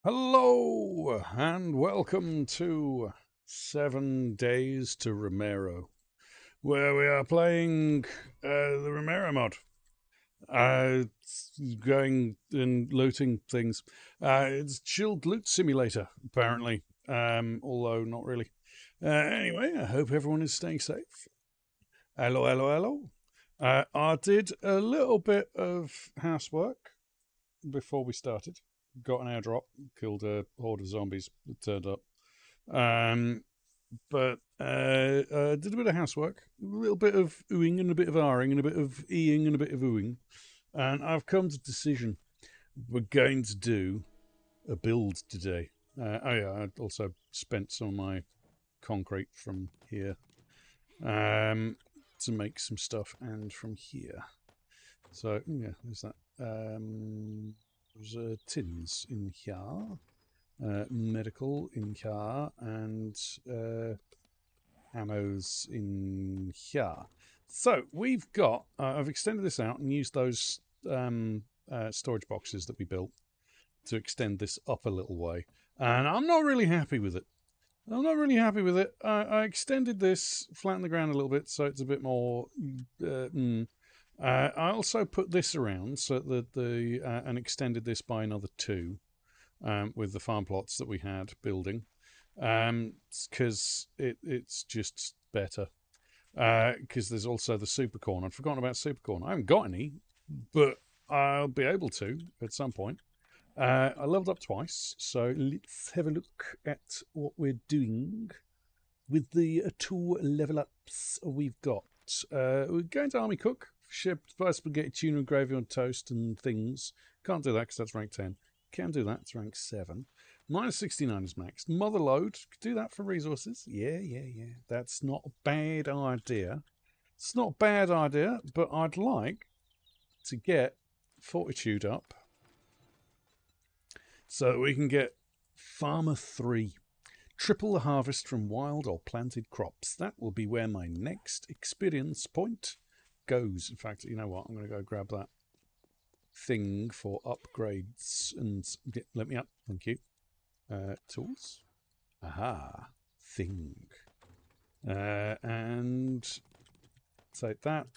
Hello and welcome to 7 Days to Romero, where we are playing the Romero mod. Going and looting things. It's chilled loot simulator, apparently, although not really. Anyway, I hope everyone is staying safe. Hello, hello, hello. I did a little bit of housework before we started. Got an airdrop, killed a horde of zombies that turned up. Um, but did a bit of housework, a little bit of oohing and a bit of ahring and a bit of eing and a bit of oohing. And I've come to a decision. We're going to do a build today. I also spent some of my concrete from here to make some stuff and from here. So, yeah, there's that. There's tins in here. Medical in here, and ammo's in here. So we've got, I've extended this out and used those storage boxes that we built to extend this up a little way. And I'm not really happy with it. I extended this, flattened the ground a little bit so it's a bit more. I also put this around so that and extended this by another two. With the farm plots that we had building, because it's just better. Because there's also the super corn. I'd forgotten about super corn. I haven't got any, but I'll be able to at some point. I leveled up twice, so let's have a look at what we're doing with the two level ups we've got. We're going to Army Cook, ship spaghetti, tuna, and gravy on toast and things. Can't do that because that's rank 10. Can do that, it's rank 7. Minus 69 is maxed. Mother load, do that for resources. Yeah. That's not a bad idea. It's not a bad idea, but I'd like to get fortitude up so that we can get Farmer 3. Triple the harvest from wild or planted crops. That will be where my next experience point goes. In fact, you know what? I'm going to go grab that thing for upgrades and let me up. Thank you. Tools. Aha. Thing. And take that.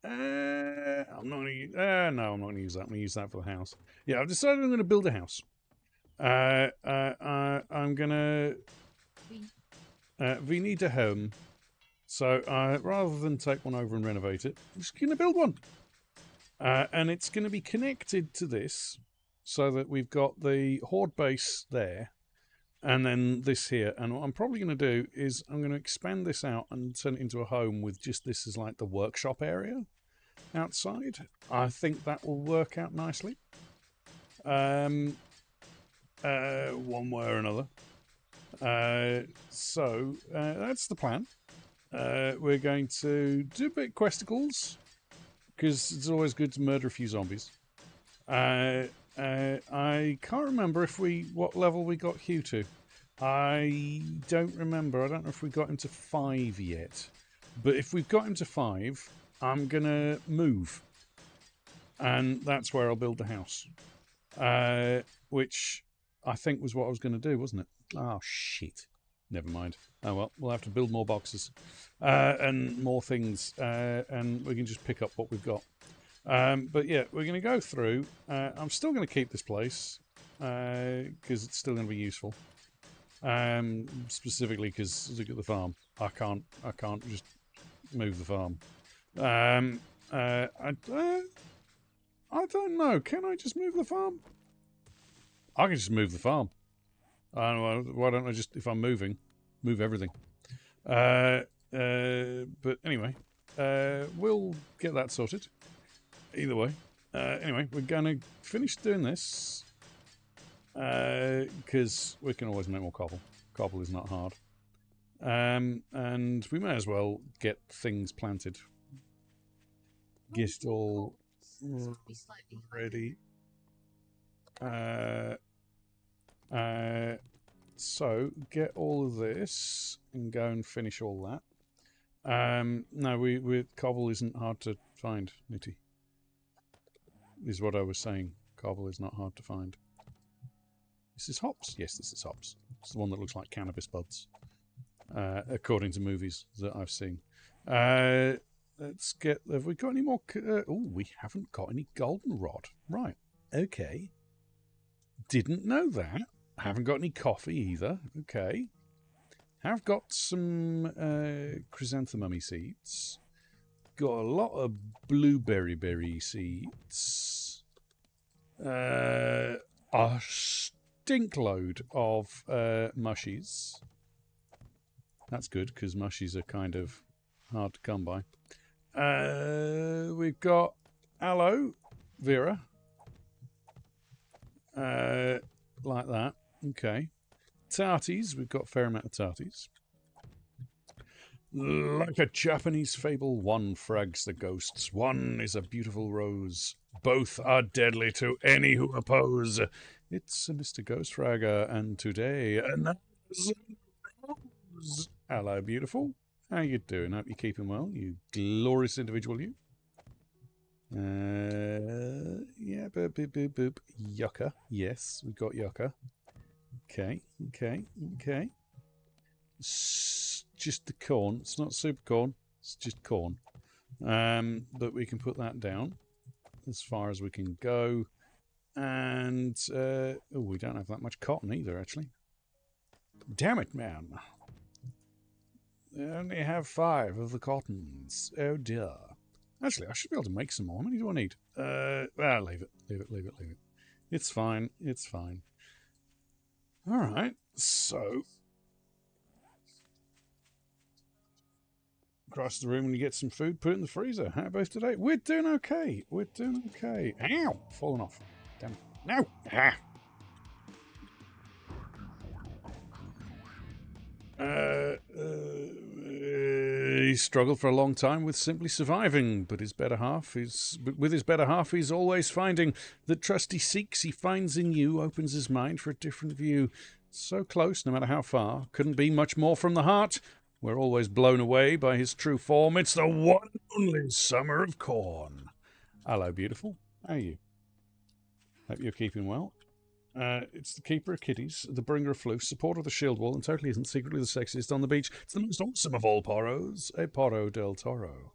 I'm not going to use... no, I'm not going to use that. I'm going to use that for the house. Yeah, I've decided I'm going to build a house. I'm going to... we need a home. So rather than take one over and renovate it, I'm just going to build one. And it's going to be connected to this so that we've got the horde base there and then this here. And what I'm probably going to do is I'm going to expand this out and turn it into a home with just this as like the workshop area outside. I think that will work out nicely. One way or another. So that's the plan. We're going to do a bit of questicles, because it's always good to murder a few zombies. I can't remember what level we got Hugh to. I don't remember. I don't know if we got him to 5 yet. But if we've got him to 5, I'm going to move. And that's where I'll build the house. Which I think was what I was going to do, wasn't it? Oh, shit. Never mind. Oh, well, we'll have to build more boxes and more things, and we can just pick up what we've got. But yeah, we're going to go through. I'm still going to keep this place because it's still going to be useful. Specifically because look at the farm. I can't just move the farm. I don't know. Can I just move the farm? I can just move the farm. I don't know, why don't I just, if I'm moving, move everything? But anyway, we'll get that sorted. Either way. Anyway, we're going to finish doing this because we can always make more cobble. Cobble is not hard. And we may as well get things planted. Get it all ready. So get all of this and go and finish all that. No, we cobble isn't hard to find, Nitty. Is what I was saying. Cobble is not hard to find. Is this hops? Yes, this is hops. It's the one that looks like cannabis buds, according to movies that I've seen. Let's get... Have we got any more... we haven't got any goldenrod. Right. Okay. Didn't know that. Haven't got any coffee either. Okay. Have got some chrysanthemum seeds. Got a lot of blueberry berry seeds. A stink load of mushies. That's good, because mushies are kind of hard to come by. We've got aloe vera. Like that. Okay. Tarties. We've got a fair amount of tarties. Like a Japanese fable, one frags the ghosts. One is a beautiful rose. Both are deadly to any who oppose. It's Mr. Ghostfragger, and today another rose. Hello, beautiful. How you doing? Hope you're keeping well, you glorious individual, you. Yeah, boop, boop, boop, boop. Yucca. Yes, we've got yucca. Okay. It's just the corn. It's not super corn. It's just corn. But we can put that down as far as we can go. And, we don't have that much cotton either, actually. Damn it, man. I only have 5 of the cottons. Oh, dear. Actually, I should be able to make some more. How many do I need? Leave it. It's fine. All right. So, across the room and you get some food, put it in the freezer. How about today? We're doing okay. Ow! Falling off. Damn it. No! Ah! He struggled for a long time with simply surviving, but with his better half, he's always finding that trust he seeks, he finds in you, opens his mind for a different view. So close, no matter how far, couldn't be much more from the heart. We're always blown away by his true form. It's the one and only Summer of Corn. Hello, beautiful. How are you? Hope you're keeping well. It's the keeper of kitties, the bringer of floof, supporter of the shield wall, and totally isn't secretly the sexiest on the beach. It's the most awesome of all poros, a Poro del Toro.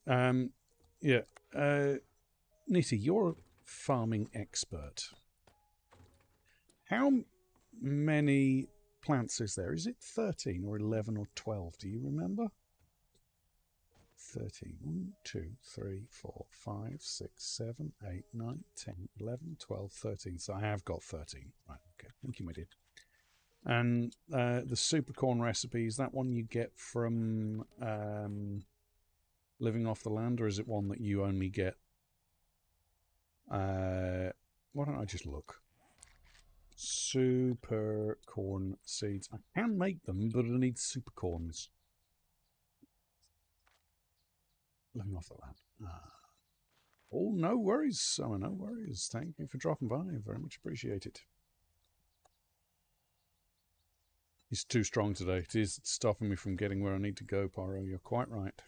Yeah. Nitty, you're a farming expert. How many plants is there? Is it 13 or 11 or 12? Do you remember? 13. 1, 2, 3, 4, 5, 6, 7, 8, 9, 10, 11, 12, 13. So I have got 13. Right, okay. Thank you, my dear. And the super corn recipe, is that one you get from Living Off the Land, or is it one that you only get? Why don't I just look? Super corn seeds. I can make them, but I need super corns. Living Off the Land. Oh, no worries, Summer, no worries. Thank you for dropping by. Very much appreciate it. He's too strong today. It is stopping me from getting where I need to go, Poro. You're quite right.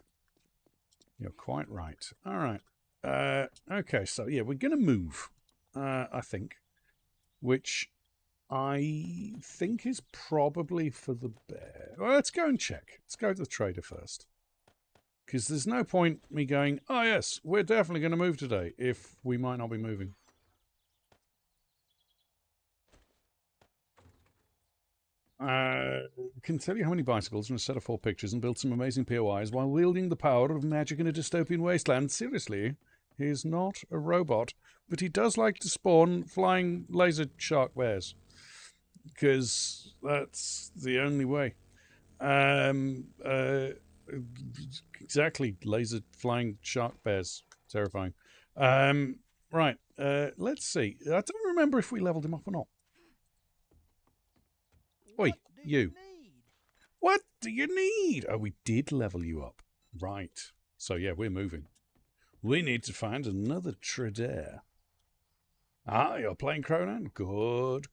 All right. Okay, so yeah, we're going to move, I think, which I think is probably for the bear. Well, let's go and check. Let's go to the trader first. Because there's no point me going, oh yes, we're definitely going to move today, if we might not be moving. Can tell you how many bicycles and a set of 4 pictures and build some amazing POIs while wielding the power of magic in a dystopian wasteland. Seriously, he's not a robot, but he does like to spawn flying laser shark bears. Because that's the only way. Exactly, laser flying shark bears. Terrifying. Right, let's see. I don't remember if we leveled him up or not. Oi, you. What do you need? Oh, we did level you up. Right. So, yeah, we're moving. We need to find another trader. Ah, you're playing Cronan? Good.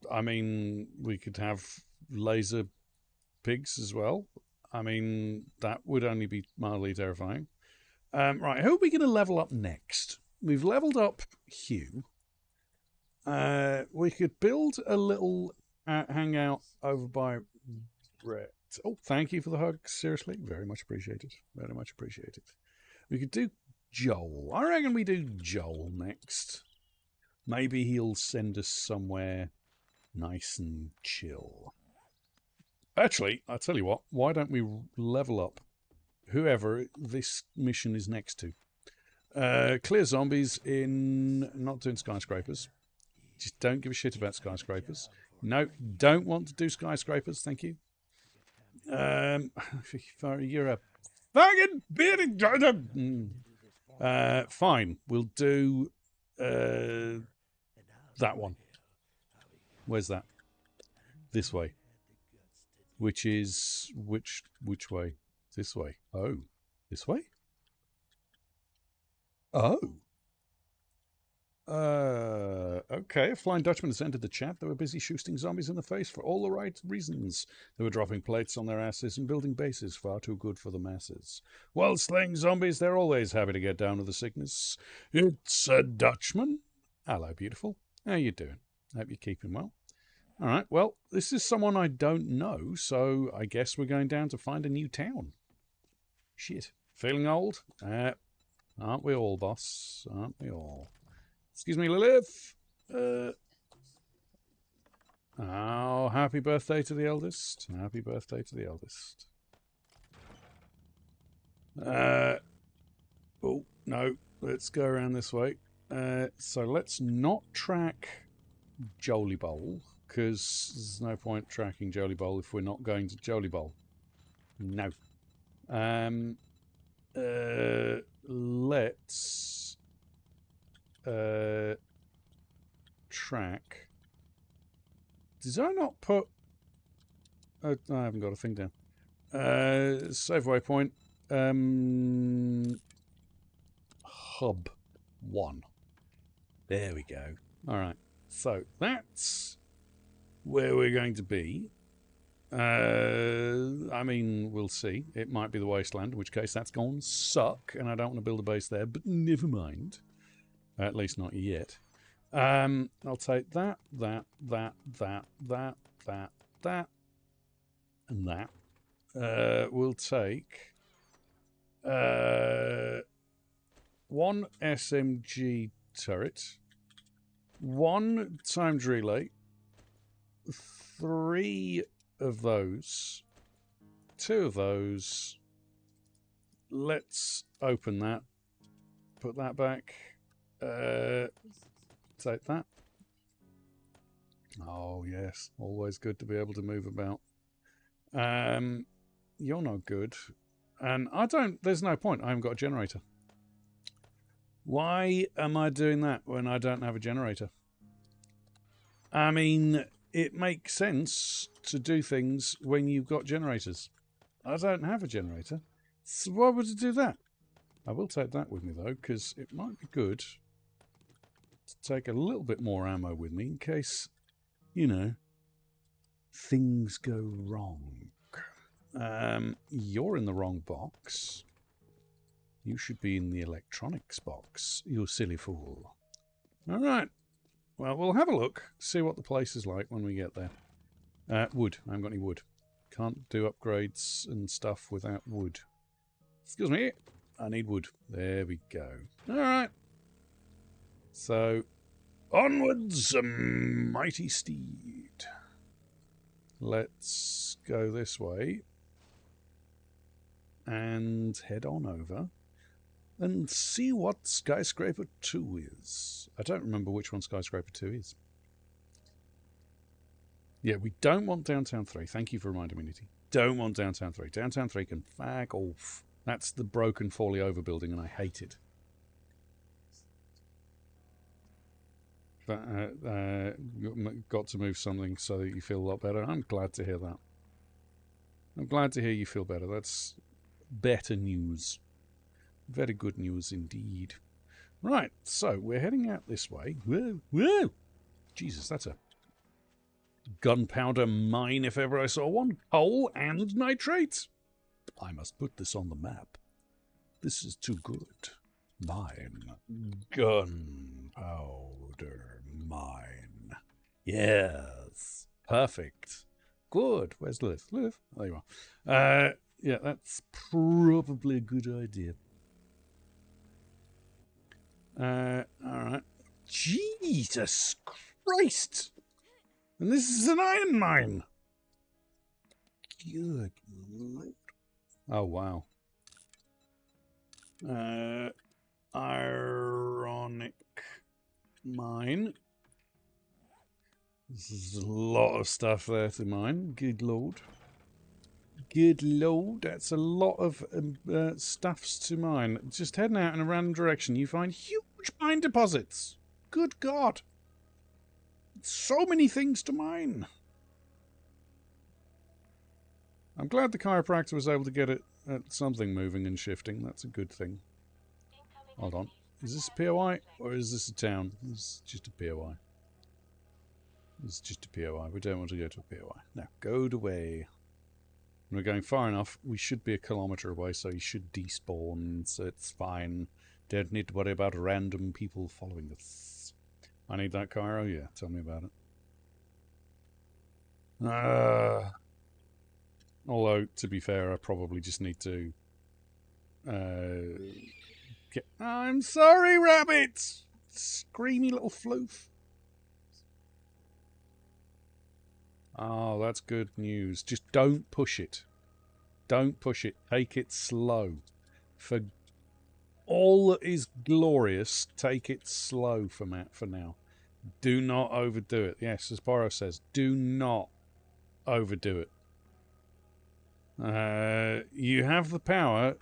I mean, we could have laser pigs as well. I mean, that would only be mildly terrifying. Right, who are we going to level up next? We've leveled up Hugh. We could build a little hangout over by Brett. Oh, thank you for the hug. Seriously, very much appreciated. Very much appreciated. We could do Joel. I reckon we do Joel next. Maybe he'll send us somewhere nice and chill. Actually, I'll tell you what. Why don't we level up whoever this mission is next to? Clear zombies in... Not doing skyscrapers. Just don't give a shit about skyscrapers. No, don't want to do skyscrapers. Thank you. You're a fucking bearded... fine. We'll do that one. Where's that? This way. Which is... Which way? This way. Oh. This way? Oh. Okay. A Flying Dutchman has entered the chat. They were busy shooting zombies in the face for all the right reasons. They were dropping plates on their asses and building bases far too good for the masses. While slaying zombies, they're always happy to get down with the sickness. It's a Dutchman. Hello, beautiful. How you doing? Hope you're keeping well. All right. Well, this is someone I don't know, so I guess we're going down to find a new town. Shit. Feeling old? Aren't we all, boss? Aren't we all? Excuse me, Lilith. Oh, happy birthday to the eldest. Happy birthday to the eldest. Oh, no. Let's go around this way. So let's not track Jolie Bowl, because there's no point tracking Jolie Bowl if we're not going to Jolie Bowl. No. Let's track. Did I not put... I haven't got a thing down. Save waypoint. Hub 1. There we go. Alright. So that's where we're going to be. I mean, we'll see. It might be the wasteland, in which case that's going to suck, and I don't want to build a base there, but never mind. At least not yet. I'll take that, and that. We'll take one SMG turret, one timed relay, 3 of those, 2 of those. Let's open that. Put that back. Take that. Oh yes, always good to be able to move about. You're not good, and I don't. There's no point. I haven't got a generator. Why am I doing that when I don't have a generator? I mean, it makes sense to do things when you've got generators. I don't have a generator, so why would I do that? I will take that with me though, because it might be good to take a little bit more ammo with me in case, you know, things go wrong. You're in the wrong box. You should be in the electronics box, you silly fool. Alright. Well, we'll have a look, see what the place is like when we get there. Wood. I haven't got any wood. Can't do upgrades and stuff without wood. Excuse me. I need wood. There we go. Alright. So, onwards, mighty steed. Let's go this way. And head on over. And see what Skyscraper 2 is. I don't remember which one Skyscraper 2 is. Yeah, we don't want Downtown 3. Thank you for reminding me, Nitty. Don't want Downtown 3. Downtown 3 can fag off. That's the broken, folly over building, and I hate it. Got to move something so that you feel a lot better. I'm glad to hear that. I'm glad to hear you feel better. That's better news. Very good news indeed. Right, so we're heading out this way. Whoa, whoa! Jesus, that's a gunpowder mine if ever I saw one. Coal and nitrate. I must put this on the map. This is too good. Mine. Gunpowder mine. Yes. Perfect. Good. Where's Lilith? Lilith? There you are. Yeah, that's probably a good idea. Alright. Jesus Christ! And this is an iron mine! Good Lord. Oh, wow. Ironic mine. This is a lot of stuff there to mine. Good Lord. Good Lord, that's a lot of stuffs to mine. Just heading out in a random direction, you find huge mine deposits. Good God. So many things to mine. I'm glad the chiropractor was able to get it at something moving and shifting. That's a good thing. Hold on. Is this a POI or is this a town? It's just a POI. It's just a POI. We don't want to go to a POI. No, go away. When we're going far enough, we should be a kilometre away, so you should despawn, so it's fine. Don't need to worry about random people following us. I need that Cairo? Yeah, tell me about it. Although, to be fair, I probably just need to... I'm sorry, rabbit! Screamy little floof. Oh, that's good news. Just don't push it. Don't push it. Take it slow. For all that is glorious, take it slow for now. Do not overdo it. Yes, as Pyro says, do not overdo it. You have the power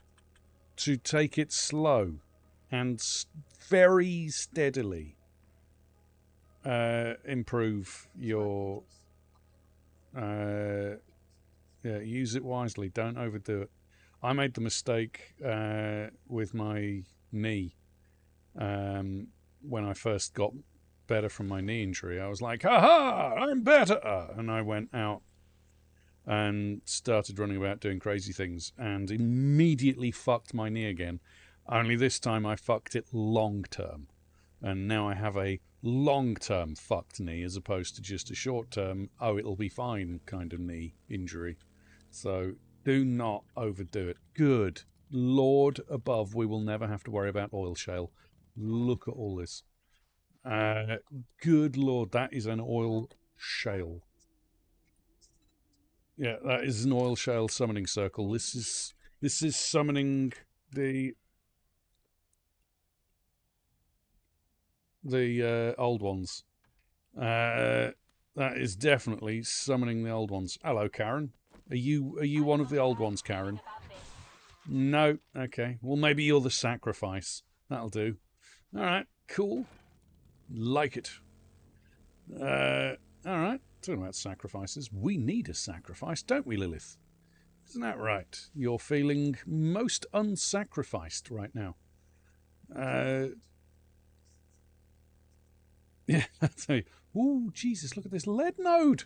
to take it slow and very steadily improve your... yeah, use it wisely. Don't overdo it. I made the mistake with my knee when I first got better from my knee injury. I was like, "Ha-ha! I'm better!" And I went out and started running about doing crazy things and immediately fucked my knee again. Only this time I fucked it long term. And now I have a long-term fucked knee as opposed to just a short-term, oh, it'll be fine kind of knee injury. So do not overdo it. Good Lord above, we will never have to worry about oil shale. Look at all this. Good Lord, that is an oil shale. Yeah, that is an oil shale summoning circle. This is summoning the old ones. That is definitely summoning the old ones. Hello, Karen. Are you one of the old ones, Karen? No. Okay. Well, maybe you're the sacrifice. That'll do. All right. Cool. Like it. All right. Talking about sacrifices, we need a sacrifice, don't we, Lilith? Isn't that right? You're feeling most unsacrificed right now. Yeah, ooh, Jesus, look at this lead node.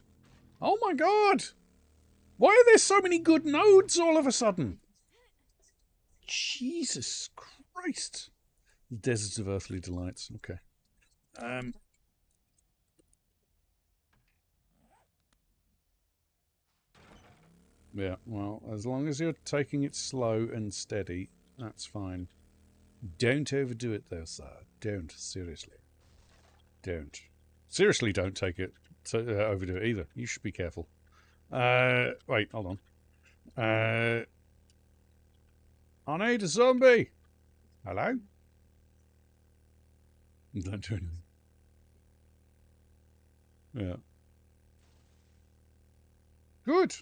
Oh my God. Why are there so many good nodes all of a sudden? Jesus Christ. Deserts of Earthly Delights. Okay. Yeah, well, as long as you're taking it slow and steady, that's fine. Don't overdo it, though, sir. Don't. Seriously. Don't. Seriously, don't take it to overdo it either. You should be careful. Wait, hold on. I need a zombie. Hello? Don't do anything. Yeah. Good.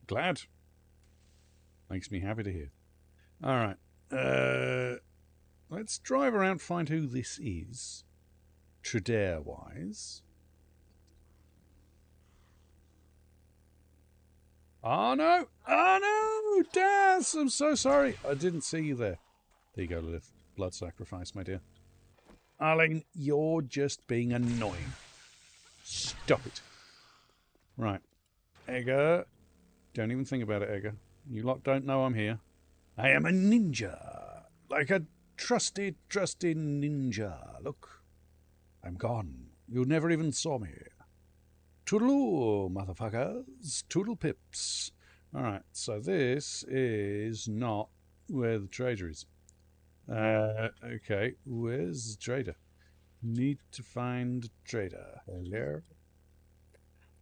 Glad. Makes me happy to hear. All right. Let's drive around, find who this is. Trader-wise. Oh, no. Oh, no. Daz, I'm so sorry. I didn't see you there. There you go, Lilith. Blood sacrifice, my dear. Arlene, you're just being annoying. Stop it. Right. Edgar. Don't even think about it, Edgar. You lot don't know I'm here. I am a ninja. Like a trusty ninja. Look, I'm gone. You never even saw me. Toodaloo, motherfuckers. Toodle pips. Alright, so this is not where the trader is. Okay, where's the trader? Need to find trader. Hello?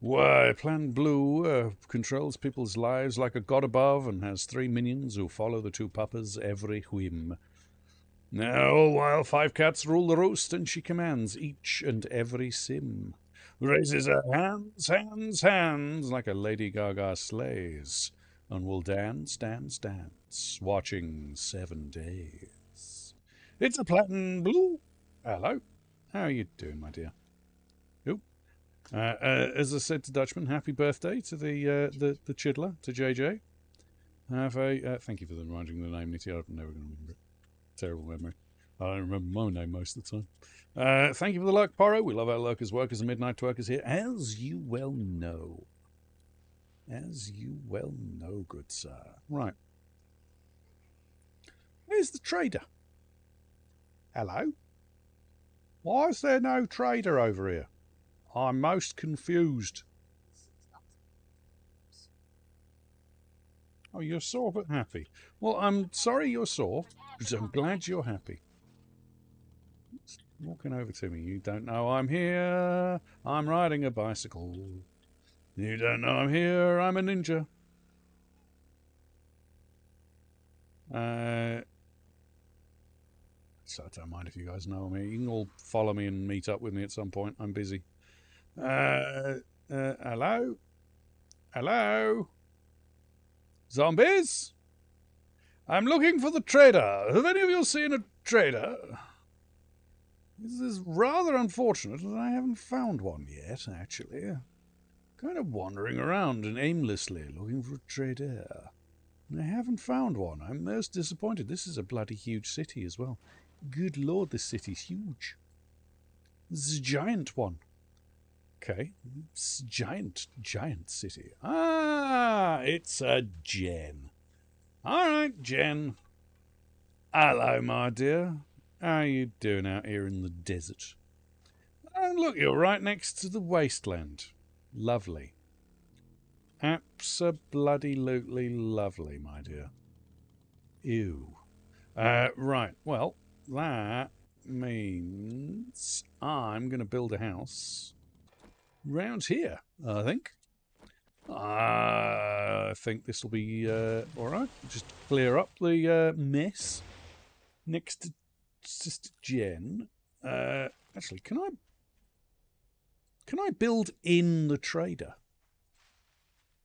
Why, Plan Blue controls people's lives like a god above and has 3 minions who follow the two papas every whim. Now, all while 5 cats rule the roost and she commands each and every sim. Raises her hands like a Lady Gaga slays, and will dance, watching 7 days. It's a Plan Blue. Hello. How are you doing, my dear? As I said to Dutchman, happy birthday to the Chidler, to JJ. Have a thank you for reminding the name, Nitty. I'm never going to remember it. Terrible memory. I don't remember my name most of the time. Thank you for the lurk, Porro. We love our lurkers, workers, and midnight twerkers here, as you well know. As you well know, good sir. Right. Where's the trader? Hello? Why is there no trader over here? I'm most confused. Oh, you're sore but happy. Well, I'm sorry you're sore, but I'm glad you're happy. It's walking over to me. You don't know I'm here. I'm riding a bicycle. You don't know I'm here. I'm a ninja. So I don't mind if you guys know me. You can all follow me and meet up with me at some point. I'm busy. Hello? Hello? Zombies? I'm looking for the trader. Have any of you seen a trader? This is rather unfortunate that I haven't found one yet, actually. Kind of wandering around and aimlessly looking for a trader. I haven't found one. I'm most disappointed. This is a bloody huge city as well. Good lord, this city's huge. This is a giant one. Okay, it's a giant city. Ah, it's a Jen. All right, Jen. Hello, my dear. How are you doing out here in the desert? And look, you're right next to the wasteland. Lovely. Abso-bloody-lutely lovely, my dear. Ew. Right, well, that means I'm going to build a house round here, I think. I think this will be alright. Just clear up the mess next to Sister Jen. Actually, can I build in the trader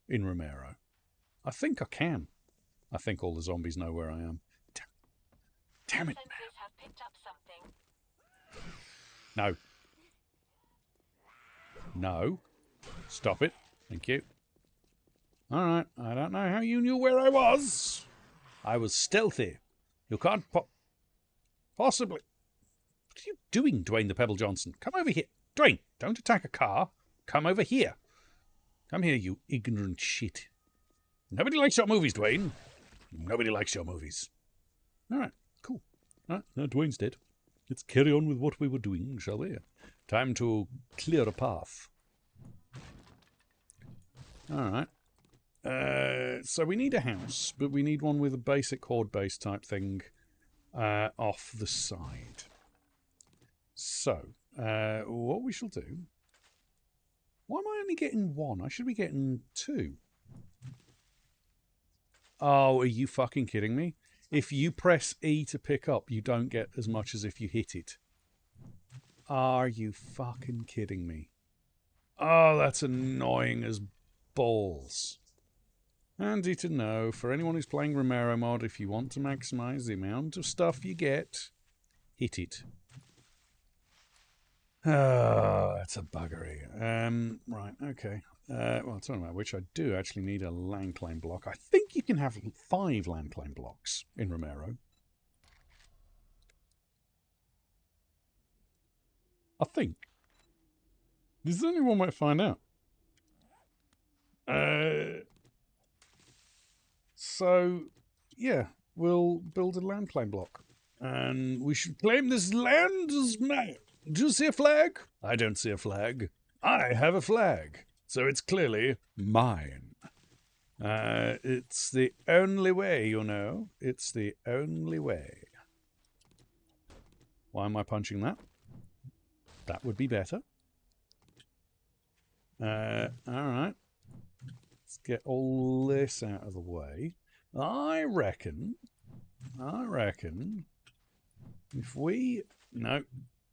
in Romero? I think I can. I think all the zombies know where I am. Damn it, man. No. Stop it. Thank you. Alright, I don't know how you knew where I was. I was stealthy. You can't possibly... What are you doing, Dwayne the Pebble Johnson? Come over here. Dwayne, don't attack a car. Come over here. Come here, you ignorant shit. Nobody likes your movies, Dwayne. Nobody likes your movies. Alright, cool. Alright, now Dwayne's dead. Let's carry on with what we were doing, shall we? Time to clear a path. Alright. So we need a house, but we need one with a basic horde base type thing off the side. So, what we shall do... Why am I only getting one? I should be getting 2. Oh, are you fucking kidding me? If you press E to pick up, you don't get as much as if you hit it. Are you fucking kidding me? Oh, that's annoying as balls. Handy to know, for anyone who's playing Romero mod, if you want to maximise the amount of stuff you get, hit it. Oh, that's a buggery. Right, okay. Well, talking about which, I do actually need a land claim block. I think you can have 5 land claim blocks in Romero. I think. Does anyone might find out? So, yeah. we'll build a land claim block. And we should claim this land as mine. Do you see a flag? I don't see a flag. I have a flag. So it's clearly mine. It's the only way, you know. It's the only way. Why am I punching that? That would be better. Alright. Let's get all this out of the way. I reckon if we... No.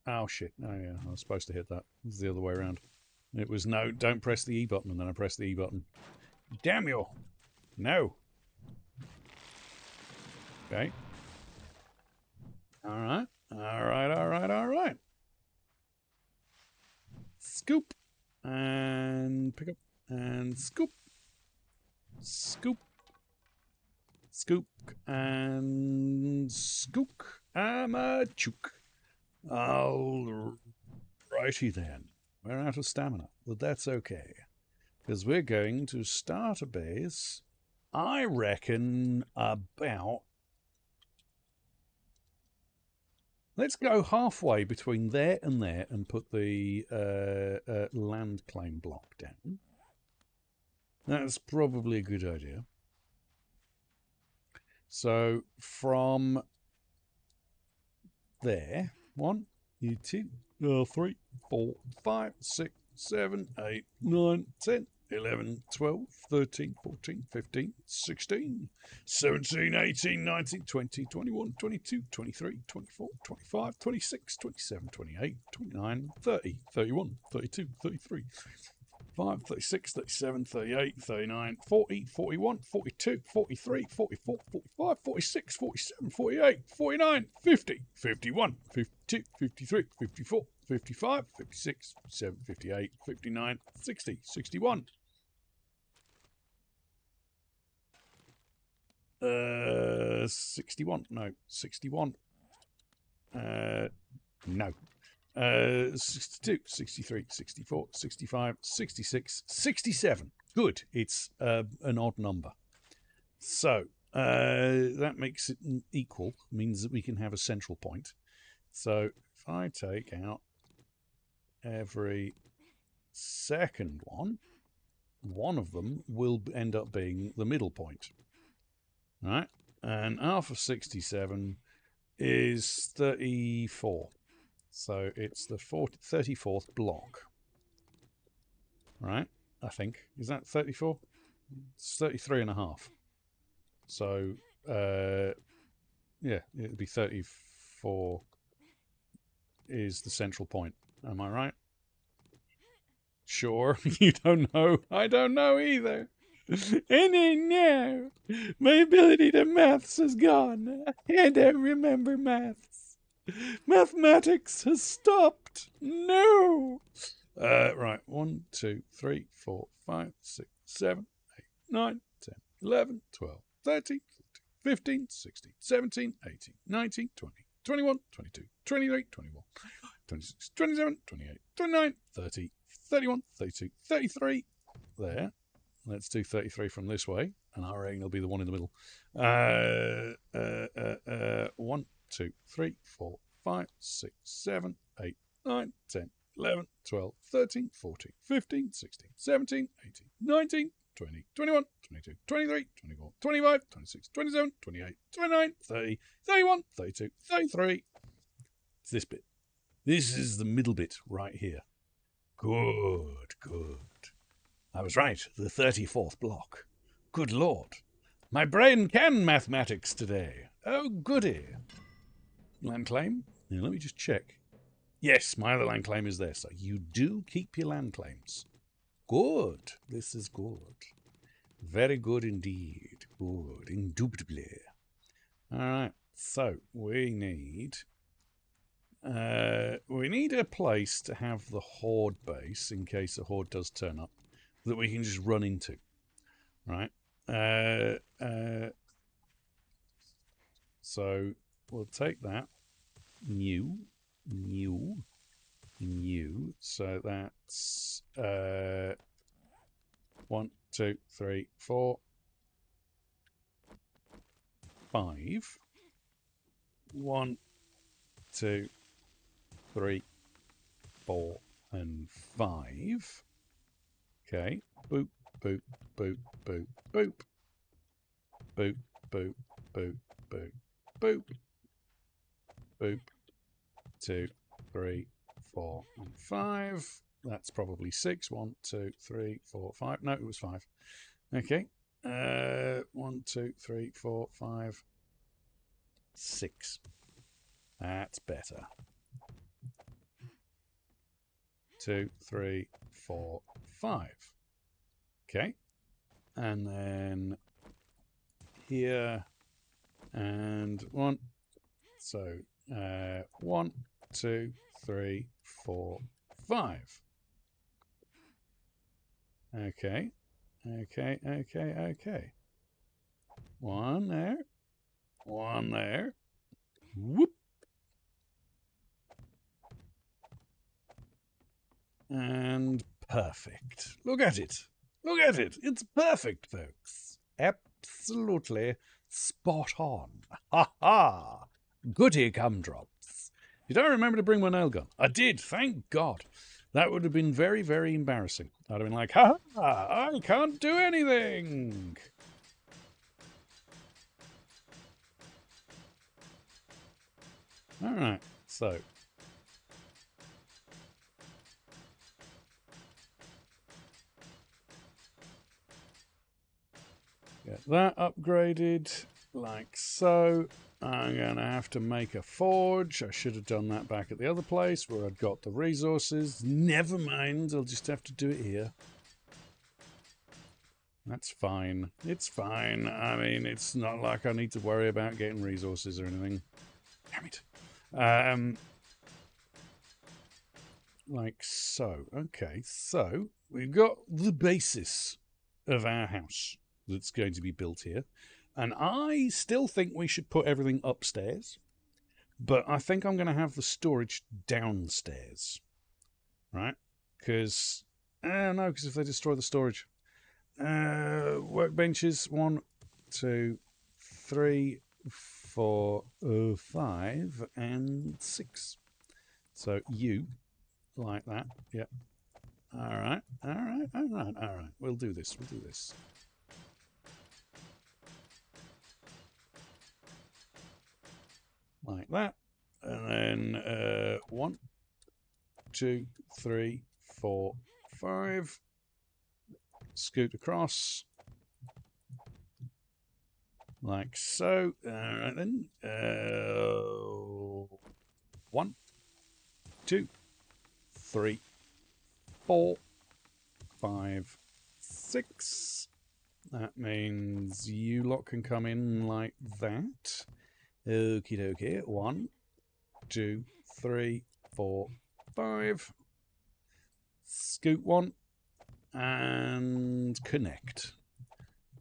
Oh, shit. Oh, yeah. I was supposed to hit that. It was the other way around. It was no, don't press the E button, and then I pressed the E button. Damn you! No. Okay. Alright. Alright. Scoop. And pick up. And scoop. Scoop. Scoop. And skook. Chook. Alrighty then. We're out of stamina, but that's okay. Because we're going to start a base, I reckon, about... Let's go halfway between there and put the land claim block down. That's probably a good idea. So from there, 1, 2, 3, 4, 5, 6, 7, 8, 9, 10, 11, 12, 13, 14, 15, 16, 17, 18, 19, 20, 21, 22, 23, 24, 25, 26, 27, 28, 29, 30, 31, 32, 33, 35, 36, 37, 38, 39, 40, 41, 42, 43, 44, 45, 46, 47, 48, 49, 50, 51, 52, 53, 54, 55, 56, 57, 58, 59, 60, 61. 61. No. 61. No. 62, 63, 64, 65, 66, 67. Good. It's an odd number. So that makes it equal, means that we can have a central point. So if I take out every second one of them will end up being the middle point. Right? And alpha 67 is 34. So it's the 34th block. Right? I think. Is that 34? It's 33 and a half. So, yeah, it'd be 34 is the central point. Am I right? Sure. You don't know. I don't know either. And then now, my ability to maths is gone. I don't remember maths. Mathematics has stopped. No. Right. 1, 2, 3, 4, 5, 6, 7, 8, 9, 10, 11, 12, 13, 14, 15, 16, 17, 18, 19, 20, 21, 22, 23, 24, 26, 27, 28, 29, 30, 31, 32, 33. There. Let's do 33 from this way, and I reckon it'll be the one in the middle. 1, 2, 3, 4, 5, 6, 7, 8, 9, 10, 11, 12, 13, 14, 15, 16, 17, 18, 19, 20, 21, 22, 23, 24, 25, 26, 27, 28, 29, 30, 31, 32, 33. It's this bit. This is the middle bit right here. Good, good. I was right, the 34th block. Good Lord. My brain can mathematics today. Oh, goody. Land claim? Now, let me just check. Yes, my other land claim is there, so you do keep your land claims. Good. This is good. Very good indeed. Good. Indubitably. All right. So, we need a place to have the horde base in case a horde does turn up that we can just run into, right? So we'll take that. New. So that's 1, 2, 3, 4. 5. 1, 2, 3, 4, and 5. Okay. Boop, boop, boop, boop, boop. Boop, boop, boop, boop, boop. Boop. 2, 3, 4, and 5. That's probably 6. 1, 2, 3, 4, 5. No, it was 5. Okay. 1, 2, 3, 4, 5, 6. That's better. 2, 3, 4, 5. Okay. And then here and 1. So 1, 2, 3, 4, 5. Okay. Okay, okay, okay. 1 there. 1 there. Whoop. And perfect. Look at it. Look at it. It's perfect, folks. Absolutely spot on. Ha ha. Goody gumdrops. Did I remember to bring my nail gun? I did, thank God. That would have been very, very embarrassing. I'd have been like, ha ha, I can't do anything. All right, so. Get that upgraded like so. I'm going to have to make a forge. I should have done that back at the other place where I'd got the resources. Never mind, I'll just have to do it here. That's fine. It's fine. I mean, it's not like I need to worry about getting resources or anything. Damn it. Like so. Okay, so we've got the basis of our house that's going to be built here. And I still think we should put everything upstairs. But I think I'm going to have the storage downstairs. Right? Because, no, because if they destroy the storage. Workbenches, 1, 2, 3, 4, 5, and 6. So you, like that. Yep. All right. All right. All right. All right. We'll do this. We'll do this. Like that. And then 1, 2, 3, 4, 5. Scoot across. Like so. All right then. 1, 2, 3, 4, 5, 6. That means you lot can come in like that. Okie dokie. 1, 2, 3, 4, 5. Scoot 1 and connect.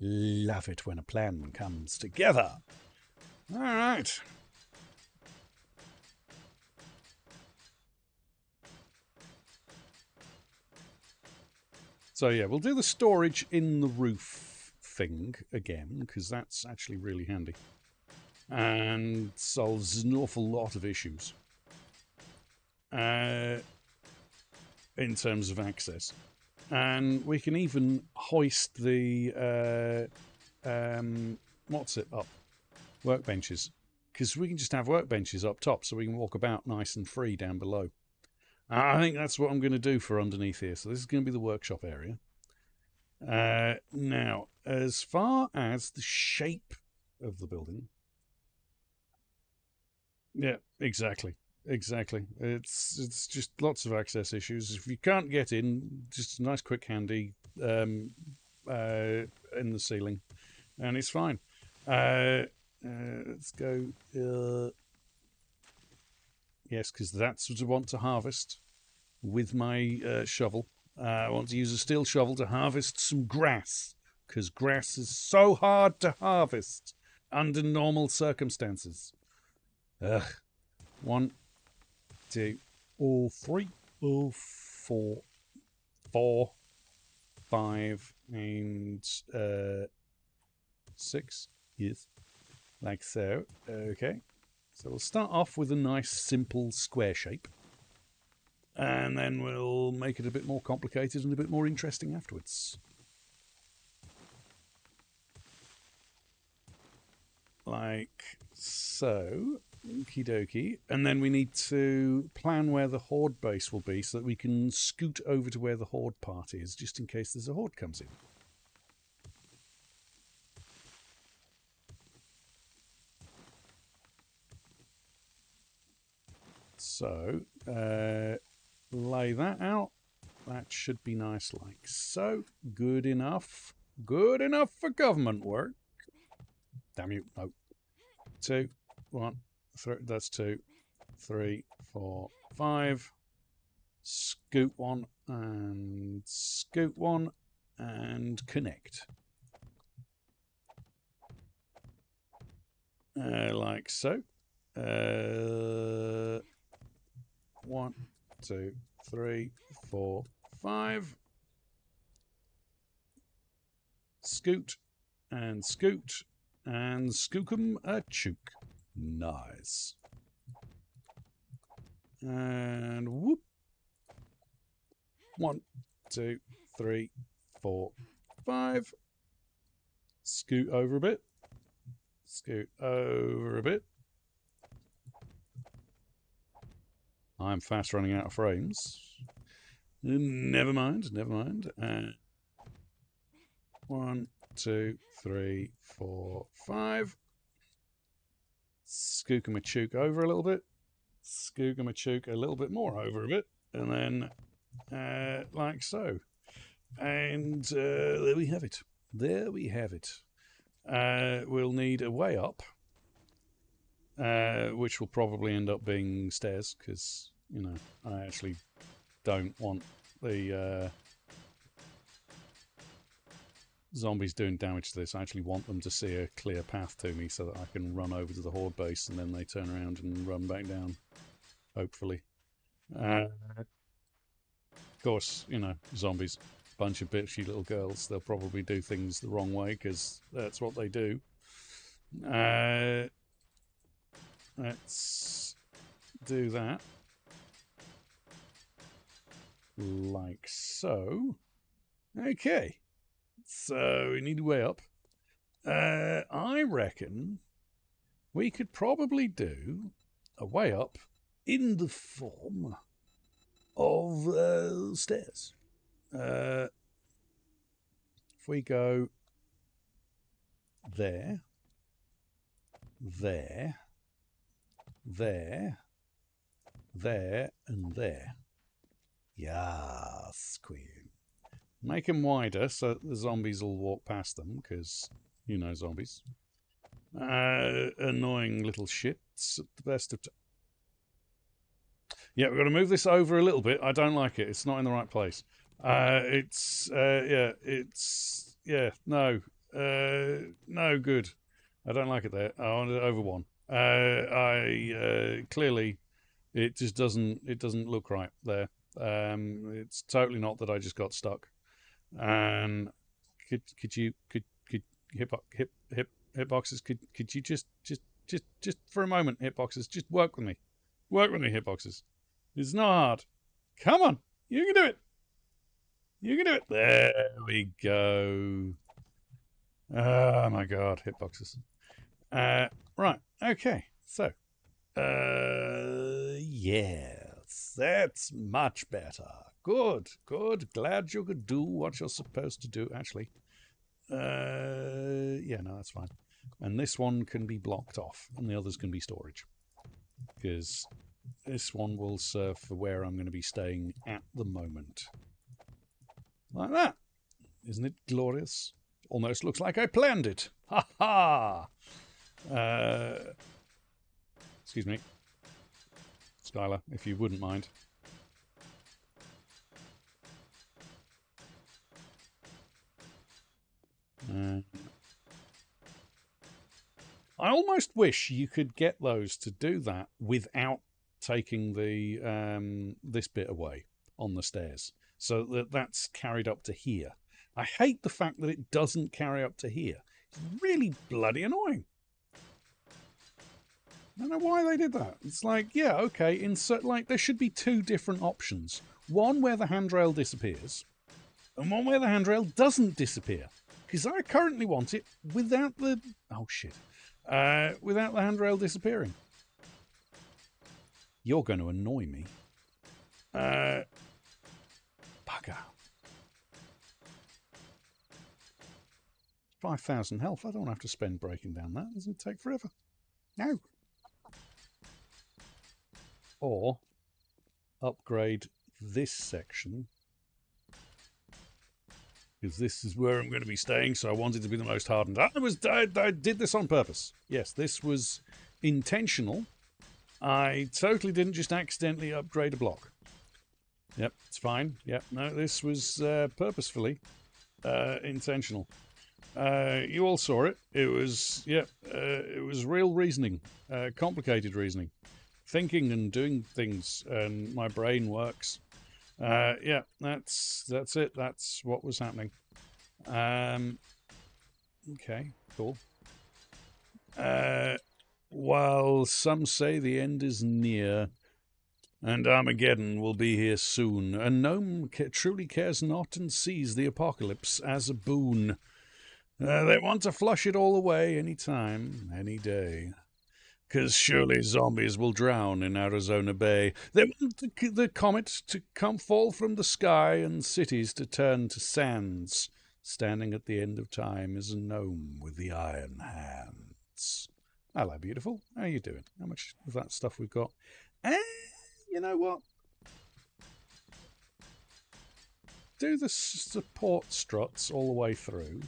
Love it when a plan comes together. All right. So yeah, we'll do the storage in the roof thing again, because that's actually really handy. And solves an awful lot of issues. In terms of access. And we can even hoist the what's it up? Workbenches. Because we can just have workbenches up top so we can walk about nice and free down below. I think that's what I'm going to do for underneath here. So this is going to be the workshop area. Now, as far as the shape of the building. Yeah, exactly. Exactly. It's just lots of access issues. If you can't get in, just a nice quick handy in the ceiling, and it's fine. Let's go. Yes, because that's what I want to harvest with my shovel. I want to use a steel shovel to harvest some grass, because grass is so hard to harvest under normal circumstances. Ugh. 1, 2, 3, 4, 5, and 6. Yes. Like so. Okay. So we'll start off with a nice, simple square shape. And then we'll make it a bit more complicated and a bit more interesting afterwards. Like so. Okie dokie. And then we need to plan where the horde base will be so that we can scoot over to where the horde part is, just in case there's a horde comes in. So, lay that out. That should be nice like so. Good enough. Good enough for government work. Damn you. No. 2, 1, 3. That's 2, 3, 4, 5. Scoot one and scoot one and connect. Like so. 1, 2, 3, 4, 5. Scoot and scoot and skookum a chook. Nice. And whoop. 1, 2, 3, 4, 5. Scoot over a bit. Scoot over a bit. I'm fast running out of frames. Never mind, never mind. 1, 2, 3, 4, 5. Skookum-a-chook over a little bit. Skookum-a-chook a little bit more over a bit. And then like so. And there we have it. There we have it. We'll need a way up. Which will probably end up being stairs, because, you know, I actually don't want the zombies doing damage to this. I actually want them to see a clear path to me so that I can run over to the horde base and then they turn around and run back down, hopefully. Of course, you know, zombies, bunch of bitchy little girls, they'll probably do things the wrong way because that's what they do. Let's do that. Like so. Okay. So we need a way up. I reckon we could probably do a way up in the form of stairs. If we go there, there, there, there, and there. Yes, Queen. Make them wider so the zombies will walk past them, because, you know, zombies. Annoying little shits at the best of times. Yeah, we've got to move this over a little bit. I don't like it. It's not in the right place. No good. I don't like it there. I want it over one. Clearly, it just doesn't look right there. It's totally not that I just got stuck. And could hitboxes, could you just for a moment, hitboxes, just work with me, hitboxes. It's not hard. Come on, you can do it. You can do it. There we go. Oh my god, hitboxes. Right, okay, so yes, that's much better. Good. Glad you could do what you're supposed to do, actually. Yeah, no, that's fine. And this one can be blocked off, and the others can be storage. Because this one will serve for where I'm going to be staying at the moment. Like that. Isn't it glorious? Almost looks like I planned it. Ha ha! Excuse me. Skylar, if you wouldn't mind. I almost wish you could get those to do that without taking the this bit away on the stairs, so that that's carried up to here. I hate the fact that it doesn't carry up to here. It's really bloody annoying. I don't know why they did that. It's like, yeah, okay, insert, like, there should be two different options. One where the handrail disappears, and one where the handrail doesn't disappear. Because I currently want it without the... Oh, shit. Without the handrail disappearing. You're going to annoy me. Bugger. 5,000 health. I don't have to spend breaking down that. It doesn't take forever. No. Or upgrade this section, because this is where I'm going to be staying, so I wanted to be the most hardened. I did this on purpose. Yes, this was intentional. I totally didn't just accidentally upgrade a block. Yep, it's fine. Yep, no, this was purposefully intentional. You all saw it. It was, it was real reasoning, complicated reasoning. Thinking and doing things, and my brain works. Yeah, that's it. That's what was happening. Okay, cool. While some say the end is near, and Armageddon will be here soon, a gnome truly cares not and sees the apocalypse as a boon. They want to flush it all away any time, any day. 'Cause surely zombies will drown in Arizona Bay. They want the comet to come fall from the sky and cities to turn to sands. Standing at the end of time is a gnome with the iron hands. Hello, beautiful. How you doing? How much of that stuff we've got? You know what? Do the support struts all the way through.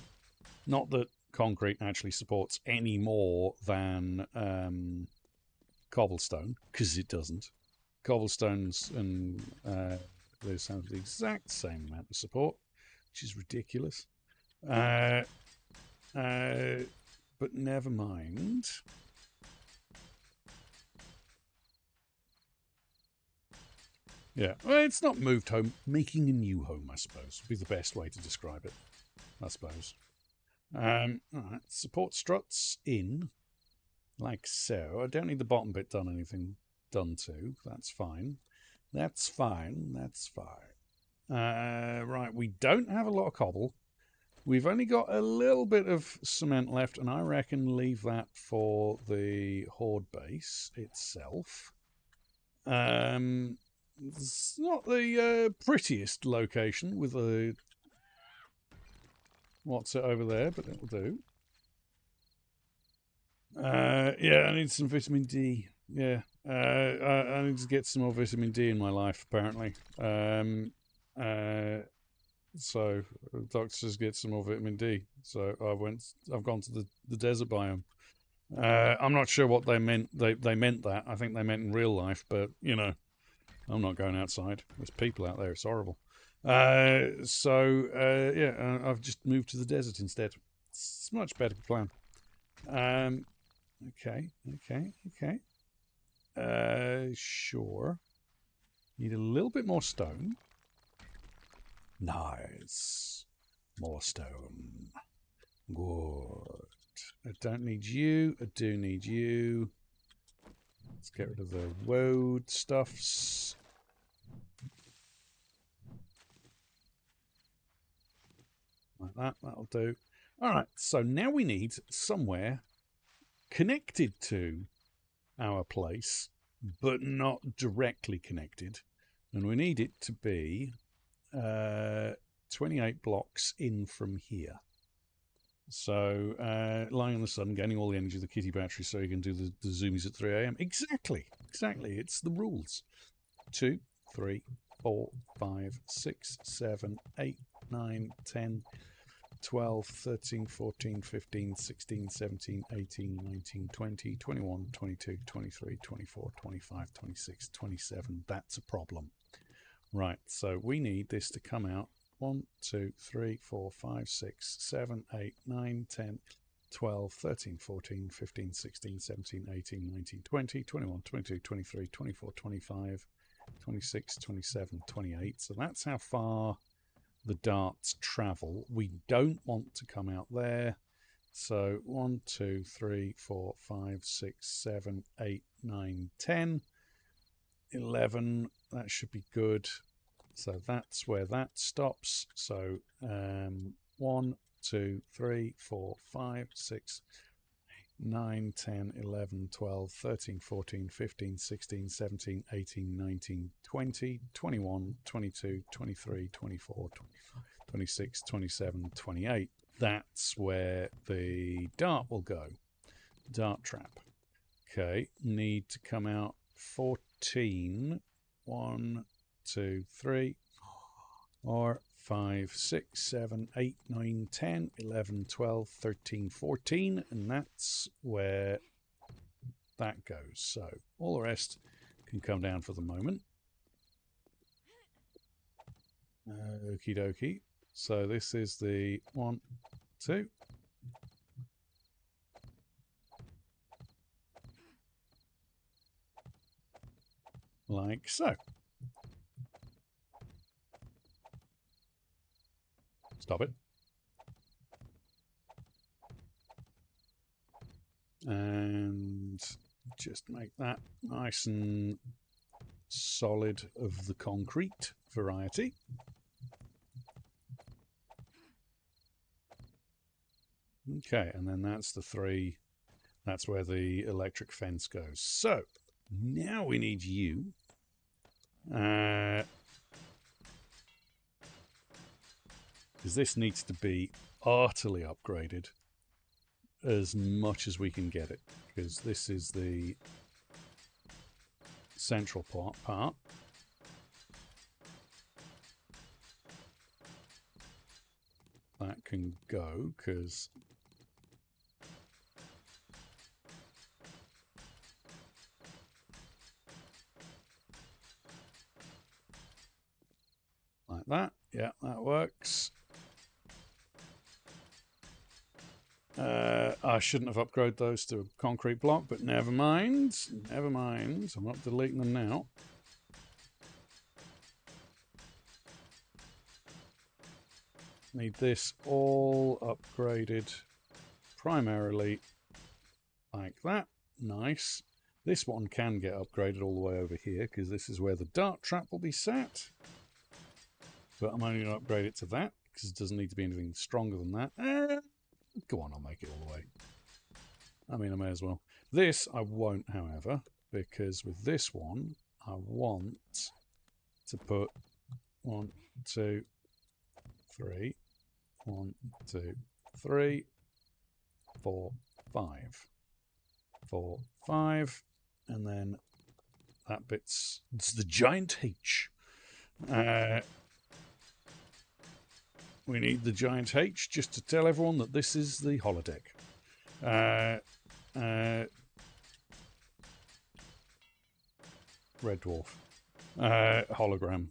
Not that concrete actually supports any more than cobblestone, because it doesn't. Cobblestones and those have the exact same amount of support, which is ridiculous. But never mind. Yeah, well, it's not moved home. Making a new home, I suppose, would be the best way to describe it, I suppose. Alright, support struts in, like so. I don't need the bottom bit done to. That's fine. That's fine. That's fine. Right, we don't have a lot of cobble. We've only got a little bit of cement left, and I reckon leave that for the horde base itself. It's not the prettiest location with a... What's it over there, but it'll do. Yeah, I need some vitamin D. Yeah, I need to get some more vitamin D in my life, apparently. So the doctor says get some more vitamin D. So I've gone to the desert biome. I'm not sure what they meant. They meant that. I think they meant in real life, but you know, I'm not going outside. There's people out there. It's horrible. Yeah, I've just moved to the desert instead. It's a much better plan. Okay. Sure. Need a little bit more stone. Nice. More stone. Good. I don't need you. I do need you. Let's get rid of the woad stuffs. Like that. That'll do. Alright, so now we need somewhere connected to our place, but not directly connected. And we need it to be 28 blocks in from here. So, lying on the sun, gaining all the energy of the kitty battery so you can do the zoomies at 3 a.m. Exactly. It's the rules. 2, 3, 4, 5, 6, 7, 8, 9, 10, 12, 13, 14, 15, 16, 17, 18, 19, 20, 21, 22, 23, 24, 25, 26, 27. That's a problem. Right, so we need this to come out 1, 2, 3, 4, 5, 6, 7, 8, 9, 10, 12, 13, 14, 15, 16, 17, 18, 19, 20, 21, 22, 23, 24, 25, 26, 27, 28. So that's how far the darts travel. We don't want to come out there. So 1, 2, 3, 4, 5, 6, 7, 8, 9, 10, 11. That should be good. So that's where that stops. So 1, 2, 3, 4, 5, 6, 9, 10, 11, 12, 13, 14, 15, 16, 17, 18, 19, 20, 21, 22, 23, 24, 25, 26, 27, 28. That's where the dart will go. Dart trap. Okay, need to come out 14. 1, 2, 3, 4, 5, 6, 7, 8, 9, 10, 11, 12, 13, 14, and that's where that goes. So all the rest can come down for the moment. Okie dokie. So this is the 1, 2. Like so. Stop it. And just make that nice and solid of the concrete variety. Okay, and then that's the 3. That's where the electric fence goes. So now we need you. Because this needs to be utterly upgraded as much as we can get it. Because this is the central part. That can go, because like that. Yeah, that works. I shouldn't have upgraded those to a concrete block, but never mind. Never mind. I'm not deleting them now. Need this all upgraded primarily like that. Nice. This one can get upgraded all the way over here because this is where the dart trap will be sat. But I'm only going to upgrade it to that because it doesn't need to be anything stronger than that. Go on, I'll make it all the way. I mean, I may as well. This I won't, however, because with this one, I want to put 1, 2, 3, 1, 2, 3, 4, 5. 4, 5, and then that bit's it's the giant H. We need the giant H just to tell everyone that this is the holodeck. Red dwarf. Hologram.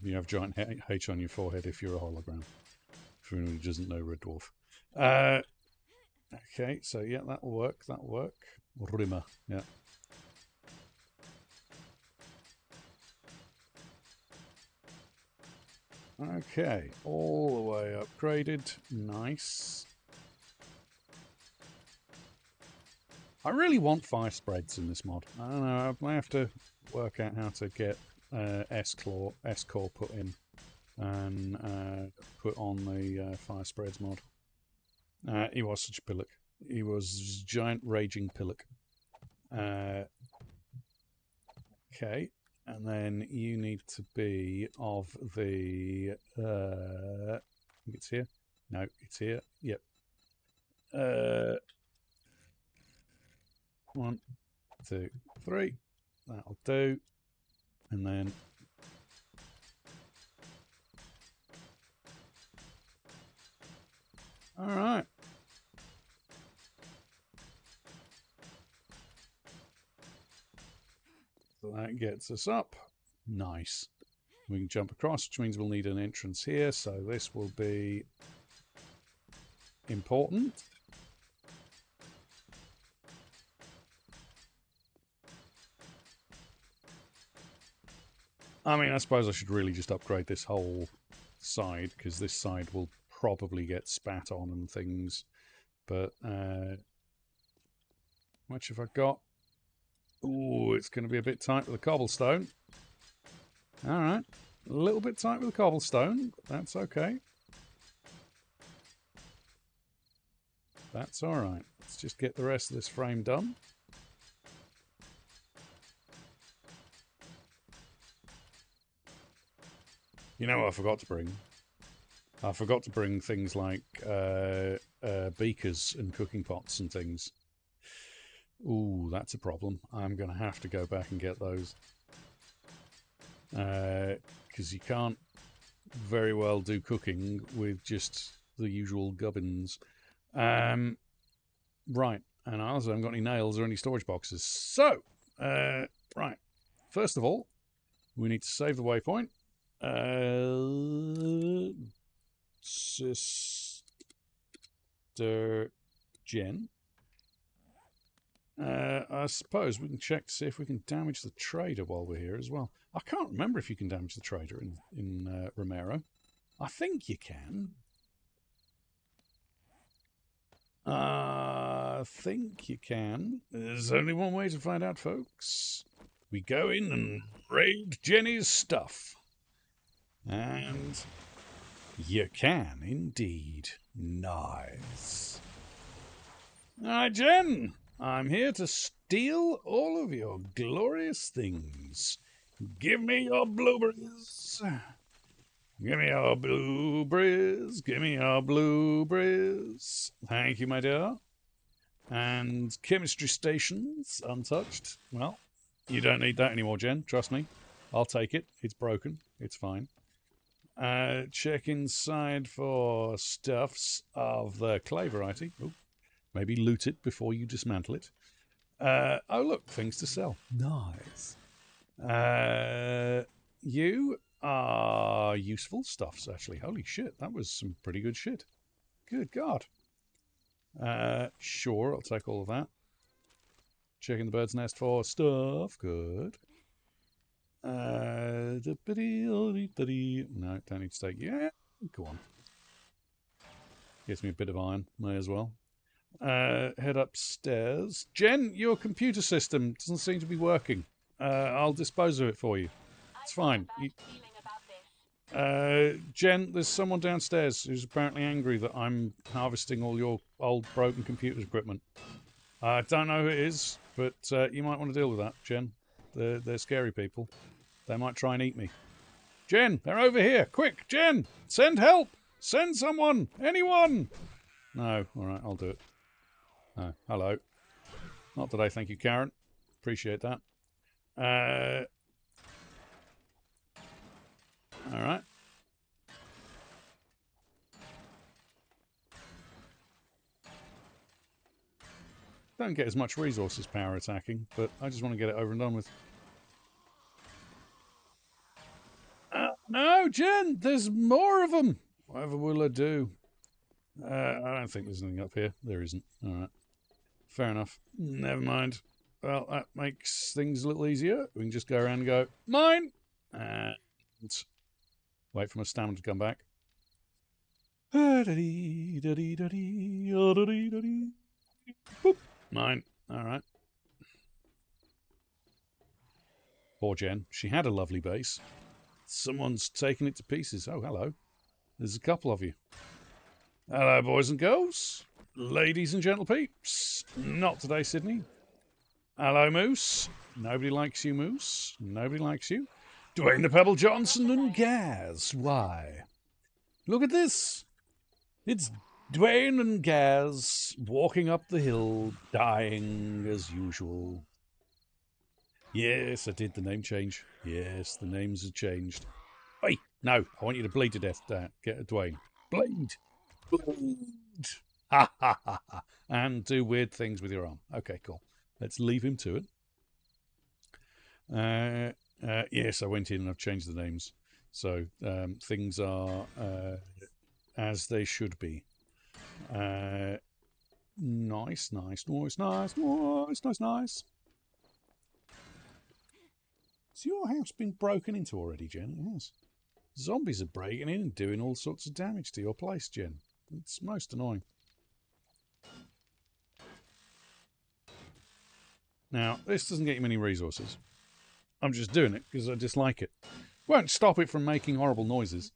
You have giant H on your forehead if you're a hologram. For anyone who doesn't know Red Dwarf. Okay, so yeah, that'll work. That'll work. Rimmer, yeah. Okay, all the way upgraded. Nice. I really want fire spreads in this mod. I don't know, I may have to work out how to get S-Core put in and put on the fire spreads mod. He was such a pillock. He was a giant raging pillock. Okay, and then you need to be of the... I think it's here. No, it's here. Yep. 1, 2, 3. That'll do. And then... All right. So that gets us up. Nice. We can jump across, which means we'll need an entrance here. So this will be important. I mean, I suppose I should really just upgrade this whole side, because this side will probably get spat on and things But how much have I got? Ooh, it's going to be a bit tight with the cobblestone. All right. A little bit tight with the cobblestone. But that's okay. That's all right. Let's just get the rest of this frame done. You know what I forgot to bring? I forgot to bring things like beakers and cooking pots and things. Ooh, that's a problem. I'm going to have to go back and get those. Because you can't very well do cooking with just the usual gubbins. Right, and I also haven't got any nails or any storage boxes. So, right, first of all, we need to save the waypoint. Sister Jen. I suppose we can check to see if we can damage the trader while we're here as well. I can't remember if you can damage the trader in Romero. I think you can. I think you can. There's only one way to find out, folks. We go in and raid Jenny's stuff. And you can indeed. Nice. Alright, Jen. I'm here to steal all of your glorious things. Give me your blueberries. Give me your blueberries. Give me your blueberries. Thank you, my dear. And chemistry stations, untouched. Well, you don't need that anymore, Jen. Trust me. I'll take it. It's broken. It's fine. Check inside for stuffs of the clay variety. Ooh. Maybe loot it before you dismantle it. Oh, look, things to sell. Nice. You are useful stuffs, actually. Holy shit, that was some pretty good shit. Good God. Sure, I'll take all of that. Checking the bird's nest for stuff. Good. No, don't need to take. Yeah, go on. Gives me a bit of iron. May as well. Head upstairs. Jen, your computer system doesn't seem to be working. I'll dispose of it for you. It's fine. Jen, there's someone downstairs who's apparently angry that I'm harvesting all your old broken computer equipment. I don't know who it is, but you might want to deal with that, Jen. They're scary people. They might try and eat me. Jen, they're over here. Quick, Jen, send help. Send someone. Anyone. No, all right, I'll do it. Oh, hello. Not today, thank you, Karen. Appreciate that. All right. Don't get as much resources power attacking, but I just want to get it over and done with. No, Jen, there's more of them. Whatever will I do? I don't think there's anything up here. There isn't. All right. Fair enough. Never mind. Well, that makes things a little easier. We can just go around and go, mine! And wait for my stamina to come back. Boop. Mine. All right. Poor Jen. She had a lovely base. Someone's taken it to pieces. Oh, hello. There's a couple of you. Hello, boys and girls. Ladies and gentle peeps. Not today, Sydney. Hello, Moose. Nobody likes you, Moose. Nobody likes you. Dwayne the Pebble Johnson and Gaz. Why? Look at this. It's Dwayne and Gaz walking up the hill, dying as usual. Yes, I did the name change. Yes, the names have changed. Hey, no, I want you to bleed to death. Get a Dwayne. Bleed. Bleed. Ha ha ha ha. And do weird things with your arm. Okay, cool. Let's leave him to it. Yes, I went in and I've changed the names. So things are as they should be. Nice, nice, nice, nice, nice, nice, nice. Has your house been broken into already, Jen? It has. Zombies are breaking in and doing all sorts of damage to your place, Jen. It's most annoying. Now, this doesn't get you many resources. I'm just doing it because I dislike it. Won't stop it from making horrible noises.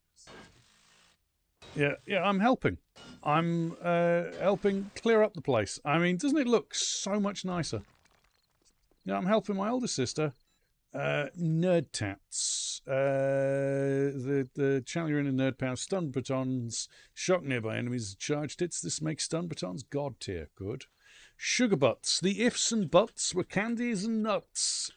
Yeah, I'm helping. I'm helping clear up the place. I mean, doesn't it look so much nicer? Yeah, I'm helping my older sister, Nerd Tats. The channel you're in Nerd Power, stun batons, shock nearby enemies, charged hits. This makes stun batons god tier. Good. Sugar butts. The ifs and buts were candies and nuts.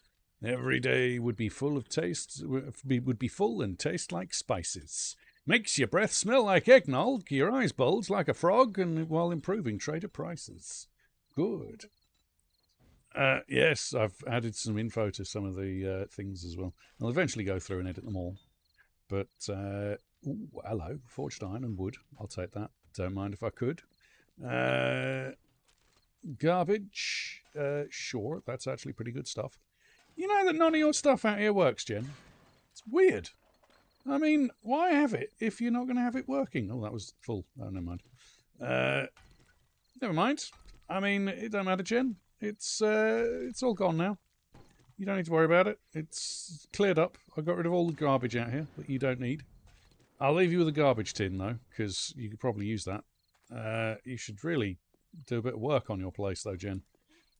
Every day would be full of taste, would be full and taste like spices. Makes your breath smell like eggnog, your eyes bulge like a frog, and while improving trader prices. Good. Yes, I've added some info to some of the things as well. I'll eventually go through and edit them all. But, ooh, hello, forged iron and wood. I'll take that. Don't mind if I could. Garbage. Sure, that's actually pretty good stuff. You know that none of your stuff out here works, Jen? It's weird. I mean, why have it if you're not going to have it working? Oh, that was full. Oh, never mind. Never mind. I mean, it don't matter, Jen. It's all gone now. You don't need to worry about it. It's cleared up. I got rid of all the garbage out here that you don't need. I'll leave you with a garbage tin, though, because you could probably use that. You should really do a bit of work on your place, though, Jen.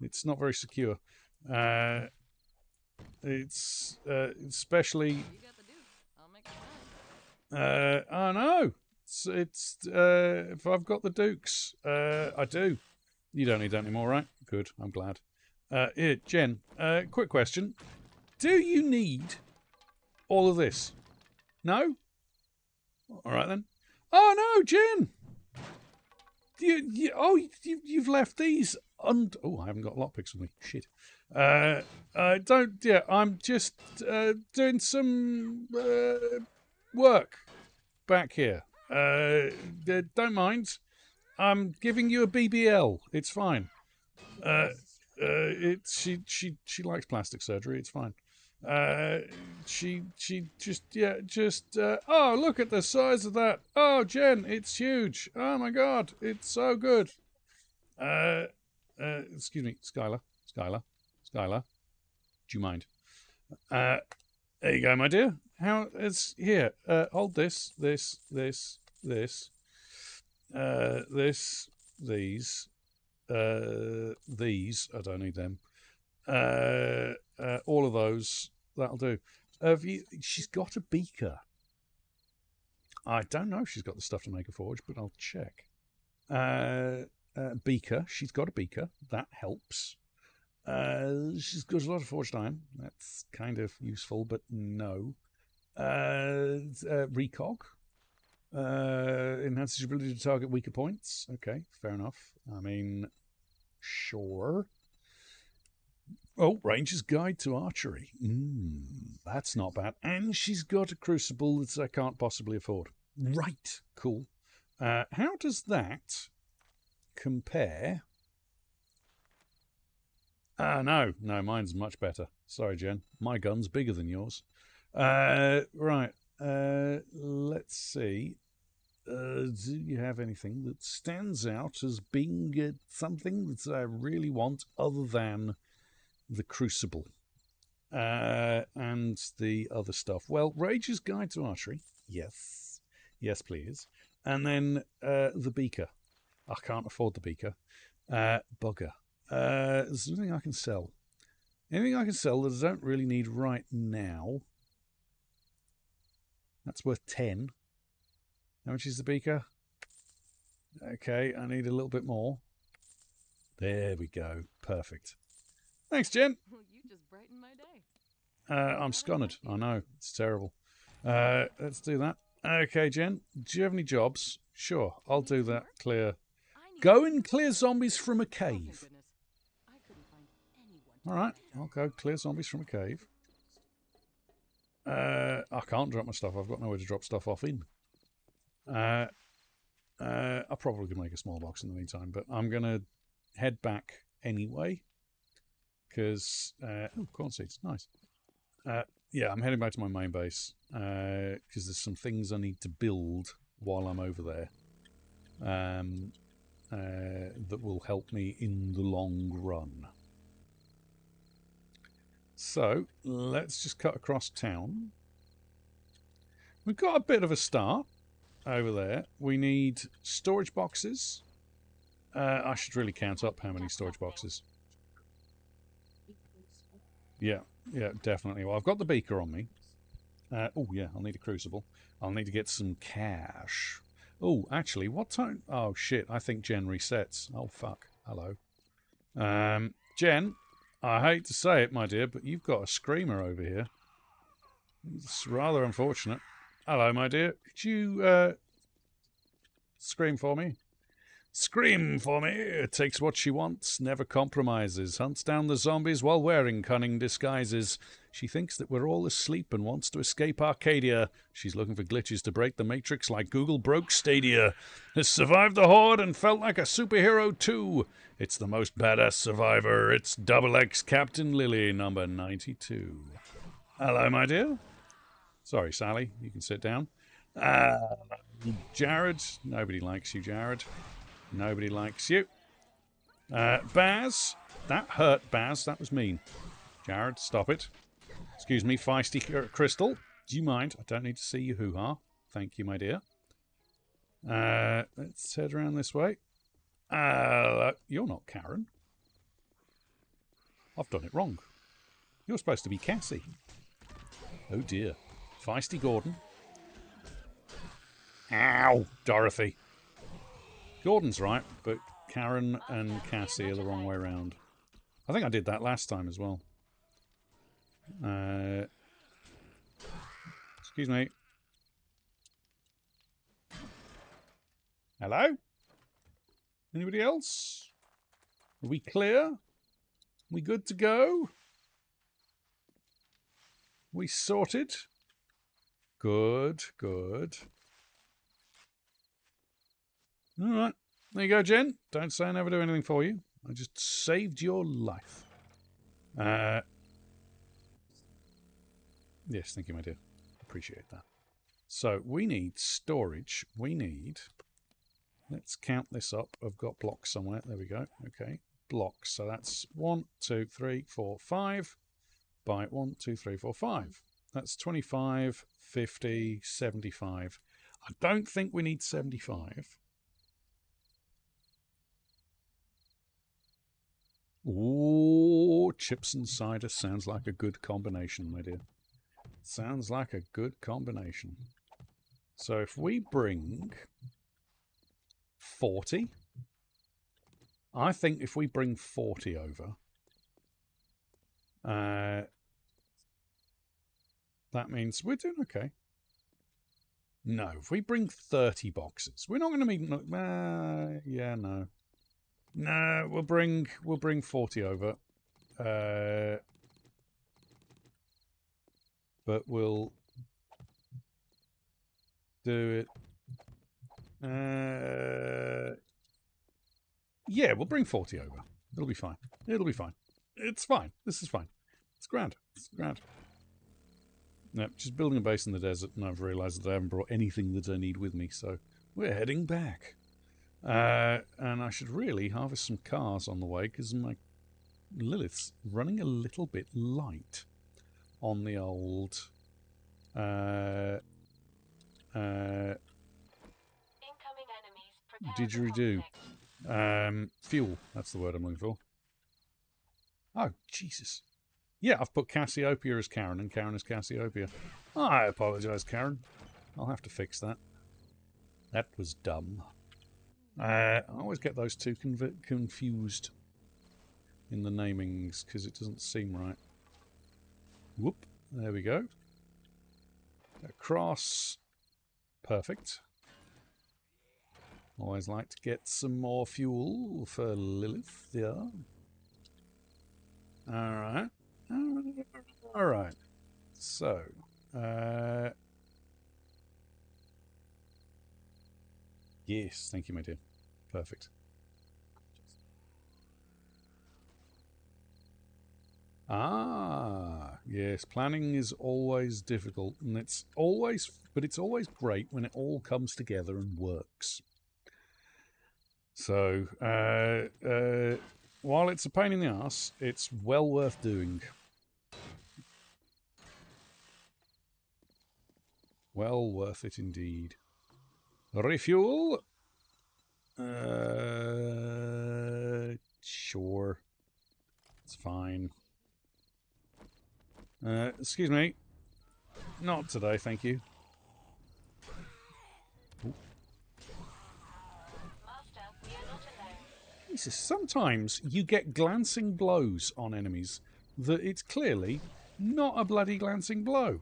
It's not very secure. It's especially. Oh no! It's if I've got the Dukes, I do. You don't need that anymore, right? Good. I'm glad. Here, Jen. Quick question: do you need all of this? No. All right then. Oh no, Jen! You've left these. Oh, I haven't got lockpicks with me. Shit. Don't. Yeah, I'm just doing some work back here. Don't mind. I'm giving you a BBL. It's fine. She likes plastic surgery. It's fine. She just oh, look at the size of that. Oh, Jen, it's huge. Oh my God, it's so good. Excuse me, Skylar. Do you mind? There you go, my dear. How is here? Hold this, these. These. I don't need them. All of those. That'll do. She's got a beaker. I don't know if she's got the stuff to make a forge, but I'll check. Beaker. She's got a beaker. That helps. She's got a lot of forged iron. That's kind of useful, but no. Recog. Enhances your ability to target weaker points. Okay, fair enough. I mean, sure. Oh, Ranger's Guide to Archery. That's not bad. And she's got a crucible that I can't possibly afford. Right, cool. How does that compare? No, mine's much better. Sorry, Jen. My gun's bigger than yours. Right. Let's see. Do you have anything that stands out as being something that I really want other than the Crucible and the other stuff? Well, Rage's Guide to Archery. Yes, please. And then the beaker. I can't afford the beaker. Bugger. There's nothing I can sell. Anything I can sell that I don't really need right now. That's worth 10. How much is the beaker? Okay, I need a little bit more. There we go. Perfect. Thanks, Jen. You just brightened my day. I'm sconnered. I know. It's terrible. Let's do that. Okay, Jen. Do you have any jobs? Sure, I'll do that. Clear. Go and clear zombies from a cave. All right, I'll go clear zombies from a cave. I can't drop my stuff. I've got nowhere to drop stuff off in. I probably could make a small box in the meantime, but I'm going to head back anyway. Because, corn seeds, nice. Yeah, I'm heading back to my main base. Because there's some things I need to build while I'm over there. That will help me in the long run. So let's just cut across town. We've got a bit of a start over there. We need storage boxes. I should really count up how many storage boxes. Yeah, definitely. Well, I've got the beaker on me. Oh, yeah, I'll need a crucible. I'll need to get some cash. Oh, actually, what time? Oh, shit, I think Jen resets. Oh, fuck. Hello. Jen, I hate to say it, my dear, but you've got a screamer over here. It's rather unfortunate. Hello, my dear. Could you, scream for me? Scream for me. It takes what she wants, never compromises, hunts down the zombies while wearing cunning disguises. She thinks that we're all asleep and wants to escape Arcadia. She's looking for glitches to break the Matrix like Google broke Stadia. Has survived the Horde and felt like a superhero too. It's the most badass survivor. It's Double X Captain Lily, number 92. Hello, my dear. Sorry, Sally. You can sit down. Jared. Nobody likes you, Jared. Nobody likes you. Baz. That hurt, Baz. That was mean. Jared, stop it. Excuse me, feisty Crystal. Do you mind? I don't need to see you hoo-ha. Thank you, my dear. Let's head around this way. You're not Karen. I've done it wrong. You're supposed to be Cassie. Oh, dear. Feisty Gordon. Ow, Dorothy. Gordon's right, but Karen and Cassie are the wrong way around. I think I did that last time as well. Excuse me. Hello? Anybody else? Are we clear? We good to go? We sorted? Good, good. All right. There you go, Jen. Don't say I never do anything for you. I just saved your life. Yes, thank you, my dear. Appreciate that. So we need storage. We need... Let's count this up. I've got blocks somewhere. There we go. Okay. Blocks. So that's 1, 2, 3, 4, 5 by 1, 2, 3, 4, 5. That's 25, 50, 75. I don't think we need 75. Ooh, chips and cider sounds like a good combination, my dear. Sounds like a good combination. So if we bring 40, I think if we bring 40 over, that means we're doing okay. No, if we bring 30 boxes, we're not going to meet. Yeah, no. No, we'll bring 40 over. But we'll do it. Yeah, we'll bring 40 over. It'll be fine. It'll be fine. It's fine. This is fine. It's grand. It's grand. No, just building a base in the desert, and I've realised that I haven't brought anything that I need with me, so we're heading back. And I should really harvest some cars on the way, because my Lilith's running a little bit light on the old... didgeridoo. Fuel, that's the word I'm looking for. Oh, Jesus. Yeah, I've put Cassiopeia as Karen and Karen as Cassiopeia. I apologise, Karen. I'll have to fix that. That was dumb. I always get those two confused in the namings because it doesn't seem right. Whoop. There we go. Across. Perfect. Always like to get some more fuel for Lilith, yeah. Alright. Alright. So, yes, thank you, my dear. Perfect. Ah, yes, planning is always difficult, and it's always great when it all comes together and works. So, while it's a pain in the ass, it's well worth doing. Well worth it indeed. Refuel. Sure. It's fine. Excuse me. Not today, thank you. Ooh. Jesus, sometimes you get glancing blows on enemies that it's clearly not a bloody glancing blow.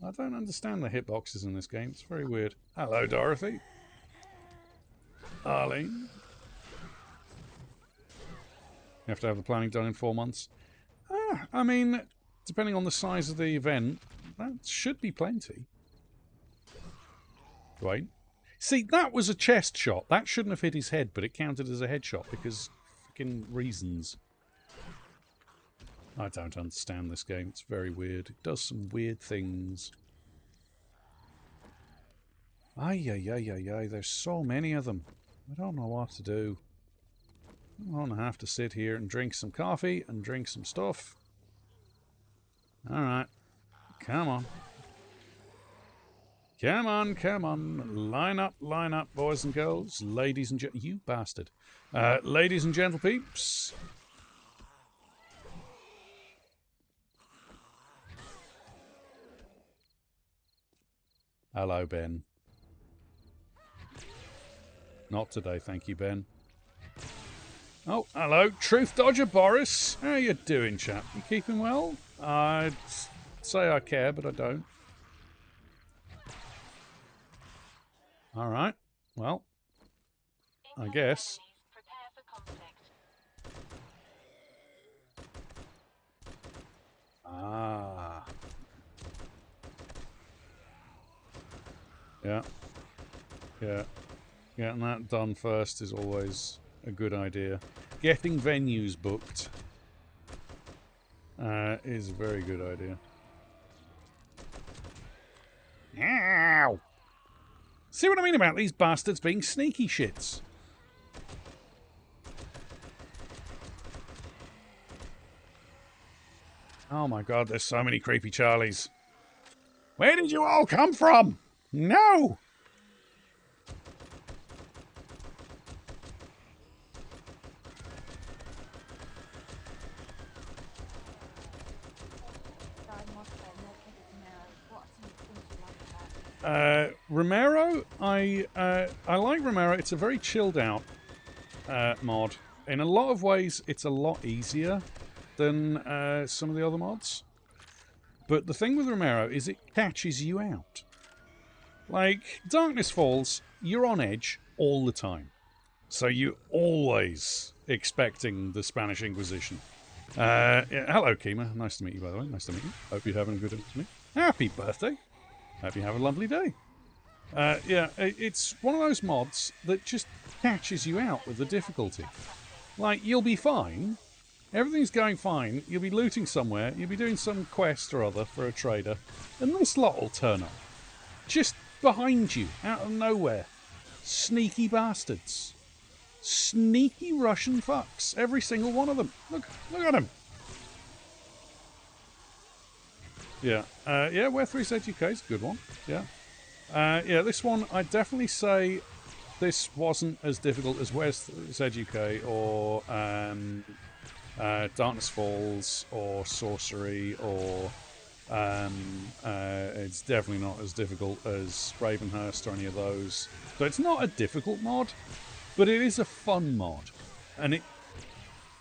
I don't understand the hitboxes in this game. It's very weird. Hello, Dorothy. Arlene. You have to have the planning done in 4 months. I mean, depending on the size of the event, that should be plenty. Right? See, that was a chest shot. That shouldn't have hit his head, but it counted as a headshot because fucking reasons. I don't understand this game. It's very weird. It does some weird things. Ay, ay, ay, ay, ay. There's so many of them. I don't know what to do. I'm going to have to sit here and drink some coffee and drink some stuff. Alright. Come on. Come on, come on. Line up, boys and girls. Ladies and you bastard. Ladies and gentle peeps. Hello, Ben. Not today, thank you, Ben. Oh, hello, Truth Dodger Boris. How you doing, chap? You keeping well? I'd say I care, but I don't. Alright, well, I guess. Ah. Yeah. Yeah. Getting that done first is always a good idea. Getting venues booked is a very good idea. Ow! See what I mean about these bastards being sneaky shits? Oh my god, there's so many creepy Charlies. Where did you all come from? No! Romero, I like Romero. It's a very chilled out mod. In a lot of ways, it's a lot easier than some of the other mods. But the thing with Romero is it catches you out. Like, Darkness Falls, you're on edge all the time. So you're always expecting the Spanish Inquisition. Yeah, hello, Kima. Nice to meet you, by the way. Nice to meet you. Hope you're having a good day. Happy birthday. Hope you have a lovely day. Yeah, it's one of those mods that just catches you out with the difficulty. Like, you'll be fine. Everything's going fine. You'll be looting somewhere. You'll be doing some quest or other for a trader. And this lot will turn up. Just behind you, out of nowhere. Sneaky bastards. Sneaky Russian fucks. Every single one of them. Look at them. Yeah. Yeah, Where 3 said UK is a good one. Yeah. Yeah, this one, I'd definitely say this wasn't as difficult as Where's Said UK or Darkness Falls or Sorcery or it's definitely not as difficult as Ravenhurst or any of those. So it's not a difficult mod, but it is a fun mod. And it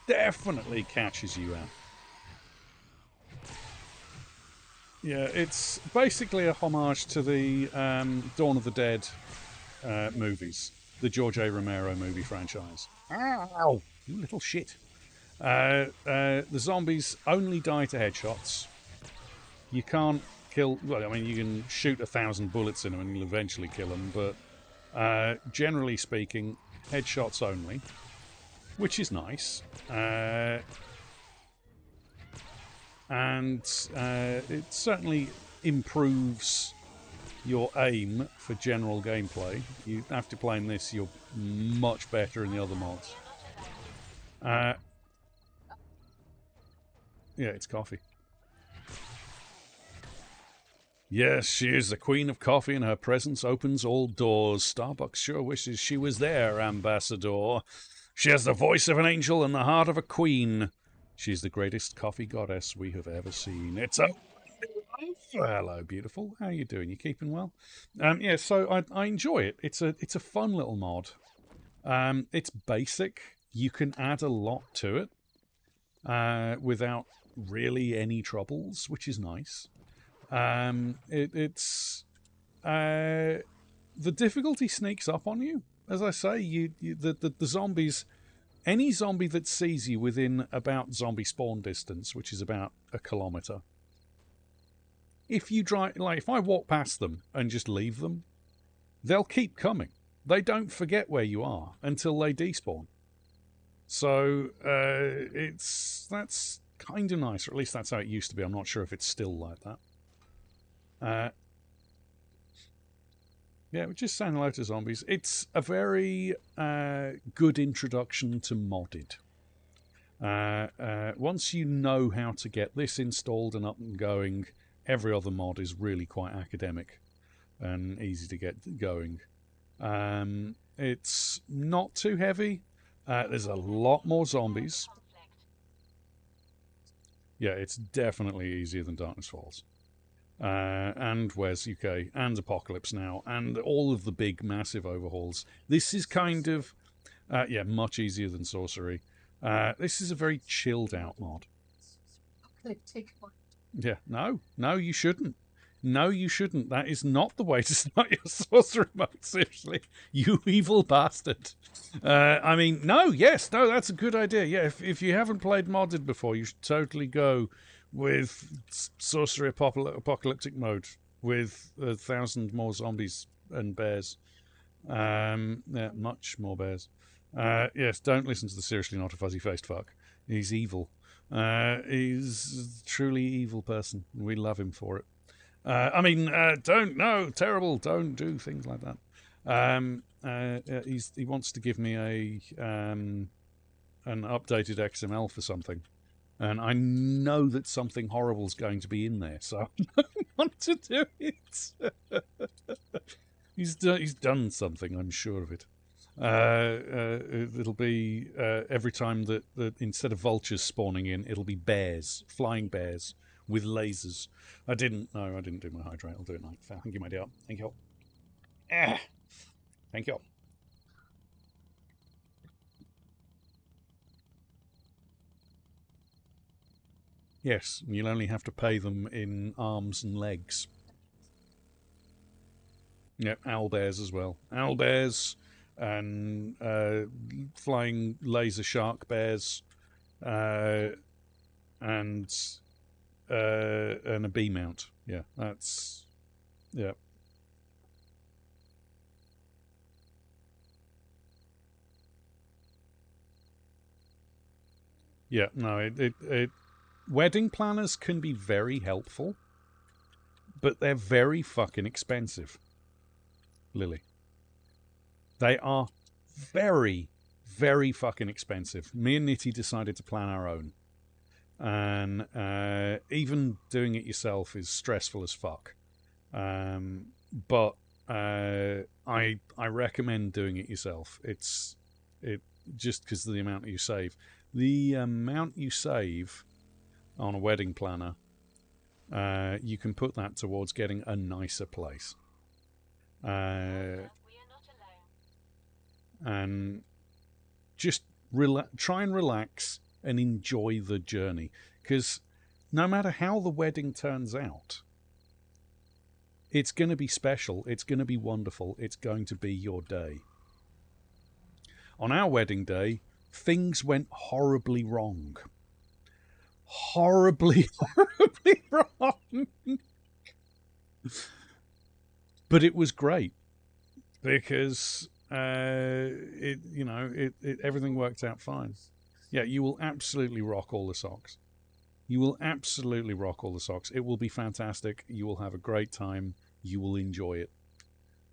definitely catches you out. Yeah, it's basically a homage to the Dawn of the Dead movies, the George A. Romero movie franchise. Ow! You little shit. The zombies only die to headshots. You can't kill... Well, I mean, you can shoot 1,000 bullets in them and you'll eventually kill them, but generally speaking, headshots only, which is nice. And it certainly improves your aim for general gameplay. You after playing this, you're much better in the other mods. Yeah, it's coffee. Yes, she is the queen of coffee, and her presence opens all doors. Starbucks sure wishes she was there, Ambassador. She has the voice of an angel and the heart of a queen. She's the greatest coffee goddess we have ever seen. It's a hello, beautiful. How you doing? You keeping well? Yeah, so I enjoy it. It's a fun little mod. It's basic. You can add a lot to it without really any troubles, which is nice. It's the difficulty sneaks up on you. As I say, the zombies. Any zombie that sees you within about zombie spawn distance, which is about a kilometre, if you drive, like if I walk past them and just leave them, they'll keep coming. They don't forget where you are until they despawn. So that's kind of nice, or at least that's how it used to be. I'm not sure if it's still like that. Uh, yeah, just saying hello to zombies. It's a very good introduction to modded. Once you know how to get this installed and up and going, every other mod is really quite academic and easy to get going. It's not too heavy. There's a lot more zombies. Yeah, it's definitely easier than Darkness Falls. And Wes UK and Apocalypse Now and all of the big massive overhauls. This is kind of much easier than Sorcery. This is a very chilled out mod. Yeah, no, you shouldn't. No, you shouldn't. That is not the way to start your sorcery mode, seriously. You evil bastard. I mean, no, that's a good idea. Yeah, if you haven't played modded before, you should totally go with sorcery apocalyptic mode with 1,000 more zombies and bears. Yeah, much more bears. Yes, don't listen to the seriously not a fuzzy-faced fuck. He's evil. He's a truly evil person. We love him for it. Terrible. Don't do things like that. He wants to give me an updated XML for something, and I know that something horrible is going to be in there, so I don't want to do it. He's done something, I'm sure of it. It'll be every time that instead of vultures spawning in, it'll be bears, flying bears with lasers. I didn't do my hydrate. I'll do it now. Thank you, my dear. Thank you. Thank you. Yes, you'll only have to pay them in arms and legs. Yeah, owlbears as well. Owlbears and flying laser shark bears, and a bee mount. Yeah, that's yeah. Yeah, no, it wedding planners can be very helpful, but they're very fucking expensive, Lily. They are very, very fucking expensive. Me and Nitty decided to plan our own. And even doing it yourself is stressful as fuck. But I recommend doing it yourself. It just because of the amount that you save. The amount you save on a wedding planner, you can put that towards getting a nicer place. And just try and relax and enjoy the journey, because no matter how the wedding turns out, it's going to be special, it's going to be wonderful, it's going to be your day. On our wedding day, things went horribly wrong. Horribly wrong. But it was great because everything worked out fine. Yeah, you will absolutely rock all the socks. You will absolutely rock all the socks. It will be fantastic. You will have a great time. You will enjoy it.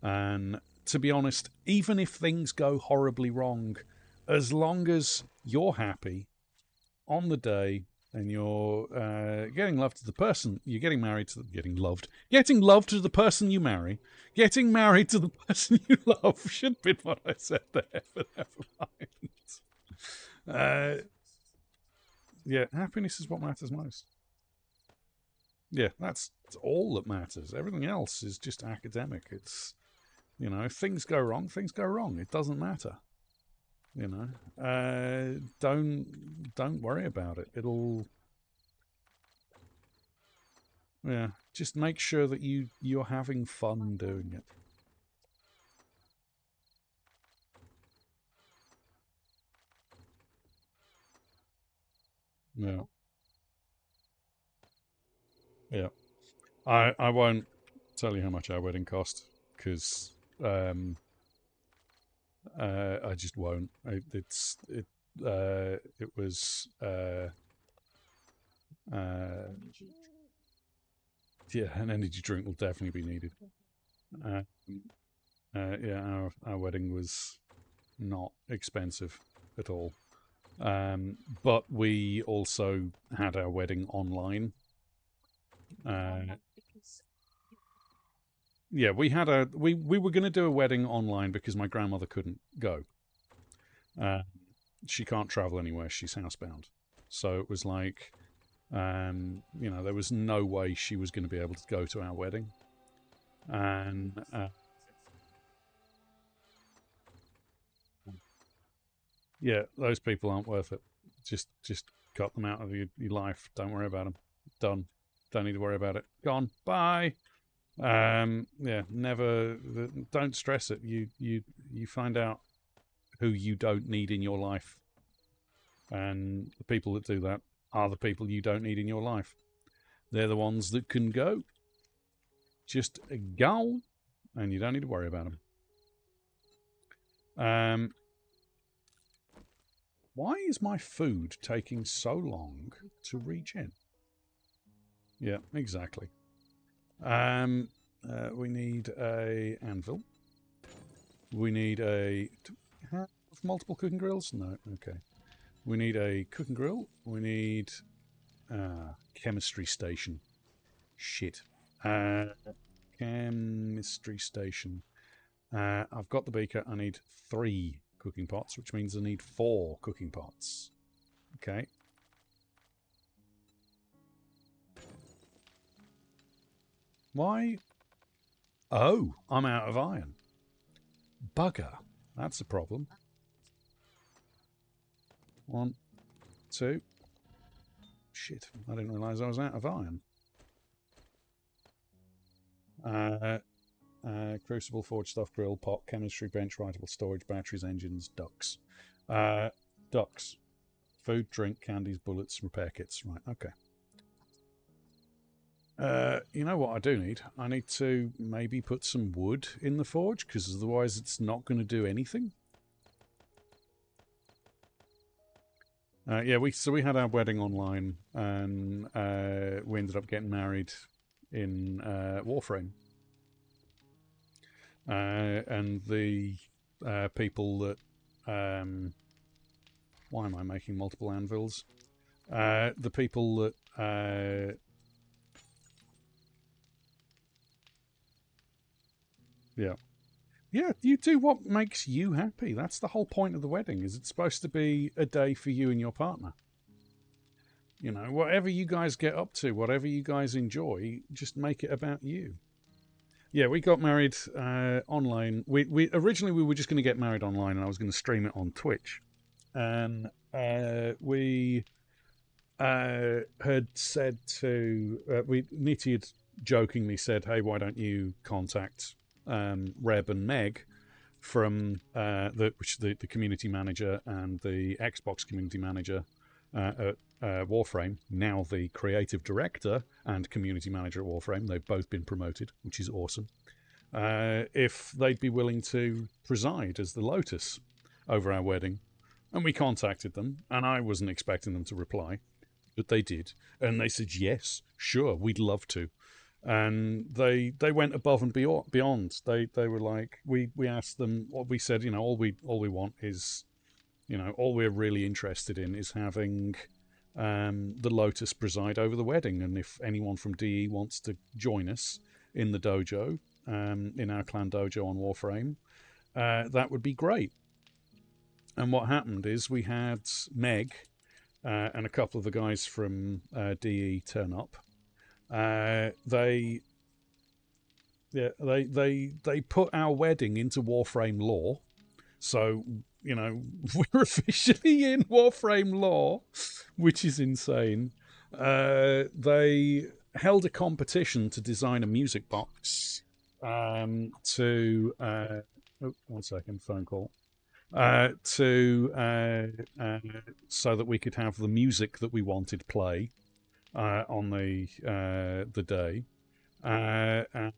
And to be honest, even if things go horribly wrong, as long as you're happy on the day, and you're getting love to the person you're getting married to, getting love to the person you marry, getting married to the person you love should have been what I said there, but never mind. Yeah, happiness is what matters most. Yeah, that's all that matters. Everything else is just academic. It's, if things go wrong, things go wrong. It doesn't matter. Don't worry about it. It'll, yeah, just make sure that you're having fun doing it. Yeah, yeah. I won't tell you how much our wedding cost because I just won't. It was yeah, an energy drink will definitely be needed. Uh, yeah, our wedding was not expensive at all. But we also had our wedding online. Yeah, we were going to do a wedding online because my grandmother couldn't go. Uh, she can't travel anywhere. She's housebound. So it was like, there was no way she was going to be able to go to our wedding. And yeah, those people aren't worth it. Just cut them out of your life. Don't worry about them. Done. Don't need to worry about it. Gone. Bye. Yeah, never. Don't stress it. You find out who you don't need in your life, and the people that do that are the people you don't need in your life. They're the ones that can go. Just go, and you don't need to worry about them. Why is my food taking so long to reach in? Yeah, exactly. We need a anvil. We need a. Do we have multiple cooking grills? No. Okay. We need a cooking grill. We need chemistry station. Shit. Chemistry station. I've got the beaker. I need 3 cooking pots, which means I need 4 cooking pots. Okay. Why? Oh, I'm out of iron. Bugger. That's a problem. 1, 2. Shit. I didn't realise I was out of iron. Crucible, forge stuff, grill, pot, chemistry, bench, writable, storage, batteries, engines, ducks. Ducks. Food, drink, candies, bullets, repair kits. Right, okay. You know what I do need? I need to maybe put some wood in the forge, because otherwise it's not going to do anything. Yeah, we had our wedding online, and we ended up getting married in Warframe. And the people that why am I making multiple anvils? The people that yeah. Yeah, you do what makes you happy. That's the whole point of the wedding. Is it's supposed to be a day for you and your partner. Whatever you guys get up to, whatever you guys enjoy, just make it about you. Yeah, we got married online. We originally we were just going to get married online, and I was going to stream it on Twitch. And we had said to Nitty had jokingly said, "Hey, why don't you contact Reb and Meg from the community manager and the Xbox community manager at Warframe, now the creative director and community manager at Warframe. They've both been promoted, which is awesome. If they'd be willing to preside as the Lotus over our wedding." And we contacted them, and I wasn't expecting them to reply, but they did. And they said, yes, sure, we'd love to. And they went above and beyond. They were like, we asked them what we said, all we want is, all we're really interested in is having the Lotus preside over the wedding. And if anyone from DE wants to join us in the dojo, in our clan dojo on Warframe, that would be great. And what happened is we had Meg and a couple of the guys from DE turn up. They they put our wedding into Warframe lore. So, we're officially in Warframe lore, which is insane. They held a competition to design a music box to. Oh, 1 second, phone call. So that we could have the music that we wanted play on the day. And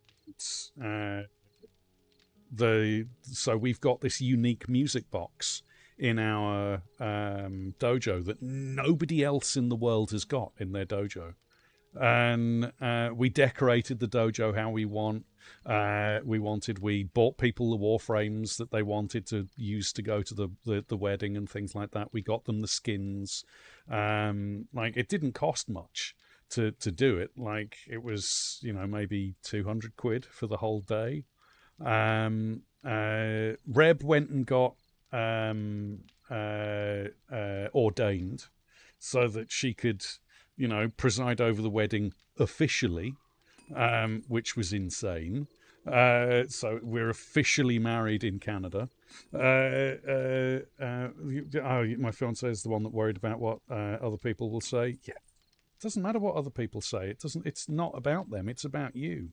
so we've got this unique music box in our dojo that nobody else in the world has got in their dojo. And we decorated the dojo how we want. We bought people the warframes that they wanted to use to go to the wedding and things like that. We got them the skins. It didn't cost much to do it. Like, it was, maybe 200 quid for the whole day. Reb went and got ordained so that she could, preside over the wedding officially, which was insane. So we're officially married in Canada. My fiance is the one that worried about what other people will say. Yeah, it doesn't matter what other people say. It's not about them. It's about you.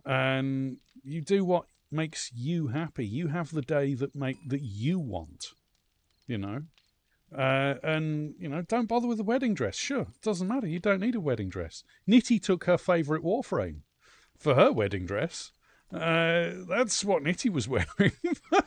And you do what makes you happy. You have the day that you want. Don't bother with the wedding dress. Sure, it doesn't matter. You don't need a wedding dress. Nitty took her favourite Warframe for her wedding dress. That's what Nitty was wearing.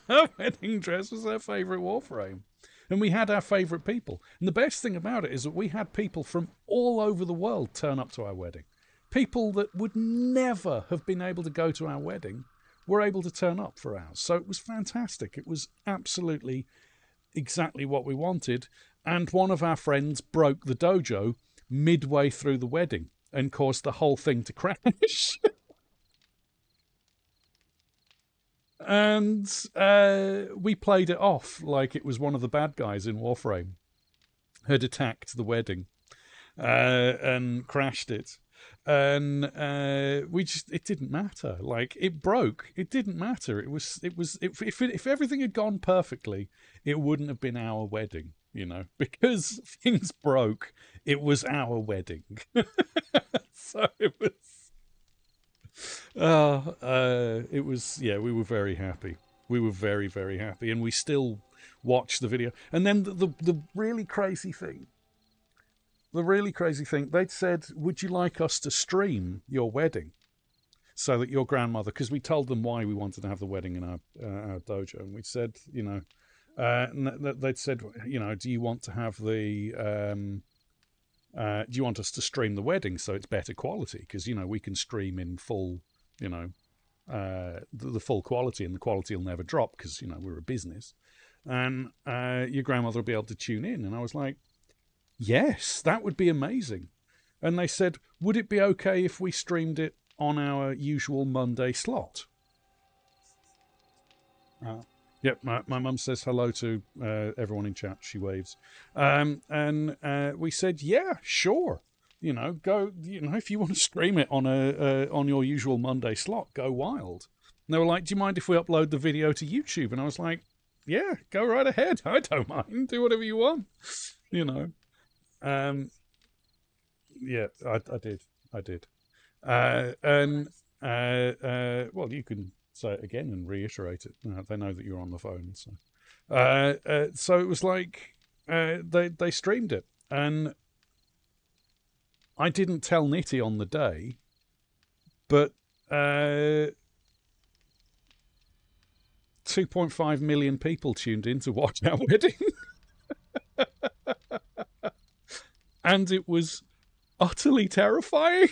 Her wedding dress was her favourite Warframe. And we had our favourite people. And the best thing about it is that we had people from all over the world turn up to our wedding. People that would never have been able to go to our wedding were able to turn up for ours. So it was fantastic. It was absolutely exactly what we wanted. And one of our friends broke the dojo midway through the wedding and caused the whole thing to crash. And we played it off like it was one of the bad guys in Warframe had attacked the wedding and crashed it. And it didn't matter. Like, it broke. It didn't matter. If everything had gone perfectly, it wouldn't have been our wedding, because things broke. It was our wedding. So it was, we were very happy. We were very, very happy. And we still watch the video. And then the really crazy thing, they'd said, would you like us to stream your wedding so that your grandmother, because we told them why we wanted to have the wedding in our dojo, and we said, they'd said, do you want to have do you want us to stream the wedding so it's better quality? Because, we can stream in full, the full quality, and the quality will never drop because, we're a business. And your grandmother will be able to tune in. And I was like, yes, that would be amazing. And they said, would it be okay if we streamed it on our usual Monday slot? Yep, my mum says hello to everyone in chat. She waves. And we said, yeah, sure. Go, if you want to stream it on on your usual Monday slot, go wild. And they were like, do you mind if we upload the video to YouTube? And I was like, yeah, go right ahead. I don't mind. Do whatever you want. Yeah, I did. Well, you can say it again and reiterate it. They know that you're on the phone. So it was like they streamed it, and I didn't tell Nitty on the day, but 2.5 million people tuned in to watch our wedding. And it was utterly terrifying.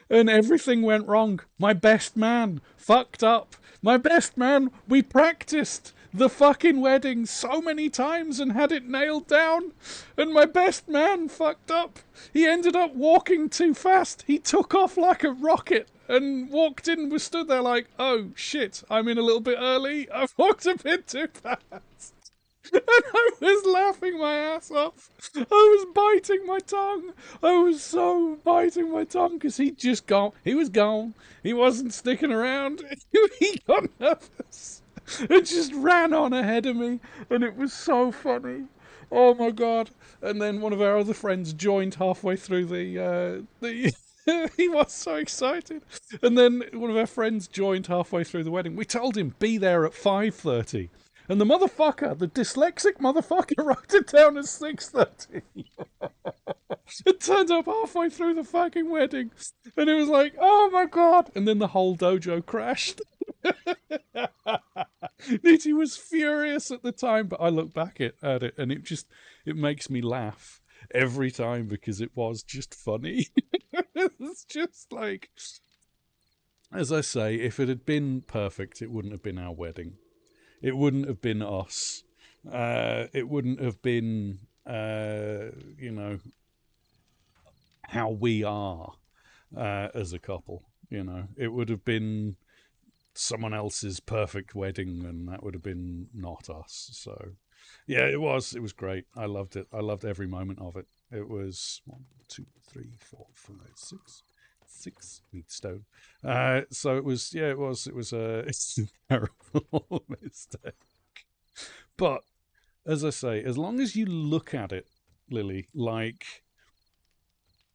And everything went wrong. My best man fucked up. My best man, we practiced. the fucking wedding so many times and had it nailed down, and my best man fucked up. He ended up walking too fast. He took off like a rocket and walked in and was stood there like, oh shit, I'm in a little bit early. I've walked a bit too fast. And I was laughing my ass off. I was biting my tongue. I was so biting my tongue because he'd just gone. He was gone. He wasn't sticking around. He got nervous. It just ran on ahead of me, and it was so funny. Oh my god! And then one of our other friends joined halfway through the. He was so excited, and then one of our friends joined halfway through the wedding. We told him be there at 5:30, and the motherfucker, the dyslexic motherfucker, wrote it down as 6:30. It turned up halfway through the fucking wedding, and it was like, oh my god! And then the whole dojo crashed. Nitty was furious at the time, but I look back at it and it makes me laugh every time because it was just funny. It's just like, as I say, if it had been perfect, it wouldn't have been our wedding. It wouldn't have been us. It wouldn't have been, how we are as a couple. It would have been someone else's perfect wedding, and that would have been not us. So yeah, it was great. I loved it. I loved every moment of it. It was 1, 2, 3, 4, 5, 6 Wheatstone. So it was it's a terrible mistake. But as I say, as long as you look at it, Lily, like,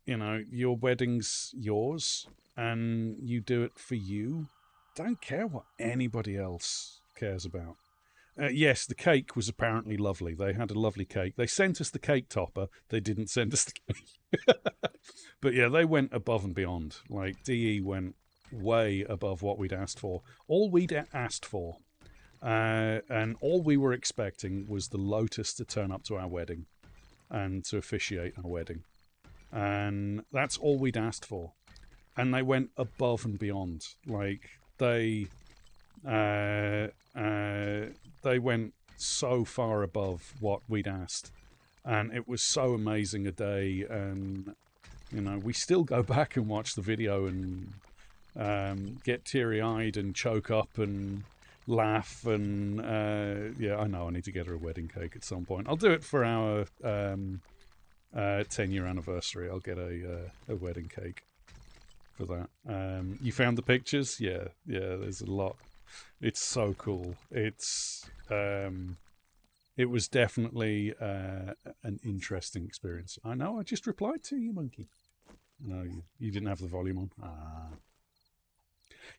your wedding's yours and you do it for you, don't care what anybody else cares about. Yes, the cake was apparently lovely. They had a lovely cake. They sent us the cake topper. They didn't send us the cake. But yeah, they went above and beyond. Like, DE went way above what we'd asked for. All we'd asked for, and all we were expecting, was the Lotus to turn up to our wedding and to officiate our wedding. And that's all we'd asked for. And they went above and beyond. Like, they went so far above what we'd asked, and it was so amazing a day. And we still go back and watch the video and get teary-eyed and choke up and laugh. And yeah, I know I need to get her a wedding cake at some point. I'll do it for our 10-year anniversary. I'll get a wedding cake for that. You found the pictures? Yeah, there's a lot. It's so cool. It was definitely an interesting experience. I know, I just replied to you, monkey. No, you didn't have the volume on.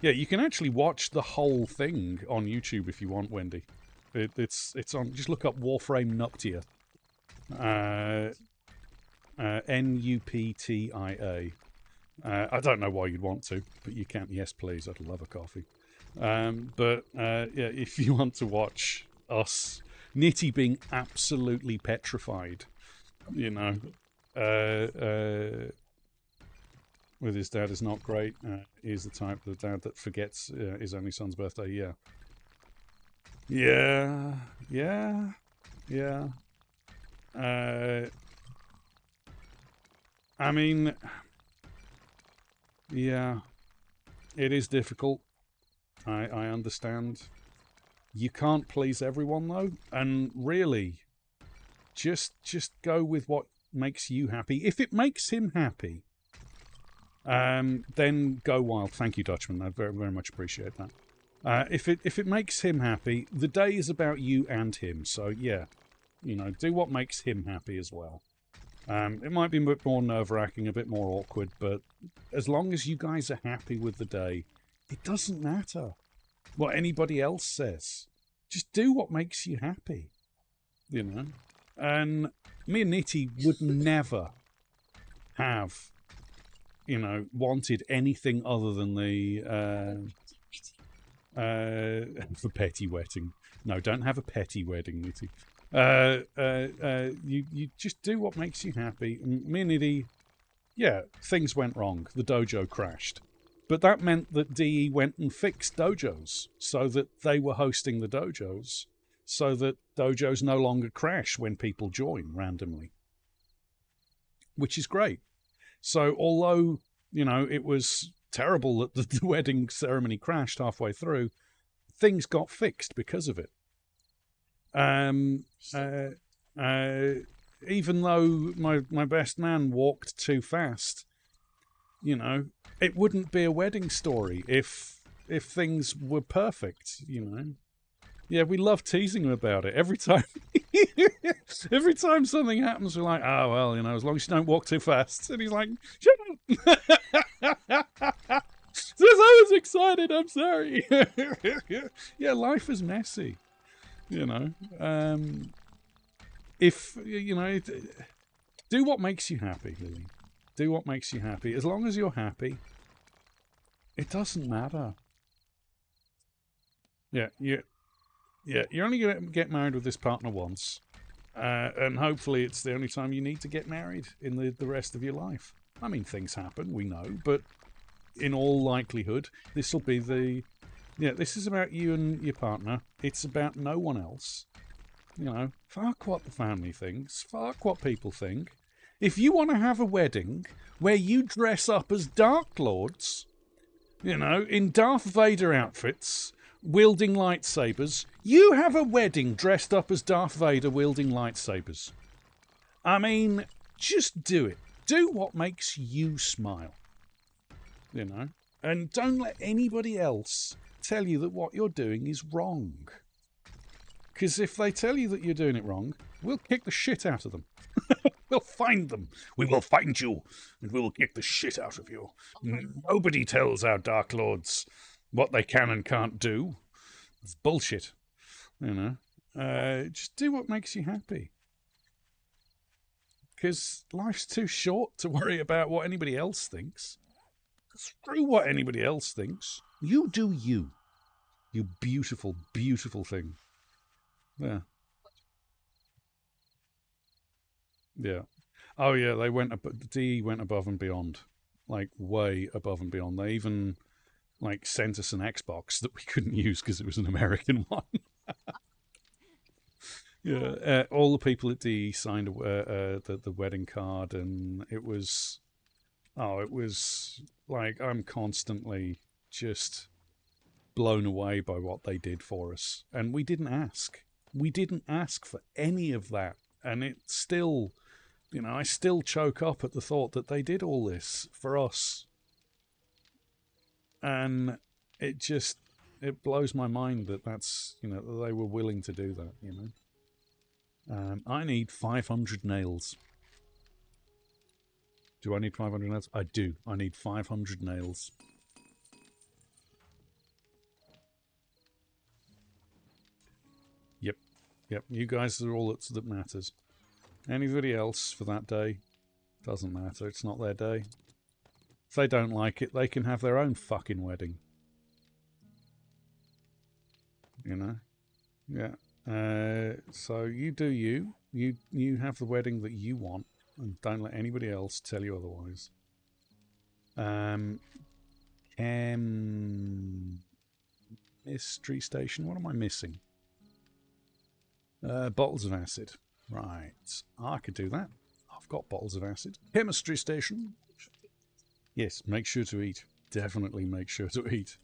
Yeah, you can actually watch the whole thing on YouTube if you want, Wendy. It's on, just look up Warframe Nuptia. Nuptia. I don't know why you'd want to, but you can. Yes, please. I'd love a coffee. But yeah, if you want to watch us, Nitty being absolutely petrified, with his dad is not great. He's the type of dad that forgets his only son's birthday. Yeah. I mean, yeah, it is difficult. I understand. You can't please everyone, though, and really, just go with what makes you happy. If it makes him happy, then go wild. Thank you, Dutchman. I very, very much appreciate that. If it makes him happy, the day is about you and him. So yeah, do what makes him happy as well. It might be a bit more nerve-wracking, a bit more awkward, but as long as you guys are happy with the day, it doesn't matter what anybody else says. Just do what makes you happy, And me and Nitty would never have, wanted anything other than the for petty wedding. No, don't have a petty wedding, Nitty. You just do what makes you happy. Me and Nitty, yeah, things went wrong. The dojo crashed. But that meant that DE went and fixed dojos so that they were hosting the dojos. so that dojos no longer crash when people join randomly, which is great. So although, it was terrible that the wedding ceremony crashed halfway through, things got fixed because of it. Even though my best man walked too fast, it wouldn't be a wedding story if things were perfect, Yeah, we love teasing him about it every time. Every time something happens, we're like, "Oh well, as long as you don't walk too fast." And he's like, "Shut up!" Says I was excited. I'm sorry. Yeah, life is messy. If do what makes you happy, Lily. Do what makes you happy. As long as you're happy, it doesn't matter. Yeah. You're only going to get married with this partner once, and hopefully it's the only time you need to get married in the rest of your life. I mean, things happen, we know, but in all likelihood, this will be this is about you and your partner. It's about no one else. Fuck what the family thinks. Fuck what people think. If you want to have a wedding where you dress up as Dark Lords, in Darth Vader outfits, wielding lightsabers, you have a wedding dressed up as Darth Vader wielding lightsabers. I mean, just do it. Do what makes you smile. And don't let anybody else tell you that what you're doing is wrong. Because if they tell you that you're doing it wrong, we'll kick the shit out of them. We'll find them. We will find you, and we will kick the shit out of you. Nobody tells our Dark Lords what they can and can't do. It's bullshit. Just do what makes you happy. Because life's too short to worry about what anybody else thinks. Screw what anybody else thinks. You do you. You beautiful, beautiful thing. Yeah. Yeah. Oh yeah, the DE went above and beyond. Like way above and beyond. They even sent us an Xbox that we couldn't use because it was an American one. Yeah. All the people at DE signed the wedding card, and it was like I'm constantly just blown away by what they did for us. And we didn't ask. We didn't ask for any of that. And it still, I still choke up at the thought that they did all this for us. And it blows my mind that that's, that they were willing to do that, I need 500 nails. Do I need 500 nails? I do. I need 500 nails. Yep, you guys are all that matters. Anybody else for that day, doesn't matter. It's not their day. If they don't like it, they can have their own fucking wedding. Yeah. So you do you. You have the wedding that you want, and don't let anybody else tell you otherwise. Mystery station. What am I missing? Bottles of acid. Right. I could do that. I've got bottles of acid. Chemistry station. Yes, make sure to eat. Definitely make sure to eat.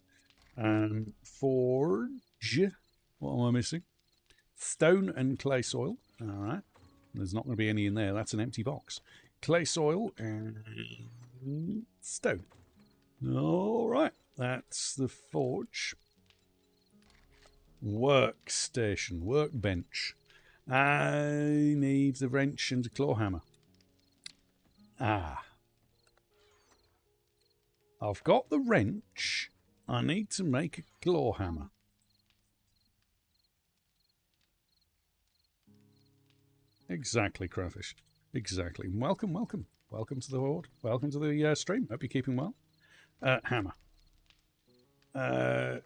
Forge. What am I missing? Stone and clay soil. All right. There's not going to be any in there. That's an empty box. Clay soil and stone. All right. That's the forge. Workstation. Workbench. I need the wrench and a claw hammer. I've got the wrench. I need to make a claw hammer. Exactly, Crayfish. Exactly. Welcome, welcome. Welcome to the Horde. Welcome to the stream. Hope you're keeping well. Hammer. Can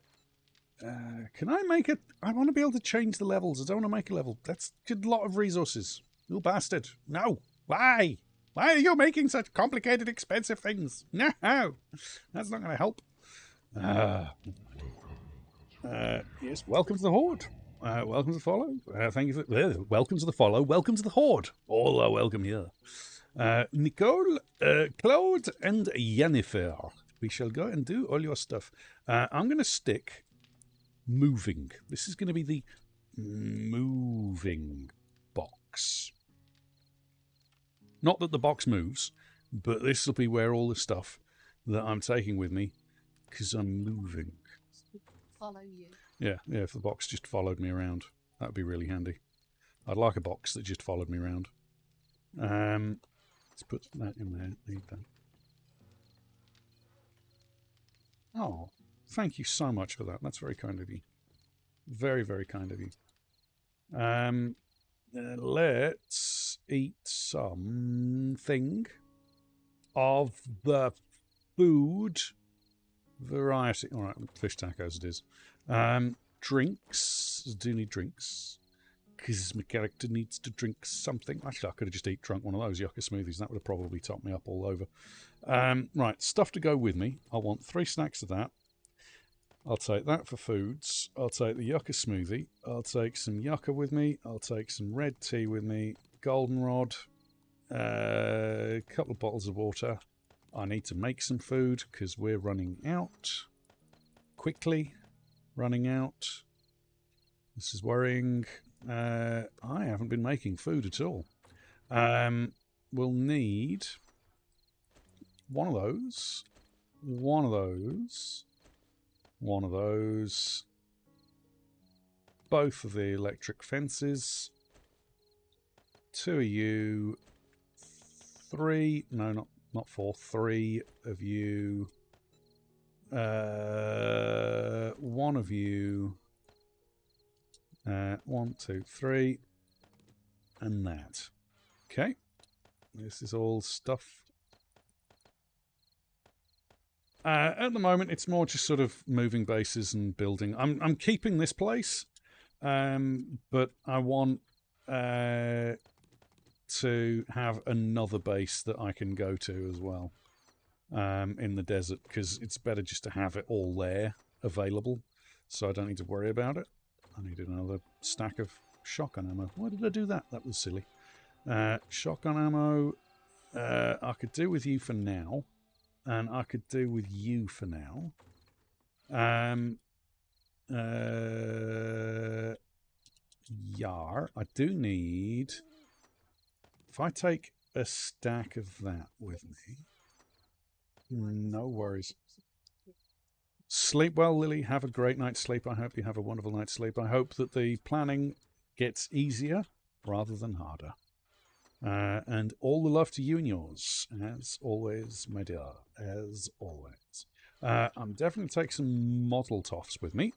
I make it? I want to be able to change the levels. I don't want to make a level. That's a lot of resources. You bastard. No. Why? Why are you making such complicated, expensive things? No. That's not going to help. Yes, welcome to the Horde. Welcome to the follow. Thank you for welcome to the follow. Welcome to the horde. All are welcome here. Nicole, Claude, and Yennefer. We shall go and do all your stuff. I'm going to stick moving. This is going to be the moving box. Not that the box moves, but this will be where all the stuff that I'm taking with me, because I'm moving. Follow you. Yeah, if the box just followed me around, that would be really handy. I'd like a box that just followed me around. Let's put that in there. Need that. Oh, thank you so much for that. That's very kind of you. Very, very kind of you. Let's eat something of the food variety. All right, fish tacos it is. Drinks. Do need drinks. Because my character needs to drink something. Actually, I could have just drunk one of those yucca smoothies. That would have probably topped me up all over. Right, stuff to go with me. I want 3 snacks of that. I'll take that for foods. I'll take the yucca smoothie. I'll take some yucca with me. I'll take some red tea with me. Goldenrod. A couple of bottles of water. I need to make some food because we're running out. Quickly running out. This is worrying. I haven't been making food at all. We'll need one of those. One of those. One of those. Both of the electric fences. 2 of you. 3. No, not 4. 3 of you. 1 of you. 1, 2, 3. And that. Okay. This is all stuff. At the moment, it's more just sort of moving bases and building. I'm keeping this place, but I want to have another base that I can go to as well in the desert, because it's better just to have it all there available, so I don't need to worry about it. I needed another stack of shotgun ammo. Why did I do that? That was silly. Shotgun ammo, I could do with you for now. And I could do with you for now. Yar. I do need... If I take a stack of that with me... No worries. Sleep well, Lily. Have a great night's sleep. I hope you have a wonderful night's sleep. I hope that the planning gets easier rather than harder. And all the love to you and yours, as always, my dear, as always. I'm definitely take some model toffs with me,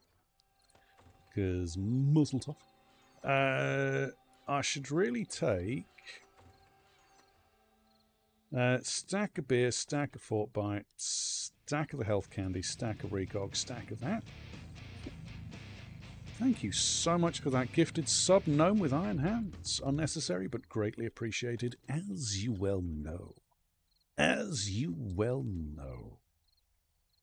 because muzzle toff. I should really take stack of beer, stack of fort bites, stack of the health candy, stack of recog, stack of that. Thank you so much for that gifted sub, gnome with iron hands. Unnecessary, but greatly appreciated, as you well know. As you well know.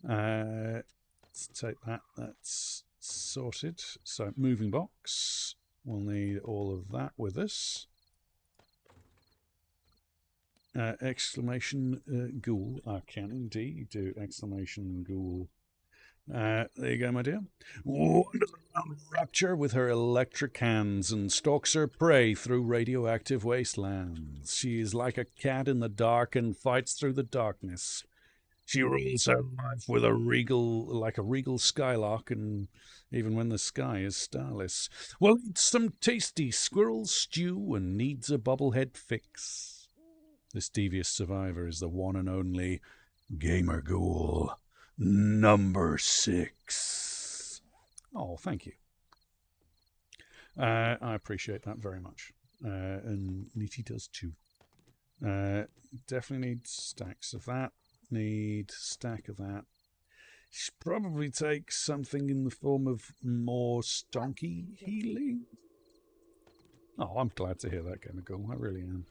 Let's take that. That's sorted. So, moving box. We'll need all of that with us. Exclamation ghoul. I can indeed do exclamation ghoul. There you go, my dear. Wanders around rapture with her electric hands and stalks her prey through radioactive wastelands. She is like a cat in the dark and fights through the darkness. She rules her life with like a regal skylark, and even when the sky is starless. Well, eat some tasty squirrel stew and needs a bubblehead fix. This devious survivor is the one and only Gamer Ghoul. Number 6. Oh, thank you. I appreciate that very much. And Nitty does too. Definitely need stacks of that. Need stack of that. Should probably take something in the form of more stonky healing. Oh, I'm glad to hear that, Gamer Ghoul. I really am.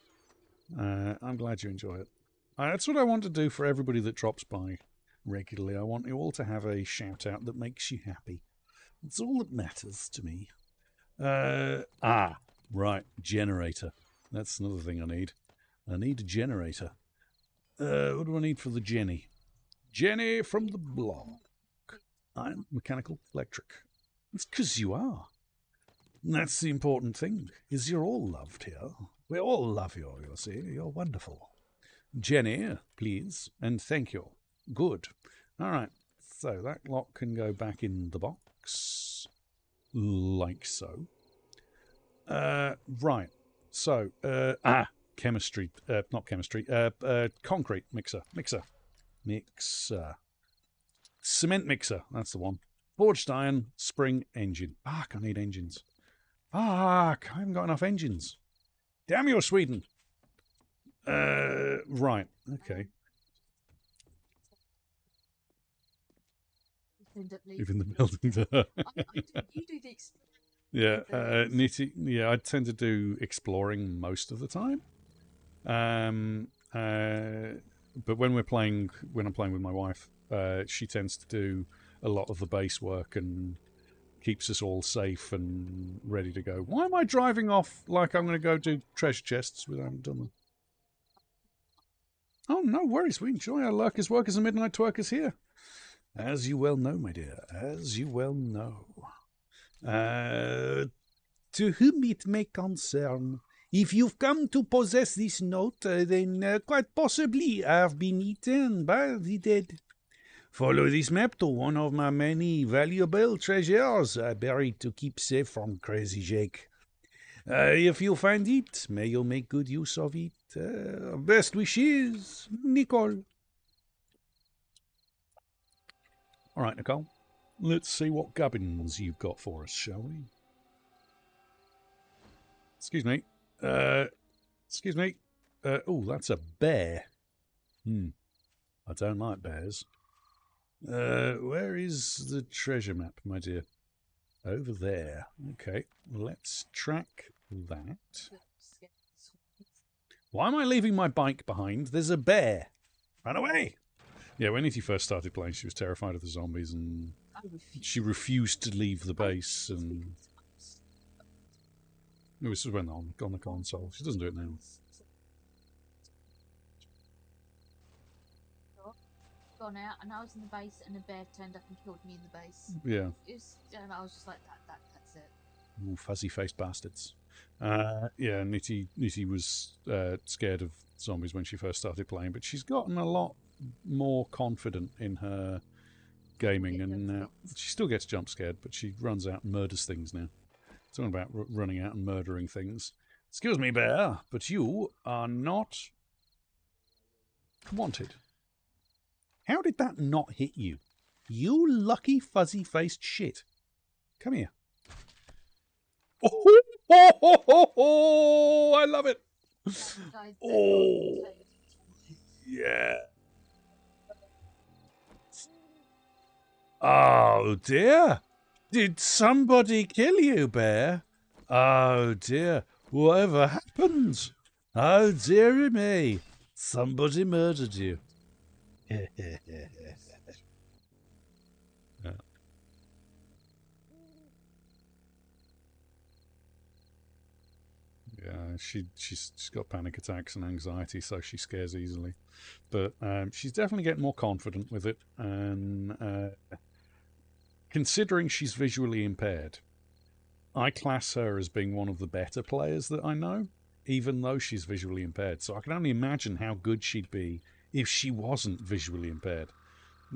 I'm glad you enjoy it. That's what I want to do for everybody that drops by regularly. I want you all to have a shout out that makes you happy. It's all that matters to me. Right. Generator. That's another thing I need. I need a generator. What do I need for the Jenny? Jenny from the block. I'm mechanical electric. It's 'cause you are. And that's the important thing, is you're all loved here. We all love you, you see. You're wonderful. Jenny, please, and thank you. Good. All right. So that lock can go back in the box. Like so. Right. So, chemistry. Not chemistry. Concrete mixer. Mixer. Cement mixer. That's the one. Forged iron, spring, engine. I need engines. I haven't got enough engines. Damn you, Sweden. Right. Okay. Even the building. You do the Yeah, Nitty. Yeah, I tend to do exploring most of the time. But when I'm playing with my wife, she tends to do a lot of the base work and keeps us all safe and ready to go. Why am I driving off like I'm going to go do treasure chests when I haven't done them? Oh, no worries. We enjoy our lurkers, workers, and midnight twerkers here. As you well know, my dear. As you well know. To whom it may concern, if you've come to possess this note, then quite possibly I've been eaten by the dead. Follow this map to one of my many valuable treasures I buried to keep safe from Crazy Jake. If you find it, may you make good use of it. Best wishes, Nicole. All right, Nicole. Let's see what gubbins you've got for us, shall we? Excuse me. Excuse me. Oh, that's a bear. I don't like bears. Where is the treasure map, my dear? Over there. Okay, let's track that. Why am I leaving my bike behind? There's a bear. Run away! Yeah, when Itty first started playing, she was terrified of the zombies, and she refused to leave the base. And it was when on the console. She doesn't do it now. Gone out, and I was in the base, and a bear turned up and killed me in the base. Yeah. And I was just like, that's it. Ooh, fuzzy-faced bastards. Yeah, Nitty was scared of zombies when she first started playing, but she's gotten a lot more confident in her gaming, and she still gets jump scared, but she runs out and murders things now. Talking about running out and murdering things. Excuse me, bear, but you are not wanted. How did that not hit you? You lucky fuzzy-faced shit. Come here. Oh, I love it. Oh, yeah. Oh, dear. Did somebody kill you, bear? Oh, dear. Whatever happened? Oh, dearie me. Somebody murdered you. Yeah, she's got panic attacks and anxiety, so she scares easily. But she's definitely getting more confident with it, and considering she's visually impaired, I class her as being one of the better players that I know, even though she's visually impaired. So I can only imagine how good she'd be if she wasn't visually impaired.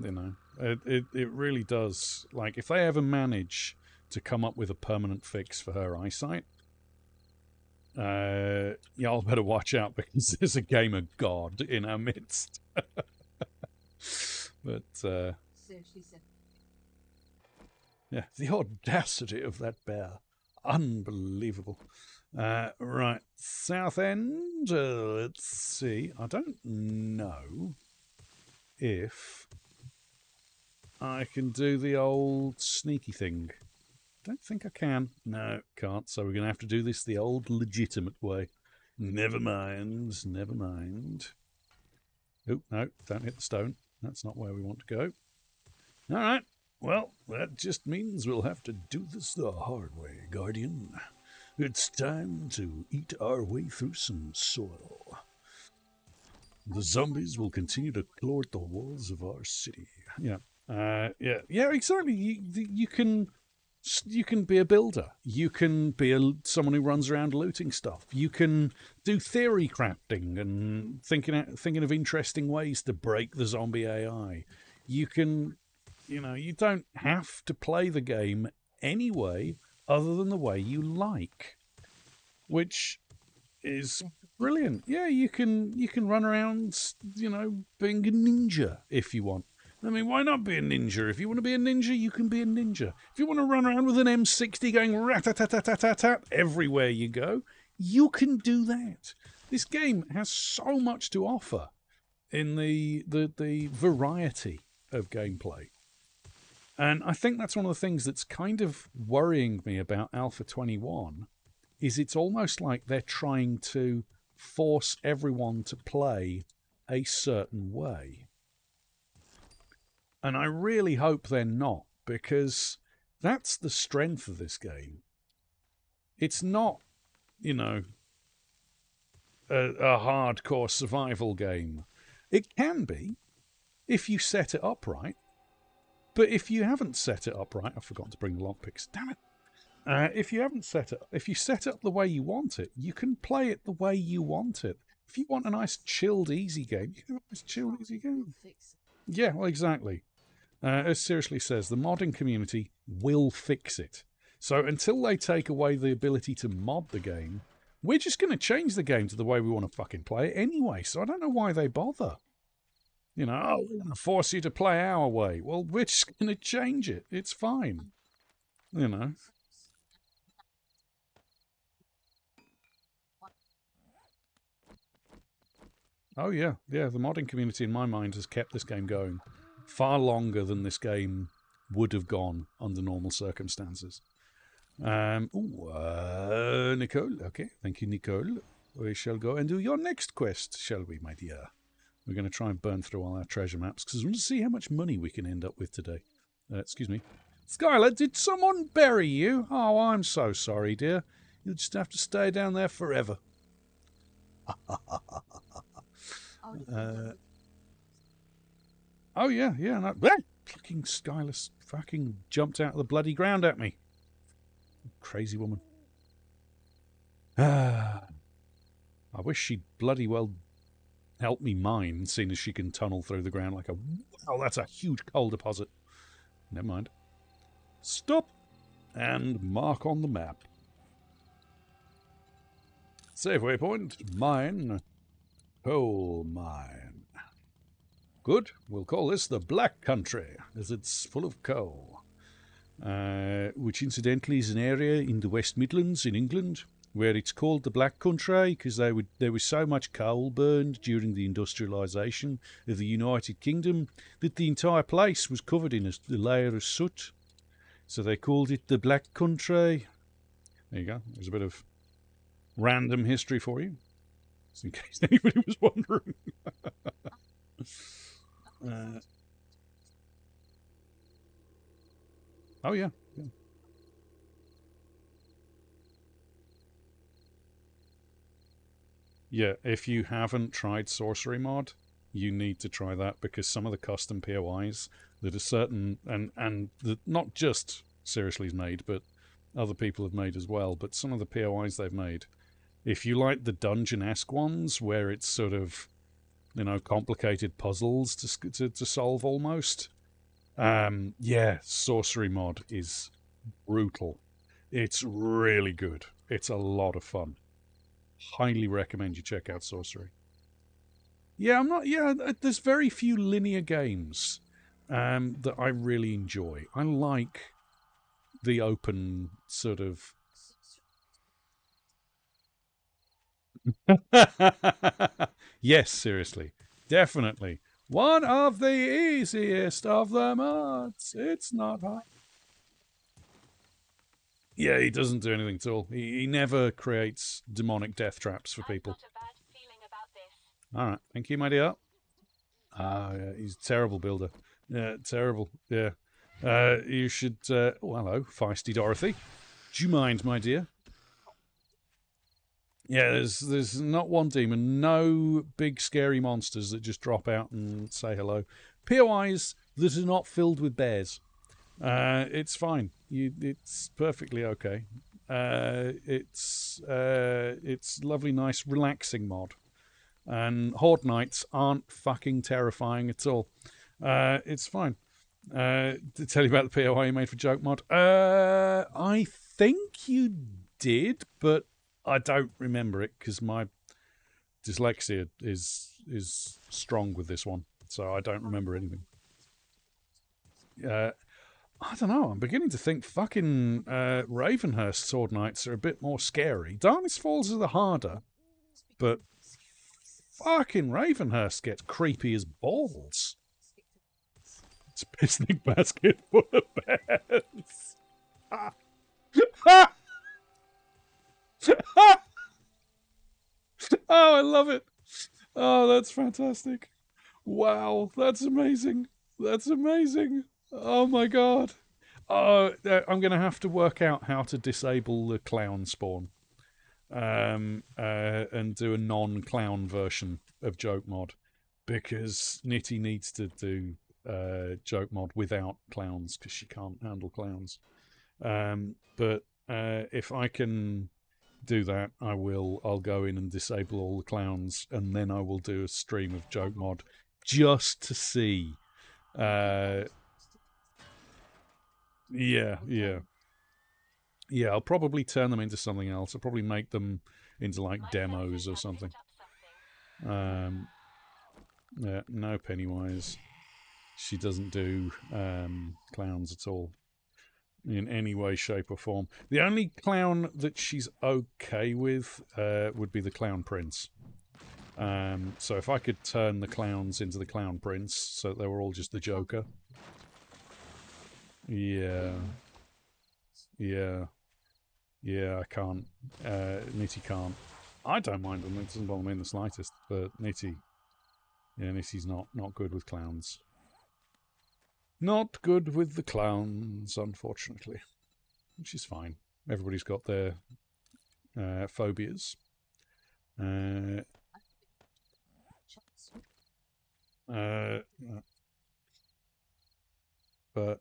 You know, it really does. Like, if they ever manage to come up with a permanent fix for her eyesight, y'all better watch out, because there's a gamer god in our midst. But yeah, the audacity of that bear, unbelievable. Right, South End. Let's see. I don't know if I can do the old sneaky thing. Don't think I can. No, can't. So we're going to have to do this the old legitimate way. Never mind. Never mind. Oh, no, don't hit the stone. That's not where we want to go. All right. Well, that just means we'll have to do this the hard way, Guardian. It's time to eat our way through some soil. The zombies will continue to claw at the walls of our city. Yeah, yeah, exactly. You can be a builder. You can be someone who runs around looting stuff. You can do theory crafting and thinking of interesting ways to break the zombie AI. You can, you don't have to play the game any way other than the way you like, which is brilliant. Yeah, you can run around, being a ninja if you want. I mean, why not be a ninja? If you want to be a ninja, you can be a ninja. If you want to run around with an M60 going rat-a-tat-tat-tat-tat everywhere you go, you can do that. This game has so much to offer in the variety of gameplay. And I think that's one of the things that's kind of worrying me about Alpha 21 is it's almost like they're trying to force everyone to play a certain way. And I really hope they're not, because that's the strength of this game. It's not, you know, a hardcore survival game. It can be if you set it up right. But if you haven't set it up right, I've forgotten to bring the lockpicks. Damn it. If you haven't set it, if you set it up the way you want it, you can play it the way you want it. If you want a nice chilled, easy game, you can have a nice chilled, easy game. Yeah, well, exactly. As Seriously says, the modding community will fix it. So until they take away the ability to mod the game, we're just going to change the game to the way we want to fucking play it anyway. So I don't know why they bother. Oh, we're going to force you to play our way. Well, we're just going to change it. It's fine. You know. Oh, yeah. Yeah, the modding community, in my mind, has kept this game going far longer than this game would have gone under normal circumstances. Nicole. Okay, thank you, Nicole. We shall go and do your next quest, shall we, my dear? We're going to try and burn through all our treasure maps because we want to see how much money we can end up with today. Excuse me. Skylar, did someone bury you? Oh, I'm so sorry, dear. You'll just have to stay down there forever. Oh, yeah. No, fucking Skylar fucking jumped out of the bloody ground at me. Crazy woman. I wish she'd bloody well help me mine, seeing as she can tunnel through the ground like a... Wow, that's a huge coal deposit. Never mind. Stop and mark on the map. Save waypoint, mine, coal mine. Good, we'll call this the Black Country, as it's full of coal. Which incidentally is an area in the West Midlands in England where it's called the Black Country because there was so much coal burned during the industrialisation of the United Kingdom that the entire place was covered in a layer of soot. So they called it the Black Country. There you go. There's a bit of random history for you, just in case anybody was wondering. Oh, yeah. Yeah, if you haven't tried Sorcery Mod, you need to try that because some of the custom POIs that are certain and that not just Seriously's made, but other people have made as well. But some of the POIs they've made, if you like the dungeon-esque ones where it's sort of complicated puzzles to solve almost, yeah, Sorcery Mod is brutal. It's really good. It's a lot of fun. Highly recommend you check out Sorcery. Yeah, I'm not. Yeah, there's very few linear games that I really enjoy. I like the open sort of. Yes, seriously, definitely one of the easiest of the mods. It's not hard. Yeah, he doesn't do anything at all. He never creates demonic death traps for people. All right, thank you, my dear. Yeah, he's a terrible builder. Yeah, terrible. Yeah. You should. Oh, hello, feisty Dorothy. Do you mind, my dear? Yeah, there's not one demon, no big scary monsters that just drop out and say hello. POIs that are not filled with bears. It's fine. It's perfectly okay. It's lovely, nice, relaxing mod. And Horde Knights aren't fucking terrifying at all. It's fine. To tell you about the POI you made for Joke Mod, I think you did, but I don't remember it because my dyslexia is strong with this one, so I don't remember anything. I don't know. I'm beginning to think fucking Ravenhurst Sword Knights are a bit more scary. Darkness Falls are the harder, but fucking Ravenhurst gets creepy as balls. It's a picnic basket full of bears. Oh, I love it. Oh, that's fantastic. Wow, that's amazing. That's amazing. Oh my god. Oh, I'm going to have to work out how to disable the clown spawn and do a non-clown version of Joke Mod because Nitty needs to do Joke Mod without clowns because she can't handle clowns. But if I can do that, I will. I'll go in and disable all the clowns, and then I will do a stream of Joke Mod just to see. Yeah. Yeah, I'll probably turn them into something else. I'll probably make them into like demos or something. Yeah, no Pennywise. She doesn't do clowns at all in any way, shape, or form. The only clown that she's okay with would be the Clown Prince. So if I could turn the clowns into the Clown Prince so that they were all just the Joker. Yeah. Yeah, I can't. Nitty can't. I don't mind them. It doesn't bother me in the slightest. But Nitty's not good with clowns. Not good with the clowns, unfortunately. Which is fine. Everybody's got their phobias. But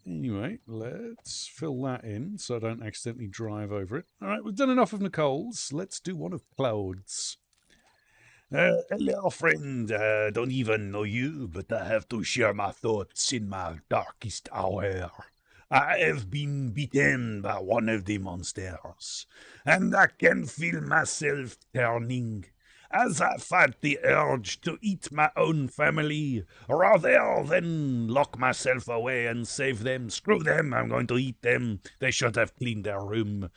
anyway, let's fill that in so I don't accidentally drive over it. All right, we've done enough of Nicole's. Let's do one of Cloud's. Hello, friend. Don't even know you, but I have to share my thoughts in my darkest hour. I have been beaten by one of the monsters, and I can feel myself turning as I fight the urge to eat my own family rather than lock myself away and save them. Screw them, I'm going to eat them. They should have cleaned their room.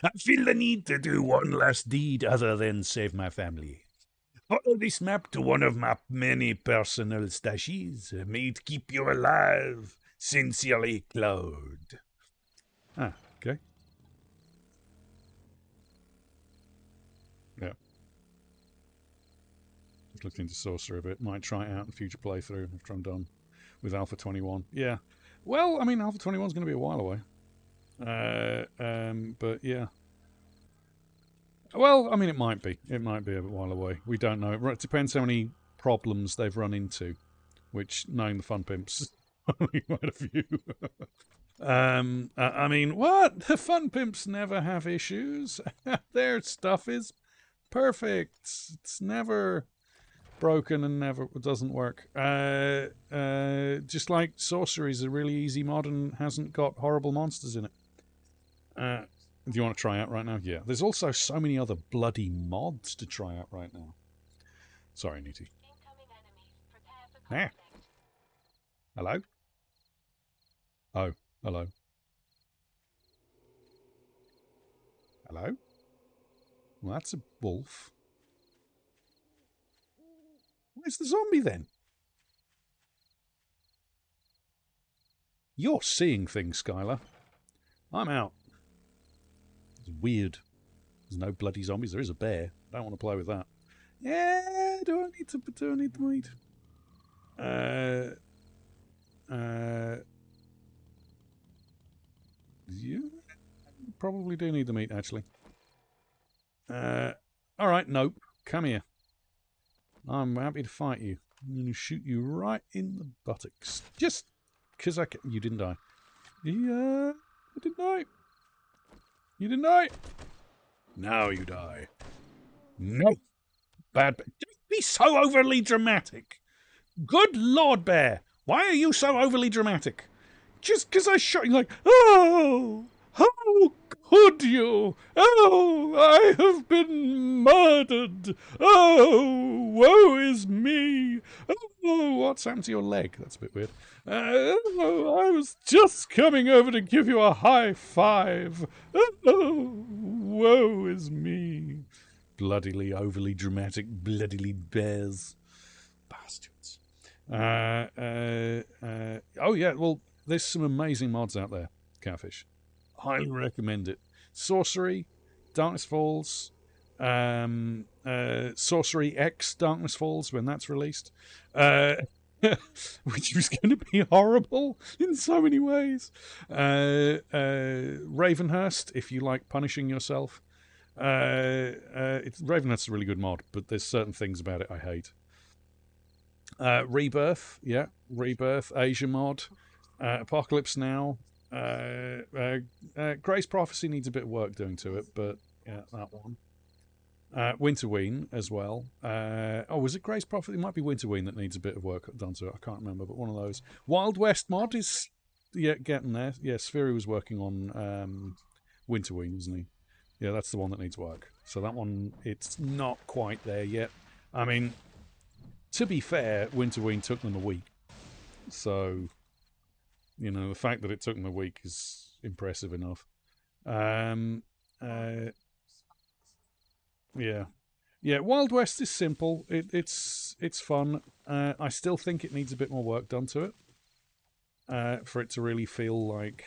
I feel the need to do one last deed other than save my family. Follow this map to one of my many personal stashes. May it keep you alive. Sincerely, Claude. Ah, okay. Yeah. Just looked into Sorcerer a bit. Might try it out in a future playthrough after I'm done with Alpha 21. Yeah. Well, I mean, Alpha 21's going to be a while away. But yeah. Well, I mean, it might be. It might be a while away. We don't know. It depends how many problems they've run into, which, knowing the Fun Pimps, only quite a few. I mean, what? The Fun Pimps never have issues. Their stuff is perfect. It's never broken and never doesn't work. Just like Sorcery is a really easy mod and hasn't got horrible monsters in it. Do you want to try out right now? Yeah. There's also so many other bloody mods to try out right now. Sorry, Nitty. Ah. Hello? Oh, hello. Hello? Well, that's a wolf. Where's the zombie then? You're seeing things, Skylar. I'm out. It's weird. There's no bloody zombies. There is a bear. I don't want to play with that. Yeah, do I need to meet? You probably do need the meat, actually. All right, nope. Come here. I'm happy to fight you. I'm going to shoot you right in the buttocks. Just because I can. You didn't die. Yeah, I didn't die. You didn't die. Now you die. No. Bad. Don't be so overly dramatic. Good Lord, Bear. Why are you so overly dramatic? Just because I shot you like, oh, how could you? Oh, I have been murdered. Oh, woe is me. Oh, what's happened to your leg? That's a bit weird. Oh, I was just coming over to give you a high five. Oh, woe is me. Bloodily overly dramatic, bloodily bears. Bastards. Oh, yeah, well, there's some amazing mods out there, Catfish. Highly recommend it. Sorcery, Darkness Falls, Sorcery X Darkness Falls when that's released, which was going to be horrible in so many ways. Ravenhurst, if you like punishing yourself. Ravenhurst's a really good mod, but there's certain things about it I hate. Rebirth, yeah, Rebirth, Asia mod, Apocalypse Now. Grace Prophecy needs a bit of work doing to it, but yeah, that one. Winterween as well. Was it Grace Prophecy? It might be Winterween that needs a bit of work done to it. I can't remember, but one of those. Wild West mod is getting there. Yeah, Spheri was working on Winterween, wasn't he? Yeah, that's the one that needs work. So that one, it's not quite there yet. I mean, to be fair, Winterween took them a week. So, the fact that it took them a week is impressive enough. Yeah. Yeah, Wild West is simple. It's fun. I still think it needs a bit more work done to it for it to really feel like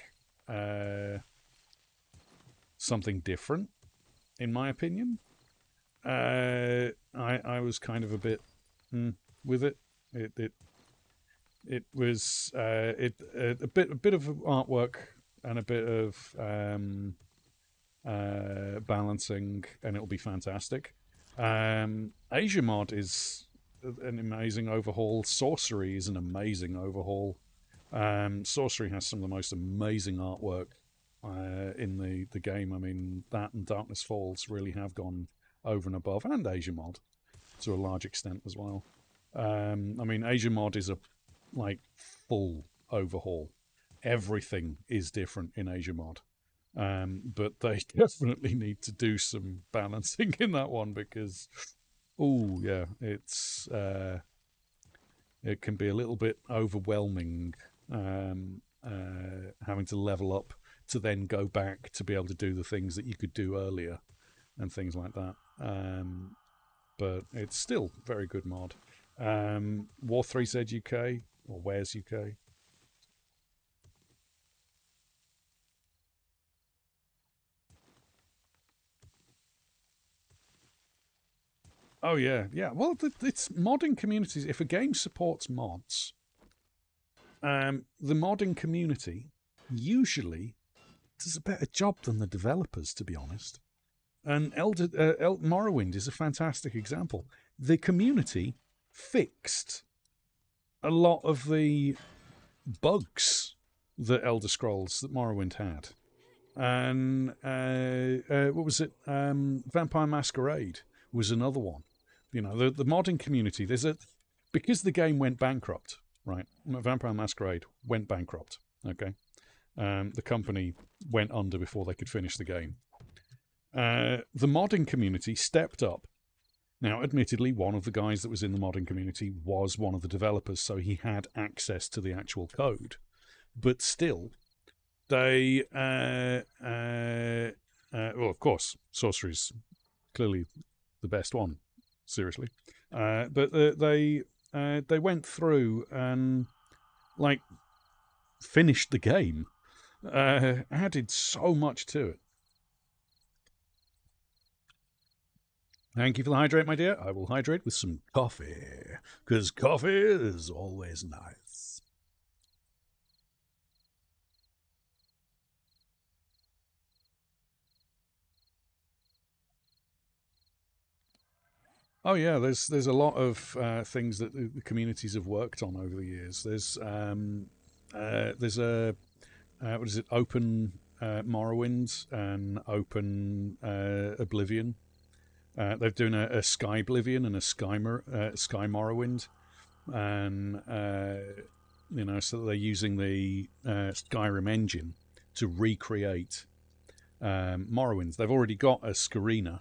something different, in my opinion. I was kind of a bit with it. It was a bit of artwork and a bit of balancing, and it'll be fantastic. Asia mod is an amazing overhaul. Sorcery is an amazing overhaul. Sorcery has some of the most amazing artwork in the game. I mean, that and Darkness Falls really have gone over and above, and Asia mod to a large extent as well. I mean, Asia mod is a full overhaul. Everything is different in Asia mod. But they definitely need to do some balancing in that one because, it's it can be a little bit overwhelming having to level up to then go back to be able to do the things that you could do earlier and things like that. But it's still very good mod. War 3Z UK or Where's UK? Oh yeah, yeah. Well, it's modding communities. If a game supports mods, the modding community usually does a better job than the developers, to be honest. And Morrowind is a fantastic example. The community fixed a lot of the bugs that Elder Scrolls that Morrowind had. And what was it? Vampire Masquerade was another one. The modding community, because the game went bankrupt, right? Vampire Masquerade went bankrupt, okay? The company went under before they could finish the game. The modding community stepped up. Now, admittedly, one of the guys that was in the modding community was one of the developers, so he had access to the actual code. But still, they, well, of course, Sorcery's clearly the best one. Seriously, but they went through and finished the game, added so much to it. Thank you for the hydrate, my dear. I will hydrate with some coffee, because coffee is always nice. Oh yeah, there's a lot of things that the communities have worked on over the years. There's a what is it? Open Morrowind and Open Oblivion. They're doing a Sky Oblivion and a Sky Morrowind, and so they're using the Skyrim engine to recreate Morrowind. They've already got a Scarina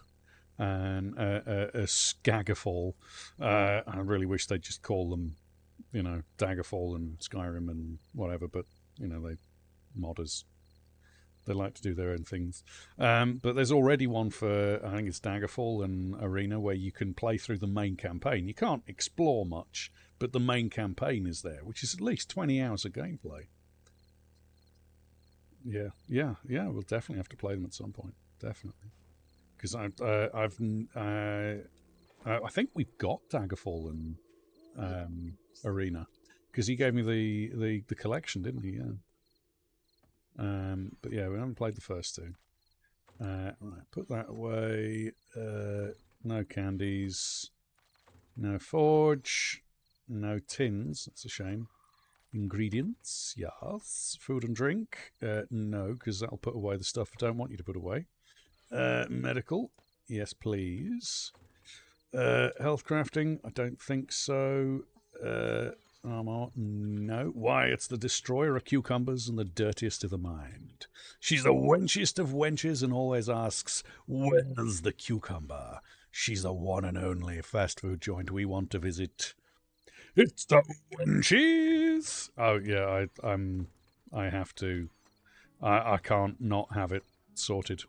and a Skaggerfall. I really wish they'd just call them, Daggerfall and Skyrim and whatever, but they modders. They like to do their own things. But there's already one for, I think it's Daggerfall and Arena, where you can play through the main campaign. You can't explore much, but the main campaign is there, which is at least 20 hours of gameplay. Yeah. We'll definitely have to play them at some point. Definitely. Because I think we've got Daggerfall and Arena. Because he gave me the collection, didn't he? Yeah. But yeah, we haven't played the first two. Right, put that away. No candies. No forge. No tins. That's a shame. Ingredients, yes. Food and drink, no, because that'll put away the stuff I don't want you to put away. Medical, yes, please. Health crafting, I don't think so. Armor, no. Why, it's the destroyer of cucumbers and the dirtiest of the mind. She's the wenchiest of wenches and always asks, where's the cucumber? She's the one and only fast food joint we want to visit. It's the wenches. Oh yeah, I have to. I can't not have it sorted.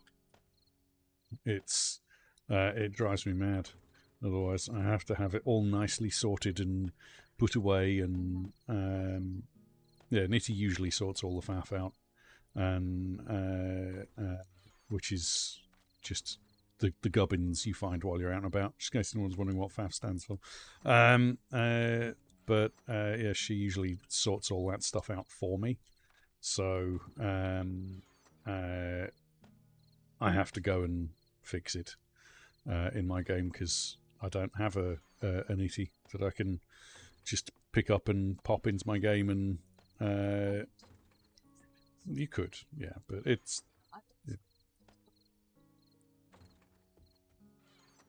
It drives me mad. Otherwise, I have to have it all nicely sorted and put away. And Nitty usually sorts all the faff out, and which is just the gubbins you find while you're out and about. Just in case anyone's wondering what faff stands for. But yeah, she usually sorts all that stuff out for me. So I have to go and fix it in my game because I don't have an Itty that I can just pick up and pop into my game. And you could, yeah, but it's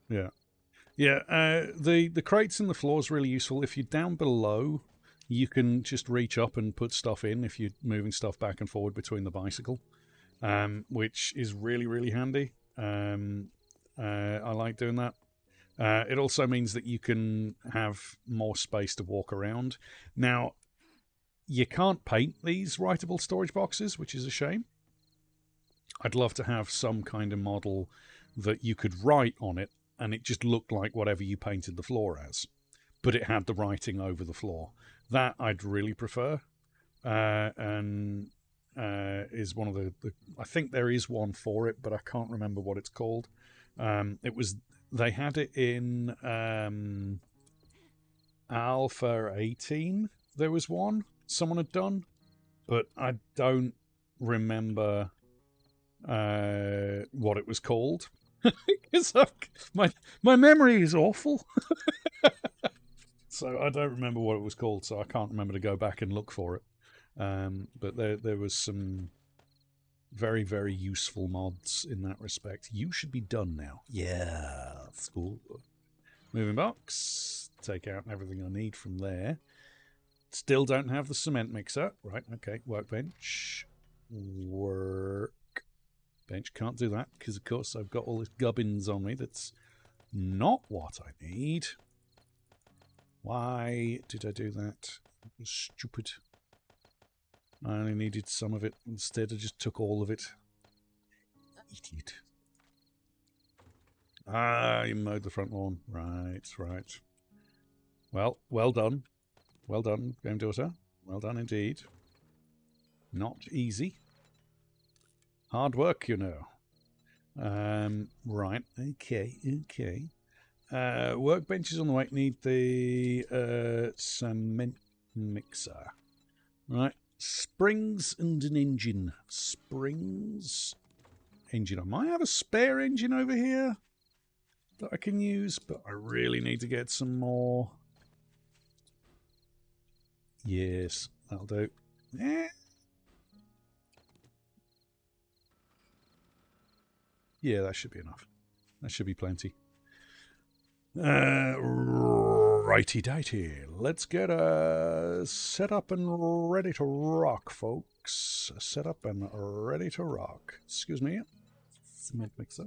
yeah. The crates in the floor is really useful. If you're down below, you can just reach up and put stuff in if you're moving stuff back and forward between the bicycle, which is really, really handy. I like doing that. It also means that you can have more space to walk around. Now, you can't paint these writable storage boxes, which is a shame. I'd love to have some kind of model that you could write on it and it just looked like whatever you painted the floor as, but it had the writing over the floor. That I'd really prefer, and is one of the. I think there is one for it, but I can't remember what it's called. They had it in Alpha 18. There was one someone had done, but I don't remember what it was called. Because my memory is awful. So I don't remember what it was called, so I can't remember to go back and look for it. But there was some very, very useful mods in that respect. You should be done now. Yeah, cool. Moving box. Take out everything I need from there. Still don't have the cement mixer. Right, okay. Workbench. Workbench. Can't do that because, of course, I've got all this gubbins on me. That's not what I need. Why did I do that? It was stupid. I only needed some of it. Instead, I just took all of it. Idiot. Ah, you mowed the front lawn. Right. Well done. Well done, game daughter. Well done indeed. Not easy. Hard work, you know. Right. Okay. Workbenches on the way. Need the cement mixer. Right. Springs and an engine. Springs. Engine. I might have a spare engine over here. that I can use, but I really need to get some more. Yes, that'll do. Yeah, that should be enough. That should be plenty. Righty-dighty. Let's get set up and ready to rock, folks. Set up and ready to rock. Excuse me. Cement mixer.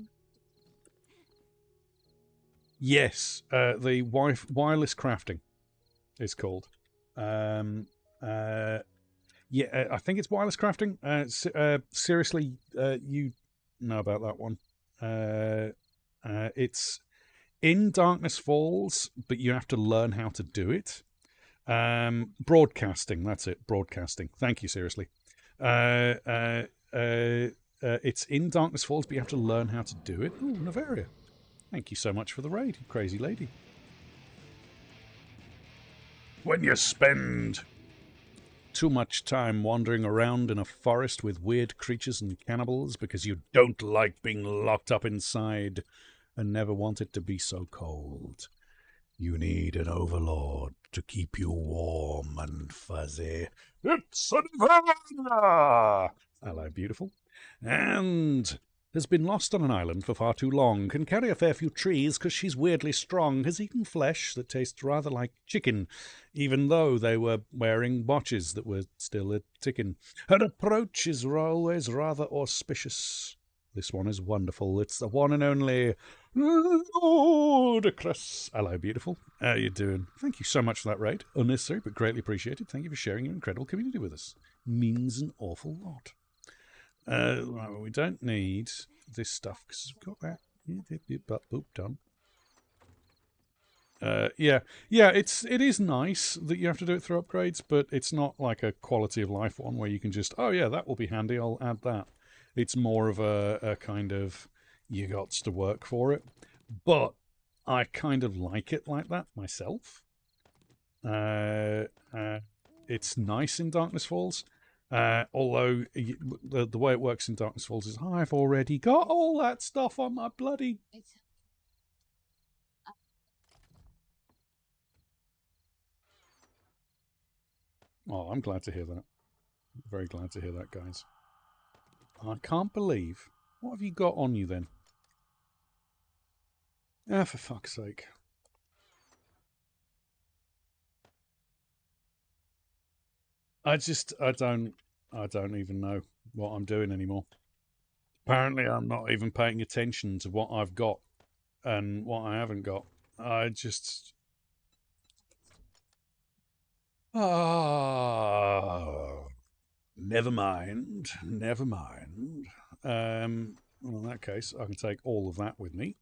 Yes, the wireless crafting is called. Yeah, I think it's wireless crafting. Seriously, you know about that one. It's in Darkness Falls, but you have to learn how to do it. Broadcasting, that's it. Broadcasting. Thank you, seriously. It's in Darkness Falls, but you have to learn how to do it. Ooh, Navaria. Thank you so much for the raid, crazy lady. When you spend too much time wandering around in a forest with weird creatures and cannibals because you don't like being locked up inside and never want it to be so cold, you need an overlord to keep you warm and fuzzy. It's a Nirvana! Hello, beautiful. And has been lost on an island for far too long, can carry a fair few trees because she's weirdly strong, has eaten flesh that tastes rather like chicken, even though they were wearing watches that were still a ticking. Her approach is always rather auspicious. This one is wonderful. It's the one and only Ludicrous. Hello, beautiful. How you doing? Thank you so much for that raid. Unnecessary, but greatly appreciated. Thank you for sharing your incredible community with us. Means an awful lot. Right, we don't need this stuff because we've got that. Boop, done. Yeah, it is nice that you have to do it through upgrades, but it's not like a quality of life one where you can just, oh yeah, that will be handy, I'll add that. It's more of a kind of, you got to work for it. But I kind of like it like that myself. It's nice in Darkness Falls. Although the way it works in Darkness Falls is I've already got all that stuff on my bloody... Oh, I'm glad to hear that. Very glad to hear that, guys. I can't believe... What have you got on you, then? Ah, for fuck's sake. I don't even know what I'm doing anymore. Apparently, I'm not even paying attention to what I've got and what I haven't got. I just... Never mind. Never mind. Well, in that case, I can take all of that with me.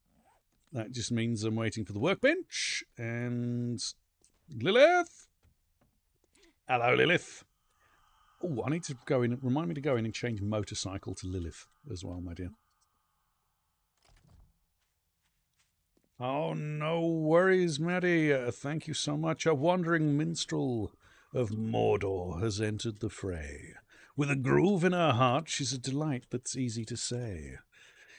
That just means I'm waiting for the workbench. And Lilith! Hello, Lilith. Oh, I need to go in. Remind me to go in and change motorcycle to Lilith as well, my dear. Oh, no worries, Maddie. Thank you so much. A wandering minstrel of Mordor has entered the fray. With a groove in her heart, she's a delight that's easy to say.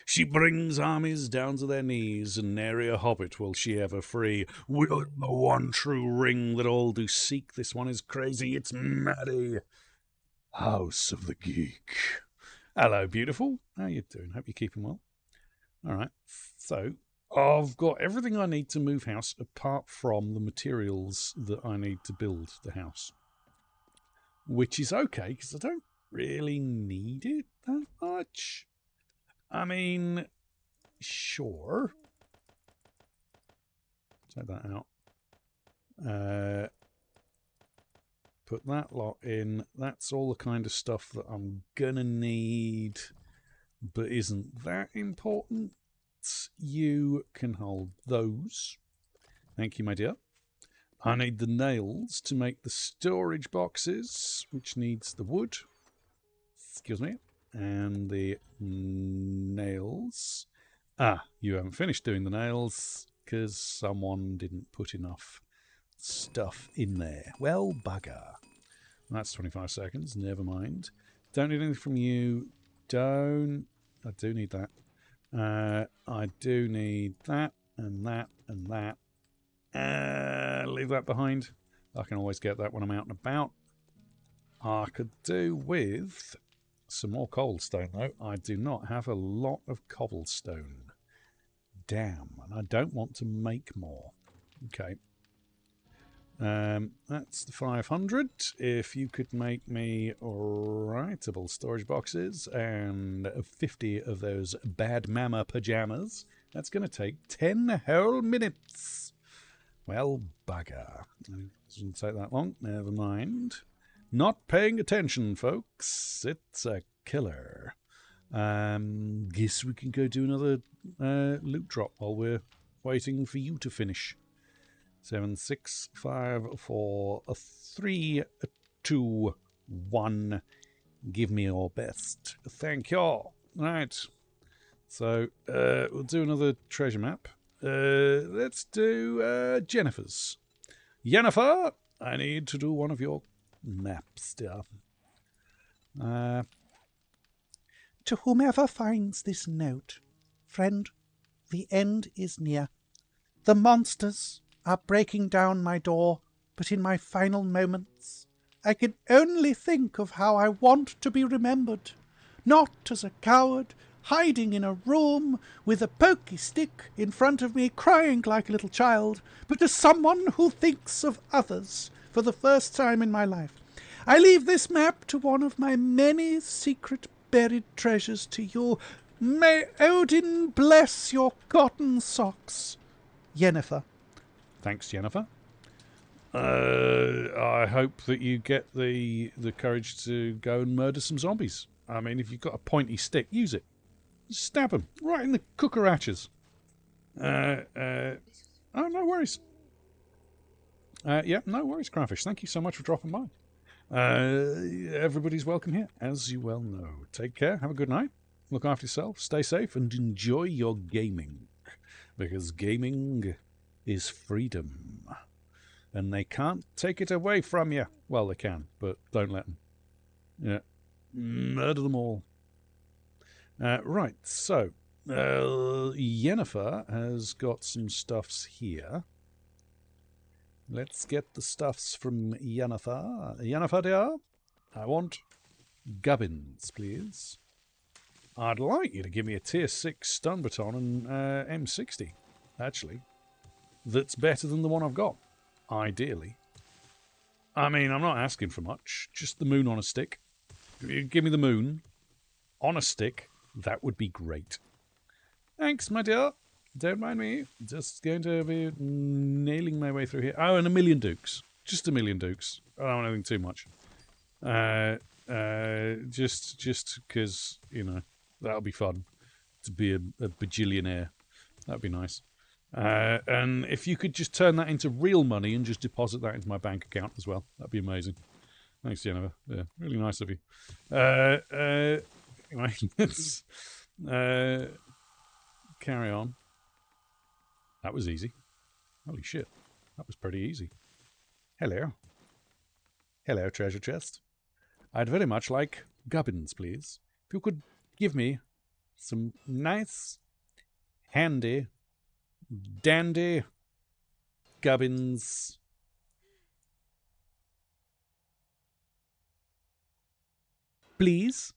She brings armies down to their knees, and nary a hobbit will she ever free. Wielding the one true ring that all do seek, this one is crazy, it's Maddie. House of the Geek. Hello, beautiful. How you doing? Hope you're keeping well. All right, so I've got everything I need to move house apart from the materials that I need to build the house. Which is okay, because I don't really need it that much. I mean, sure. Take that out. Put that lot in. That's all the kind of stuff that I'm gonna need, but isn't that important. You can hold those. Thank you, my dear. I need the nails to make the storage boxes, which needs the wood. Excuse me. And the nails. Ah, you haven't finished doing the nails because someone didn't put enough stuff in there. Well, bugger. That's 25 seconds. Never mind. Don't need anything from you. I do need that. I do need that. and that, and that. Leave that behind. I can always get that when I'm out and about. I could do with some more cobblestone, though. I do not have a lot of cobblestone. Damn, and I don't want to make more. Okay. That's the 500. If you could make me writable storage boxes and 50 of those bad mama pajamas, that's going to take 10 whole minutes. Well, bugger. It doesn't take that long. Never mind. Not paying attention, folks. It's a killer. Guess we can go do another loot drop while we're waiting for you to finish. 7, 6, 5, 4, 3, 2, 1. Give me your best. Thank you. Right. So we'll do another treasure map. Let's do Jennifer's. Jennifer, I need to do one of your maps, dear. To whomever finds this note, friend, the end is near. The monsters are breaking down my door, but in my final moments, I can only think of how I want to be remembered, not as a coward hiding in a room with a pokey stick in front of me crying like a little child, but as someone who thinks of others for the first time in my life. I leave this map to one of my many secret buried treasures to you. May Odin bless your cotton socks. Jennifer. Thanks, Jennifer. I hope that you get the courage to go and murder some zombies. I mean, if you've got a pointy stick, use it. Stab them right in the cucarachas. Oh, no worries. Yeah, no worries, Crawfish. Thank you so much for dropping by. Everybody's welcome here, as you well know. Take care, have a good night, look after yourself, stay safe, and enjoy your gaming. Because gaming is freedom. And they can't take it away from you. Well, they can, but don't let them. Yeah. Murder them all. Right, so Jennifer has got some stuffs here. Let's get the stuffs from Jennifer. Jennifer, dear, I want gubbins, please. I'd like you to give me a tier 6 stun baton and M60, actually. That's better than the one I've got, ideally. I mean, I'm not asking for much. Just the moon on a stick. If you give me the moon on a stick, that would be great. Thanks, my dear. Don't mind me. Just going to be nailing my way through here. Oh, and a million dukes. Just a million dukes. I don't want anything too much. Just because, you know, that'll be fun. To be a bajillionaire. That'd be nice. And if you could just turn that into real money and just deposit that into my bank account as well, that'd be amazing. Thanks, Jennifer. Yeah, really nice of you. Anyway, let's carry on. That was easy. Holy shit. That was pretty easy. Hello. Hello, treasure chest. I'd very much like gubbins, please. If you could give me some nice, handy, dandy gubbins. Please.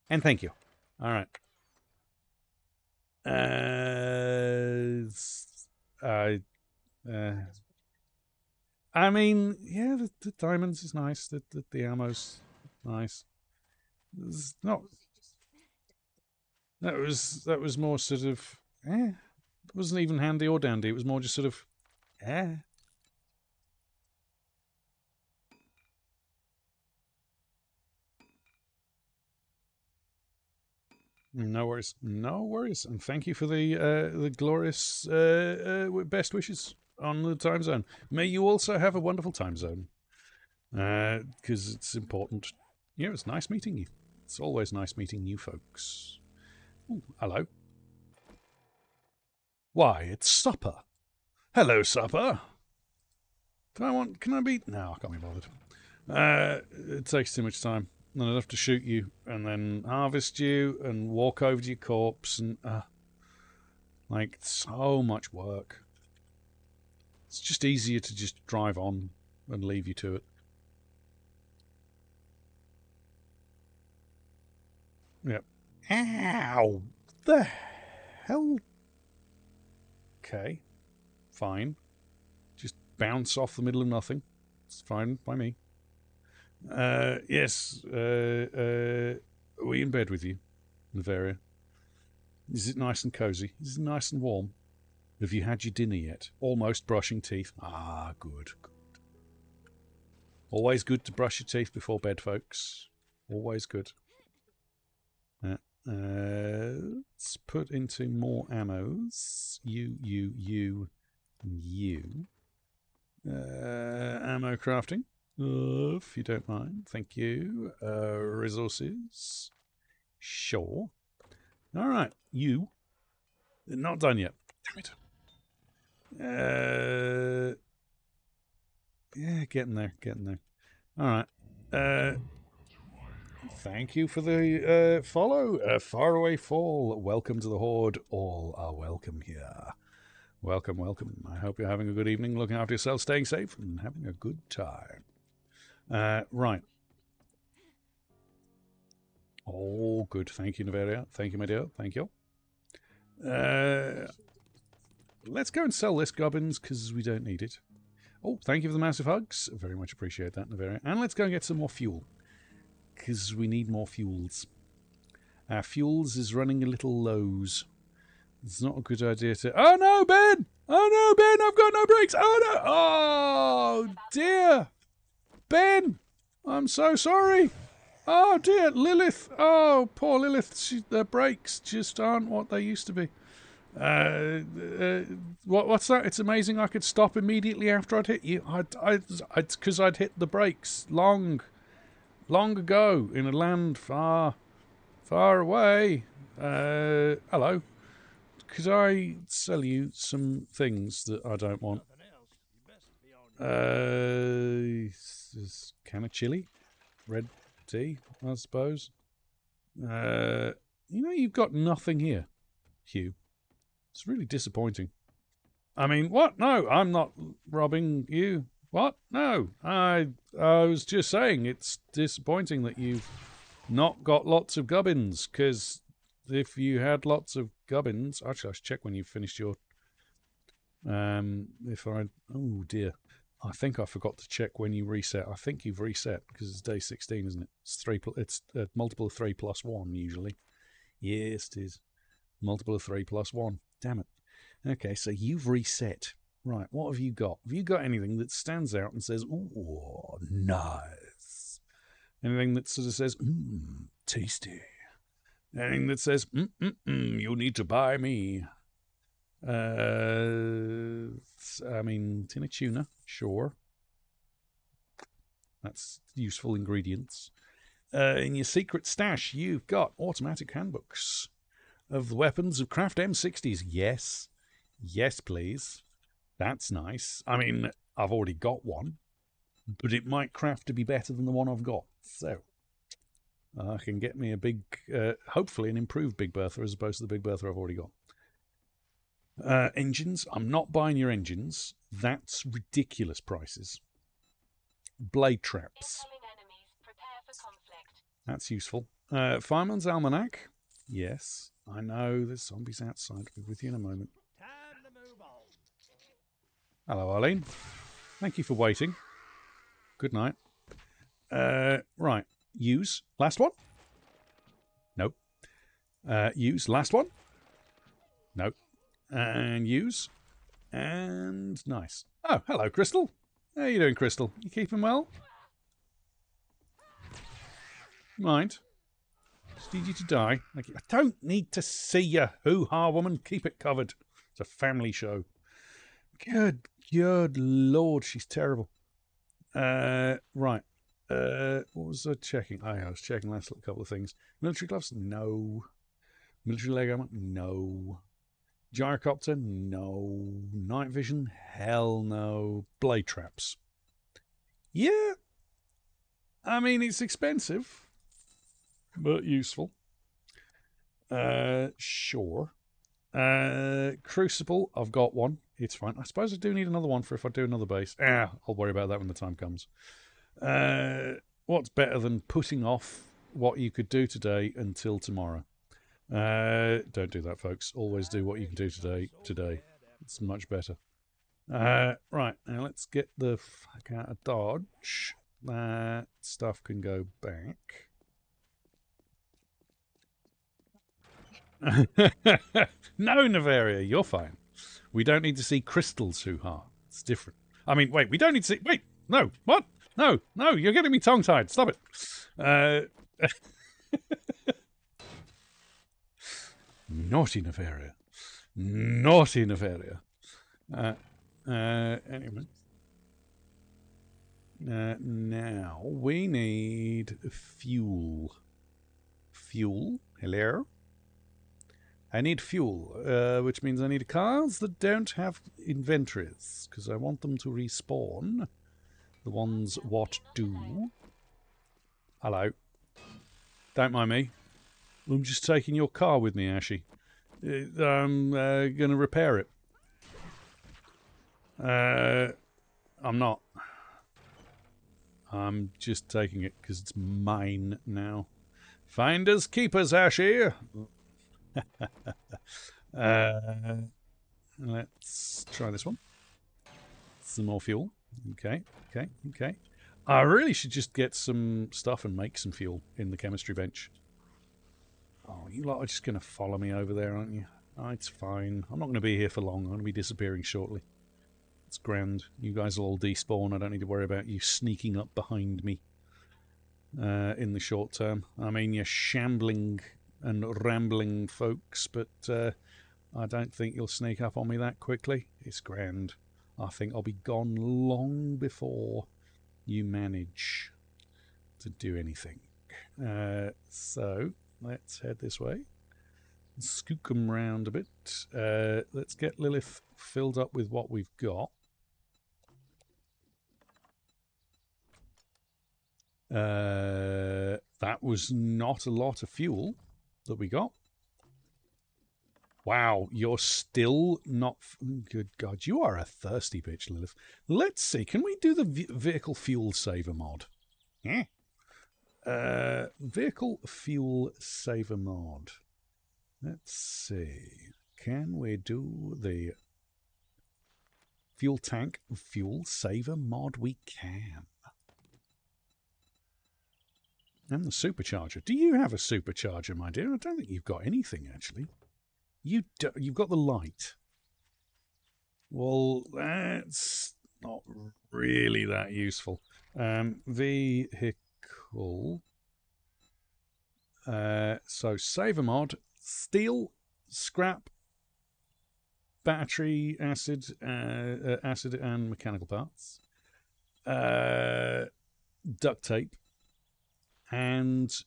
And thank you. All right. I mean, yeah, the diamonds is nice. The ammo's nice. It's not. That was more sort of. It wasn't even handy or dandy. It was more just sort of. No worries, no worries, and thank you for the glorious best wishes on the time zone. May you also have a wonderful time zone, because it's important. Yeah, it's nice meeting you. It's always nice meeting you folks. Ooh, hello. Why, it's supper. Hello, supper. Can I be? No, I can't be bothered. It takes too much time. Then I'd have to shoot you and then harvest you and walk over to your corpse and Like, so much work. It's just easier to just drive on and leave you to it. Yep. Ow! The hell? Okay. Fine. Just bounce off the middle of nothing. It's fine by me. Yes. Are we in bed with you, Navaria? Is it nice and cozy? Is it nice and warm? Have you had your dinner yet? Almost brushing teeth. Ah, good. Always good to brush your teeth before bed, folks. Always good. Let's put into more ammos. You. Ammo crafting. If you don't mind. Thank you. Resources. Sure. Alright, you. Not done yet. Damn it. Yeah, getting there. Alright. Thank you for the follow. Faraway Fall. Welcome to the Horde. All are welcome here. Welcome. I hope you're having a good evening, looking after yourself, staying safe, and having a good time. Right. Oh, good. Thank you, Navaria. Thank you, my dear. Thank you. Let's go and sell this, Gubbins, because we don't need it. Oh, thank you for the massive hugs. Very much appreciate that, Navaria. And let's go and get some more fuel, because we need more fuels. Our fuels is running a little lows. It's not a good idea to... Oh, no, Ben! Oh, no, Ben! I've got no brakes! Oh, no! Oh, dear! Ben! I'm so sorry! Oh, dear! Lilith! Oh, poor Lilith. The brakes just aren't what they used to be. What's that? It's amazing I could stop immediately after I'd hit you. Because I'd hit the brakes long ago in a land far away. Hello. Could I sell you some things that I don't want? Can of chili? Red tea, I suppose. You've got nothing here, Hugh. It's really disappointing. I mean, what? No, I'm not robbing you. What? No, I was just saying it's disappointing that you've not got lots of gubbins, because if you had lots of gubbins... Actually, I should check when you've finished your... Oh, dear. I think I forgot to check when you reset. I think you've reset, because it's day 16, isn't it? It's a multiple of 3 plus 1, usually. Yes, it is. Multiple of 3 plus 1. Damn it. Okay, so you've reset. Right, what have you got? Have you got anything that stands out and says, ooh, nice? Anything that sort of says, tasty? Anything that says, you need to buy me? I mean, tin of tuna, sure. That's useful ingredients. In your secret stash, you've got automatic handbooks of the weapons of Craft M60s. Yes. Yes, please. That's nice. I mean, I've already got one, but it might craft to be better than the one I've got. So, I can get me a big, hopefully an improved Big Bertha as opposed to the Big Bertha I've already got. Engines. I'm not buying your engines. That's ridiculous prices. Blade traps. That's useful. Fireman's Almanac. Yes, I know there's zombies outside. I'll be with you in a moment. Hello, Arlene. Thank you for waiting. Good night. Right. Use. Last one? Nope. Use. Last one? Nope. And use. And nice. Oh, hello, Crystal. How you doing, Crystal? You keeping well? Mind. Just need you to die. I don't need to see you, hoo-ha, woman. Keep it covered. It's a family show. Good Lord, she's terrible. Right. What was I checking? I was checking last couple of things. Military gloves? No. Military leg armor? No. Gyrocopter? No. Night vision? Hell no. Blade traps? Yeah. I mean, it's expensive, but useful. Sure. Crucible, I've got one. It's fine. I suppose I do need another one for if I do another base. I'll worry about that when the time comes. What's better than putting off what you could do today until tomorrow? Don't do that, folks. Always do what you can do today. It's much better. Right, now let's get the fuck out of Dodge. That stuff can go back. No, Navaria, you're fine. We don't need to see crystals, Suha. It's different. I mean, wait, we don't need to see... Wait, no, what? No, you're getting me tongue-tied. Stop it. Naughty Navaria. Naughty Navaria. Anyway. Now, we need fuel. Fuel? Hello? I need fuel, which means I need cars that don't have inventories, because I want them to respawn. The ones what do. Hello. Don't mind me. I'm just taking your car with me, Ashy. I'm going to repair it. I'm not. I'm just taking it because it's mine now. Finders keepers, Ashy. Let's try this one. Some more fuel. Okay. I really should just get some stuff and make some fuel in the chemistry bench. Oh, you lot are just going to follow me over there, aren't you? Oh, it's fine. I'm not going to be here for long. I'm going to be disappearing shortly. It's grand. You guys will all despawn. I don't need to worry about you sneaking up behind me in the short term. I mean, you're shambling and rambling folks, but I don't think you'll sneak up on me that quickly. It's grand. I think I'll be gone long before you manage to do anything. So let's head this way. Skook them round a bit. Let's get Lilith filled up with what we've got. That was not a lot of fuel that we got. Wow, you're still not... Good God, you are a thirsty bitch, Lilith. Let's see, can we do the vehicle fuel saver mod? Yeah. Vehicle fuel saver mod. Let's see. Can we do the fuel tank fuel saver mod? We can. And the supercharger. Do you have a supercharger, my dear? I don't think you've got anything, actually. You've got the light. Well, that's not really that useful. Vehicle. So saver mod, steel, scrap, battery, acid and mechanical parts, duct tape, and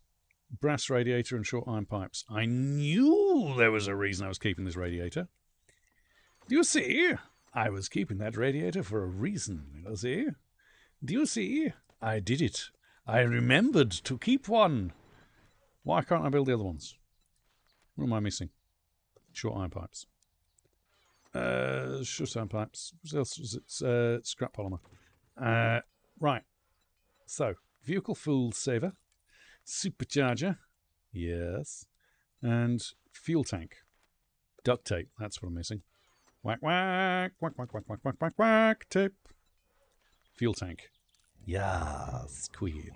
brass radiator and short iron pipes. I knew there was a reason I was keeping this radiator. Do you see? I was keeping that radiator for a reason. You see? Do you see? I did it. I remembered to keep one. Why can't I build the other ones? What am I missing? Short iron pipes. Short iron pipes. What else was it? Scrap polymer. Right. So, vehicle fuel saver. Supercharger. Yes. And fuel tank. Duct tape. That's what I'm missing. Whack, whack. Whack, whack, whack, whack, whack, whack, whack. Tape. Fuel tank. Yes, queen.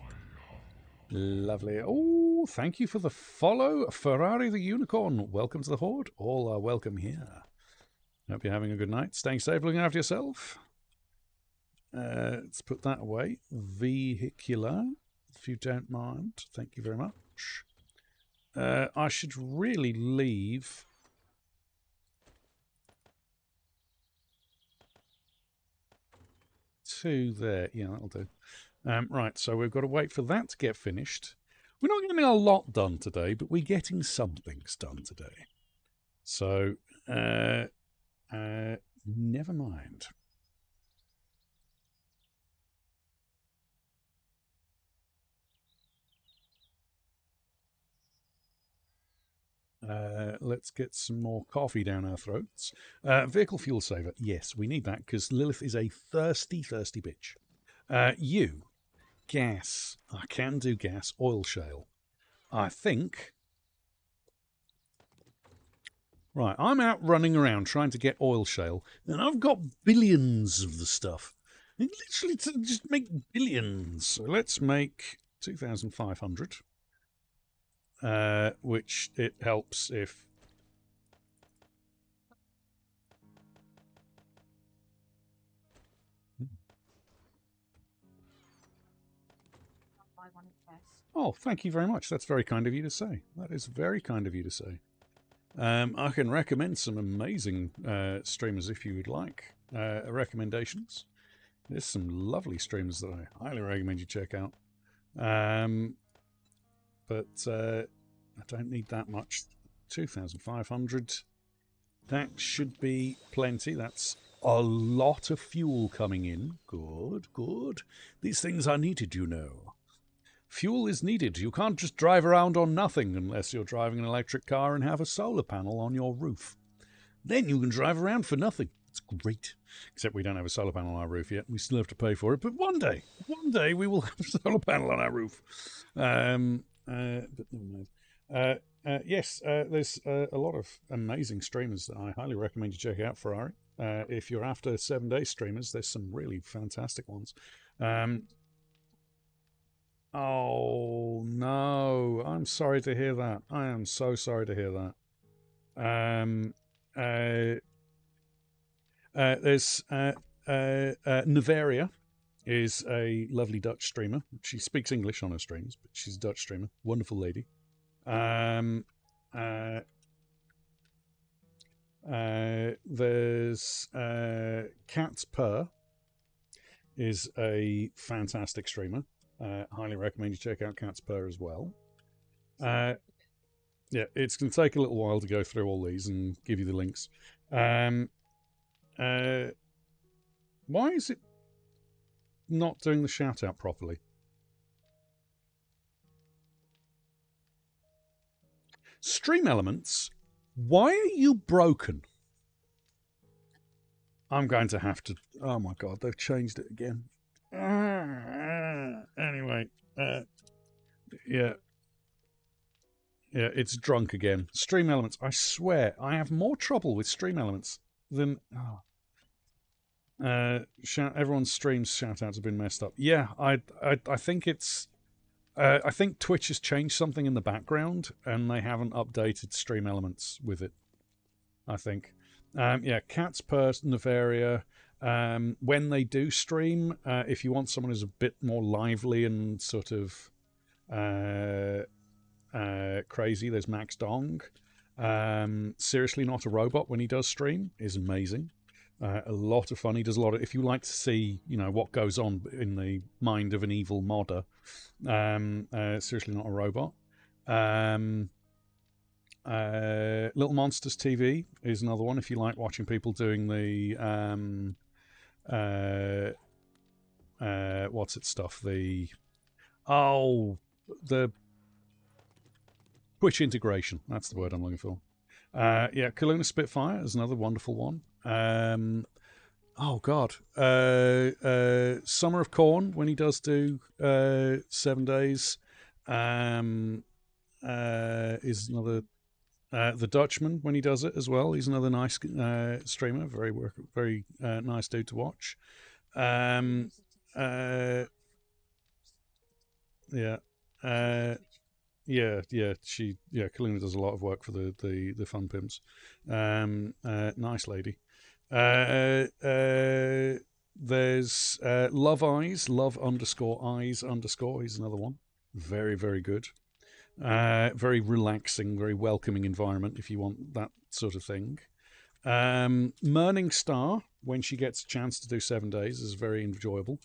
Lovely. Oh, thank you for the follow, Ferrari the Unicorn. Welcome to the Horde. All are welcome here. Hope you're having a good night. Staying safe, looking after yourself. Let's put that away. Vehicular, if you don't mind. Thank you very much. I should really leave... two there. Yeah, that'll do. Right, so we've got to wait for that to get finished. We're not getting a lot done today, but we're getting some things done today. So, never mind. Let's get some more coffee down our throats. Vehicle fuel saver. Yes, we need that because Lilith is a thirsty, thirsty bitch. You, gas. I can do gas. Oil shale. I think. Right, I'm out running around trying to get oil shale, and I've got billions of the stuff. Literally, to just make billions. So let's make 2,500, which it helps if. Buy one at best. Oh, thank you very much. That's very kind of you to say. That is very kind of you to say. I can recommend some amazing streamers if you would like recommendations. There's some lovely streamers that I highly recommend you check out. But I don't need that much. 2,500. That should be plenty. That's a lot of fuel coming in. Good, good. These things are needed, you know. Fuel is needed. You can't just drive around on nothing unless you're driving an electric car and have a solar panel on your roof. Then you can drive around for nothing. It's great. Except we don't have a solar panel on our roof yet. We still have to pay for it. But one day we will have a solar panel on our roof. But never mind. Yes, there's a lot of amazing streamers that I highly recommend you check out, Ferrari. If you're after 7-day streamers, there's some really fantastic ones. Oh, no. I'm sorry to hear that. I am so sorry to hear that. There's Nevaria is a lovely Dutch streamer. She speaks English on her streams, but she's a Dutch streamer. Wonderful lady. There's Cat's Purr is a fantastic streamer. Highly recommend you check out Cat's Purr as well. Yeah, it's going to take a little while to go through all these and give you the links. Why is it not doing the shout out properly? Stream Elements, why are you broken? I'm going to have to. Oh my god, they've changed it again. Anyway, yeah. Yeah, it's drunk again. Stream Elements, I swear, I have more trouble with Stream Elements than. Everyone's streams shout outs have been messed up. Yeah, I think it's. I think Twitch has changed something in the background and they haven't updated Stream Elements with it. I think. Yeah, Cat's Purse, Nevaria. When they do stream, if you want someone who's a bit more lively and sort of crazy, there's Max Dong. Seriously Not a Robot, when he does stream, is amazing. A lot of fun. He does a lot of. If you like to see, what goes on in the mind of an evil modder, Seriously Not a Robot. Little Monsters TV is another one. If you like watching people doing the what's it stuff? The Twitch integration. That's the word I'm looking for. Yeah, Kaluna Spitfire is another wonderful one. Oh God, Summer of Corn when he does do 7 days is another. The Dutchman when he does it as well. He's another nice streamer. Very nice dude to watch. Yeah. Kaluna does a lot of work for the Fun Pimps. Nice lady. There's Love Eyes, love_eyes_. He's another one. Very, very good. Very relaxing, very welcoming environment if you want that sort of thing. Morning Star, when she gets a chance to do 7 days, is very enjoyable.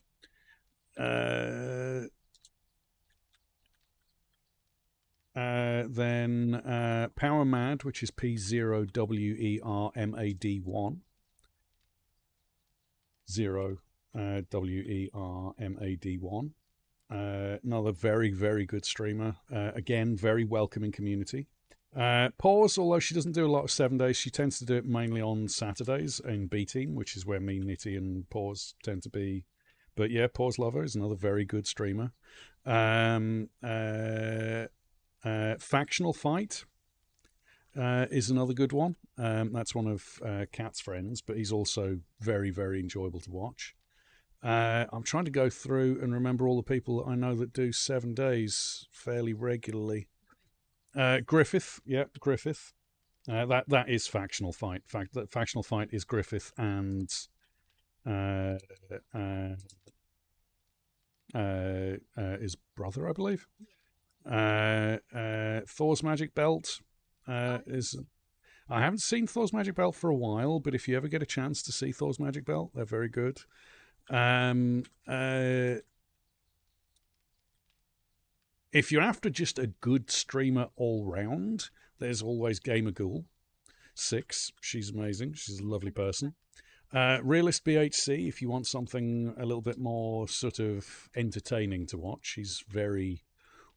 Then Power Mad, which is P0WERMAD1. 0WERMAD1. Another very, very good streamer. Again, very welcoming community. Pause, although she doesn't do a lot of 7 days, she tends to do it mainly on Saturdays in B Team, which is where me, Nitty, and Pause tend to be. But yeah, Pause Lover is another very good streamer. Factional Fight is another good one. That's one of Cat's friends, but he's also very, very enjoyable to watch. I'm trying to go through and remember all the people that I know that do 7 days fairly regularly. Griffith, yep, Griffith. That is Factional Fight. Factional Fight is Griffith and uh, uh, his brother, I believe. Thor's Magic Belt is. I haven't seen Thor's Magic Belt for a while, but if you ever get a chance to see Thor's Magic Belt, they're very good. If you're after just a good streamer all round, there's always Gamer Ghoul 6. She's amazing. She's a lovely person. Realist BHC, if you want something a little bit more sort of entertaining to watch, he's very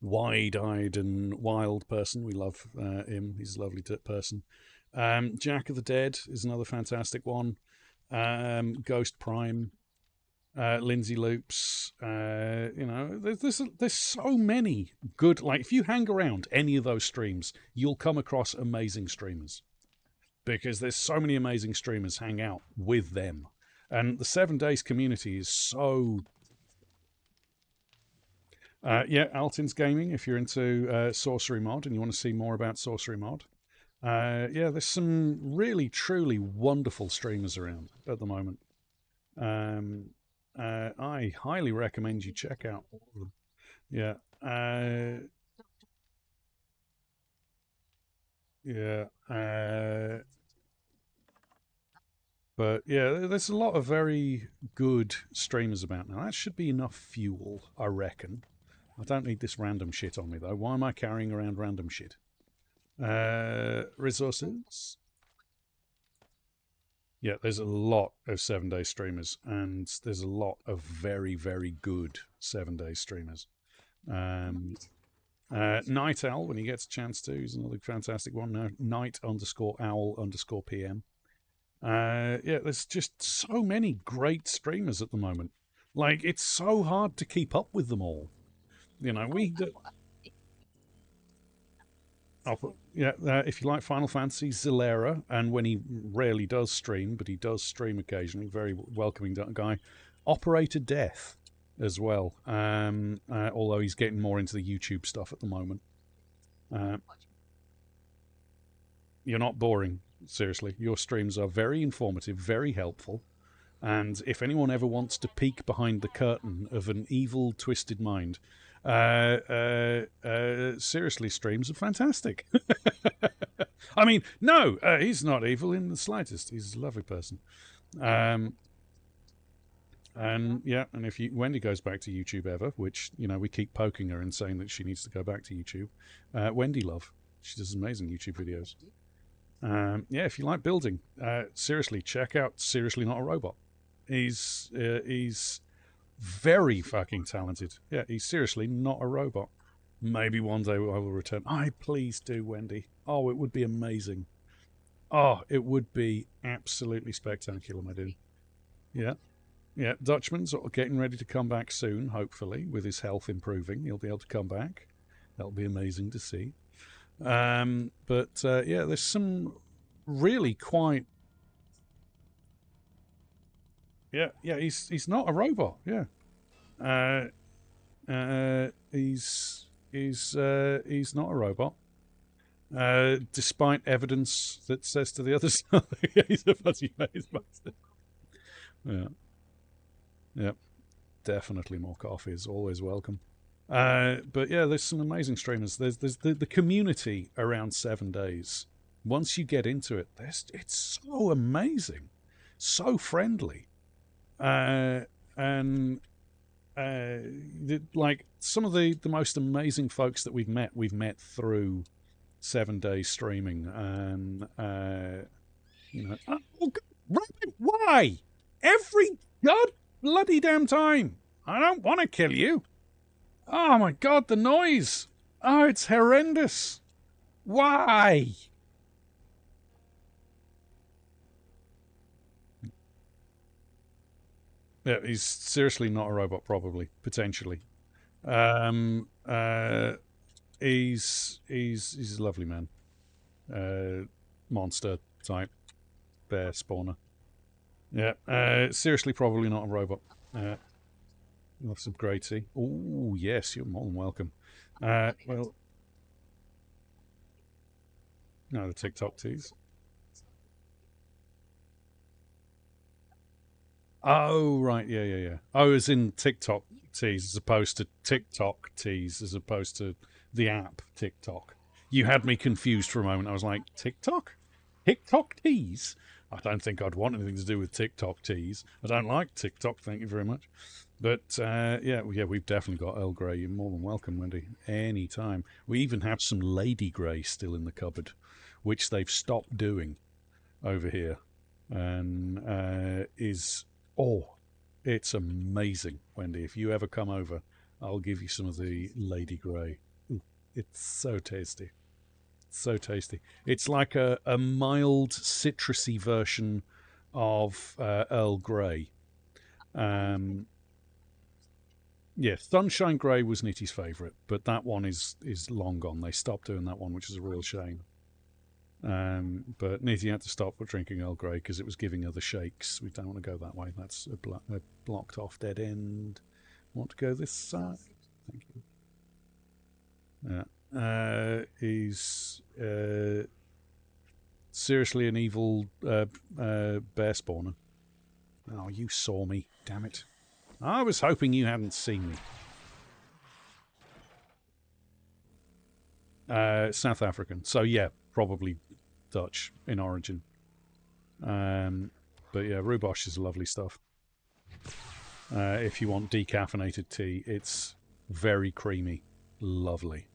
wide-eyed and wild person. We love him. He's a lovely person. Jack of the Dead is another fantastic one. Ghost Prime. Lindsay Loops, there's so many good. Like if you hang around any of those streams, you'll come across amazing streamers because there's so many amazing streamers hang out with them, and the 7 days community is so. Altin's Gaming. If you're into Sorcery Mod and you want to see more about Sorcery Mod, there's some really truly wonderful streamers around at the moment. I highly recommend you check out all of them. Yeah. But yeah, there's a lot of very good streamers about now. That should be enough fuel, I reckon. I don't need this random shit on me, though. Why am I carrying around random shit? Resources. Yeah, there's a lot of 7-day streamers, and there's a lot of very, very good 7-day streamers. Night Owl, when he gets a chance to, is another fantastic one. Night_owl_PM. There's just so many great streamers at the moment. Like, it's so hard to keep up with them all. You know, if you like Final Fantasy, Zalera, and when he rarely does stream, but he does stream occasionally, very welcoming guy. Operator Death as well, although he's getting more into the YouTube stuff at the moment. You're not boring, seriously. Your streams are very informative, very helpful, and if anyone ever wants to peek behind the curtain of an evil, twisted mind, seriously, streams are fantastic. I mean, no, he's not evil in the slightest. He's a lovely person. And if Wendy goes back to YouTube ever, which, we keep poking her and saying that she needs to go back to YouTube, Wendy love. She does amazing YouTube videos. If you like building, seriously, check out Seriously Not a Robot. He's very fucking talented. Yeah, he's seriously not a robot. Maybe one day I will return. Please do, Wendy. Oh, it would be amazing. Oh, it would be absolutely spectacular, my dude. Yeah. Dutchman's getting ready to come back soon, hopefully, with his health improving. He'll be able to come back. That'll be amazing to see. There's some really quite. Yeah, he's not a robot. Yeah, he's not a robot. Despite evidence that says to the other side, he's a fuzzy face bastard. Yeah, definitely more coffee is always welcome. There's some amazing streamers. There's the community around 7 days. Once you get into it, it's so amazing, so friendly. Like some of the most amazing folks that we've met through 7 days streaming, and why every god bloody damn time? I don't want to kill you. Oh my god, the noise! Oh, it's horrendous. Why? Yeah, he's seriously not a robot. Probably, potentially. Um, uh, he's a lovely man. Monster type bear spawner. Yeah. Seriously, probably not a robot. We'll have some grey tea. Oh yes, you're more than welcome. Well, no, the TikTok teas. Oh right, yeah. Oh, as in TikTok teas as opposed to TikTok teas as opposed to the app TikTok. You had me confused for a moment. I was like, TikTok? TikTok teas? I don't think I'd want anything to do with TikTok teas. I don't like TikTok, thank you very much. But yeah, we've definitely got Earl Grey. You're more than welcome, Wendy. Any time. We even have some Lady Grey still in the cupboard, which they've stopped doing over here, and is oh, it's amazing, Wendy. If you ever come over, I'll give you some of the Lady Grey. It's so tasty, so tasty. It's like a mild citrusy version of Earl Grey. Um, yeah, Sunshine Grey was Nitty's favourite, but that one is long gone. They stopped doing that one, which is a real shame. But Nitty had to stop drinking Earl Grey because it was giving her the shakes. We don't want to go that way. That's a blocked off dead end. Want to go this side? Thank you. Yeah. He's seriously an evil bear spawner. Oh, you saw me. Damn it. I was hoping you hadn't seen me. South African. So, yeah, probably Dutch in origin. But yeah, Rubosh is lovely stuff. If you want decaffeinated tea, it's very creamy. Lovely.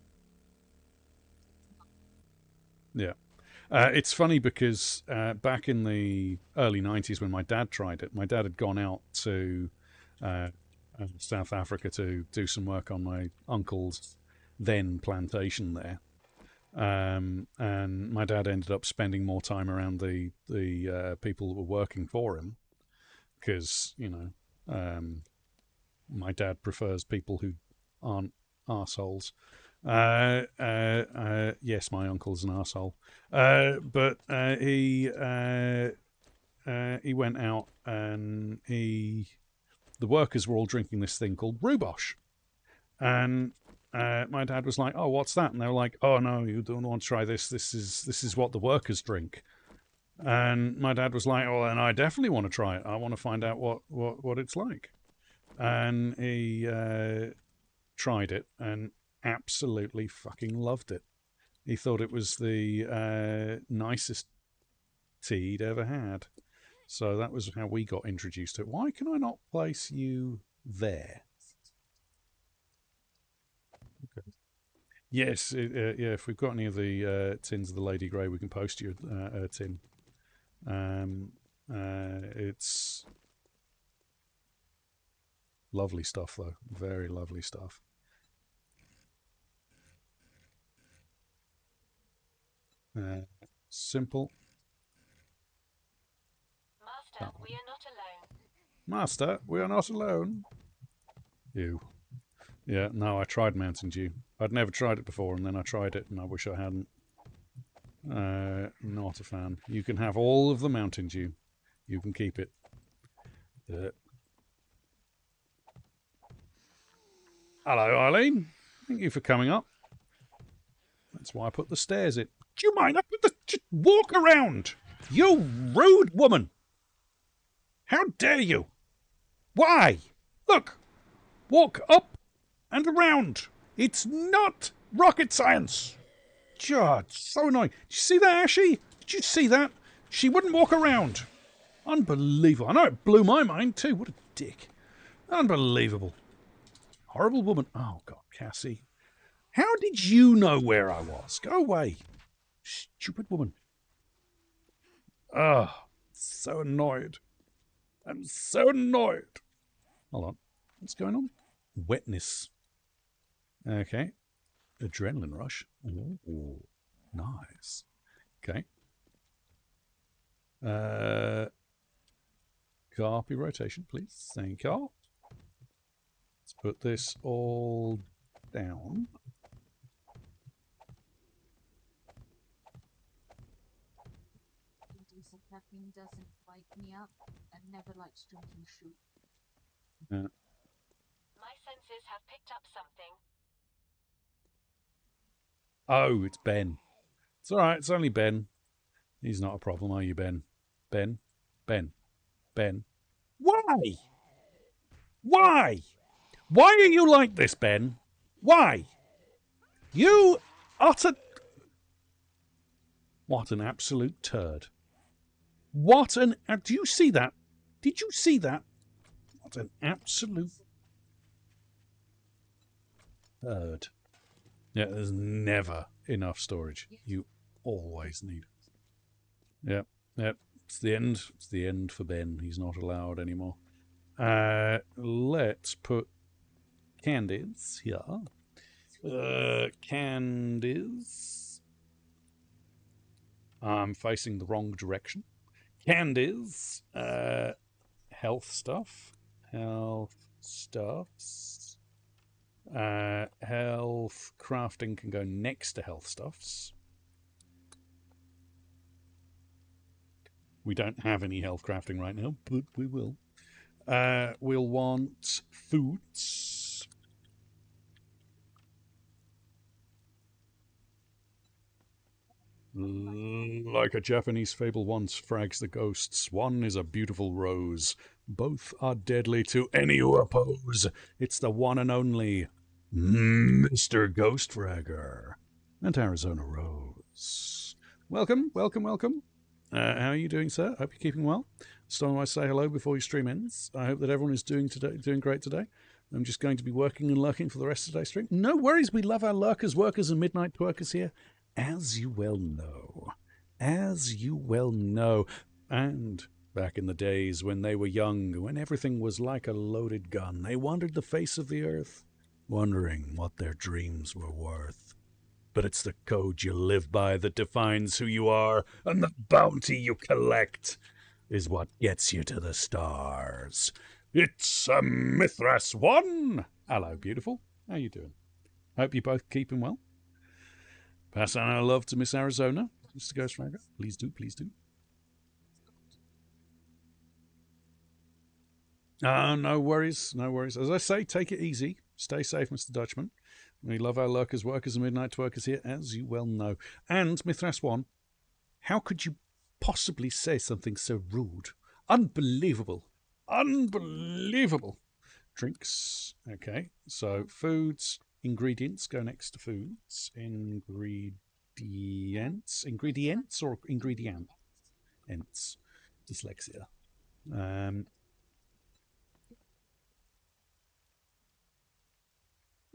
Yeah. It's funny because back in the early 90s when my dad tried it, my dad had gone out to uh, South Africa to do some work on my uncle's then plantation there. And my dad ended up spending more time around the people that were working for him because, my dad prefers people who aren't arseholes. Yes, my uncle's an arsehole. But he went out and the workers were all drinking this thing called Rubosh. And my dad was like, "Oh, what's that?" And they were like, "Oh no, you don't want to try this. This is what the workers drink." And my dad was like, "Oh, then I definitely want to try it. I want to find out what it's like." And he tried it and absolutely fucking loved it. He thought it was the nicest tea he'd ever had. So that was how we got introduced to it. Why can I not place you there? Okay. Yes, yeah. If we've got any of the tins of the Lady Grey, we can post you a tin. It's lovely stuff, though. Very lovely stuff. Simple. Master, we are not alone. Master, we are not alone. You. Yeah, no, I tried Mountain Dew. I'd never tried it before, and then I tried it, and I wish I hadn't. Not a fan. You can have all of the Mountain Dew. You can keep it. Hello, Eileen. Thank you for coming up. That's why I put the stairs in. Do you mind? I put the just walk around. You rude woman. How dare you? Why? Look. Walk up and around. It's not rocket science. God, so annoying. Did you see that, Ashy? Did you see that? She wouldn't walk around. Unbelievable. I know it blew my mind too. What a dick. Unbelievable. Horrible woman. Oh, God, Cassie. How did you know where I was? Go away. Stupid woman. Ugh. So annoyed. I'm so annoyed. Hold on. What's going on? Wetness. Okay. Adrenaline rush. Ooh. Nice. Okay. Copy rotation, please. Thank you. Let's put this all down. Decent caffeine doesn't wake me up and never likes drinking soup. Yeah. My senses have picked up something. Oh, it's Ben. It's all right. It's only Ben. He's not a problem, are you, Ben? Ben? Ben? Ben? Why? Why? Why are you like this, Ben? Why? You utter... What an absolute turd. What an... Do you see that? Did you see that? What an absolute turd. Yeah, there's never enough storage. You always need it. Yep, yep. It's the end. It's the end for Ben. He's not allowed anymore. Let's put candies here. Candies. I'm facing the wrong direction. Candies. Health stuff. Health stuffs. Health crafting can go next to health stuffs. We don't have any health crafting right now, but we will. We'll want foods. Like a Japanese fable once frags the ghosts, one is a beautiful rose. Both are deadly to any who oppose. It's the one and only Mr. Ghost Fragger and Arizona Rose. Welcome, welcome, welcome. How are you doing, sir? Hope you're keeping well. Stone, I say hello before your stream ends. I hope that everyone is doing great today. I'm just going to be working and lurking for the rest of today's stream. No worries, we love our lurkers, workers, and midnight twerkers here, as you well know. As you well know. And back in the days when they were young, when everything was like a loaded gun, they wandered the face of the earth, wondering what their dreams were worth. But it's the code you live by that defines who you are, and the bounty you collect is what gets you to the stars. It's a Mithras one. Hello, beautiful. How you doing? Hope you're both keeping well. Pass on our love to Miss Arizona, Mr. Ghost Fragger. Please do, please do. No worries, no worries. As I say, take it easy. Stay safe, Mr. Dutchman. We love our lurkers, workers, and midnight twerkers here, as you well know. And Mithras One, how could you possibly say something so rude? Unbelievable. Unbelievable. Drinks. Okay, so foods, ingredients go next to foods. Ingredients. Ingredients or ingredient? Ents. Dyslexia.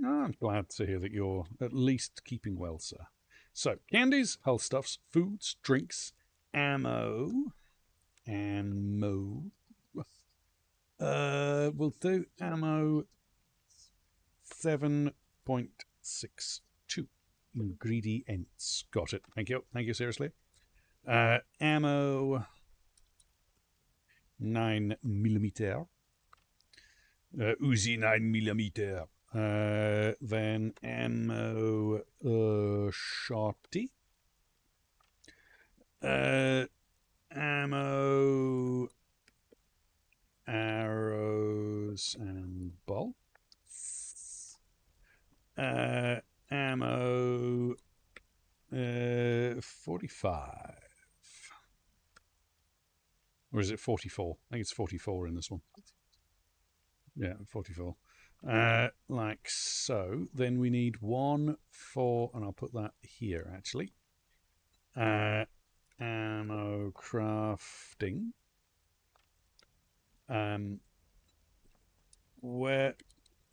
I'm glad to hear that you're at least keeping well, sir. So, candies, health stuffs, foods, drinks, ammo. We'll do ammo 7.62. Ingredients. Got it. Thank you. Thank you, seriously. Ammo 9mm. Uzi 9mm. Then ammo Sharpty. Ammo arrows and bolts. Ammo 45. Or is it 44? I think it's 44 in this one. Yeah, 44. Like so. Then we need one for, and I'll put that here actually. Ammo crafting.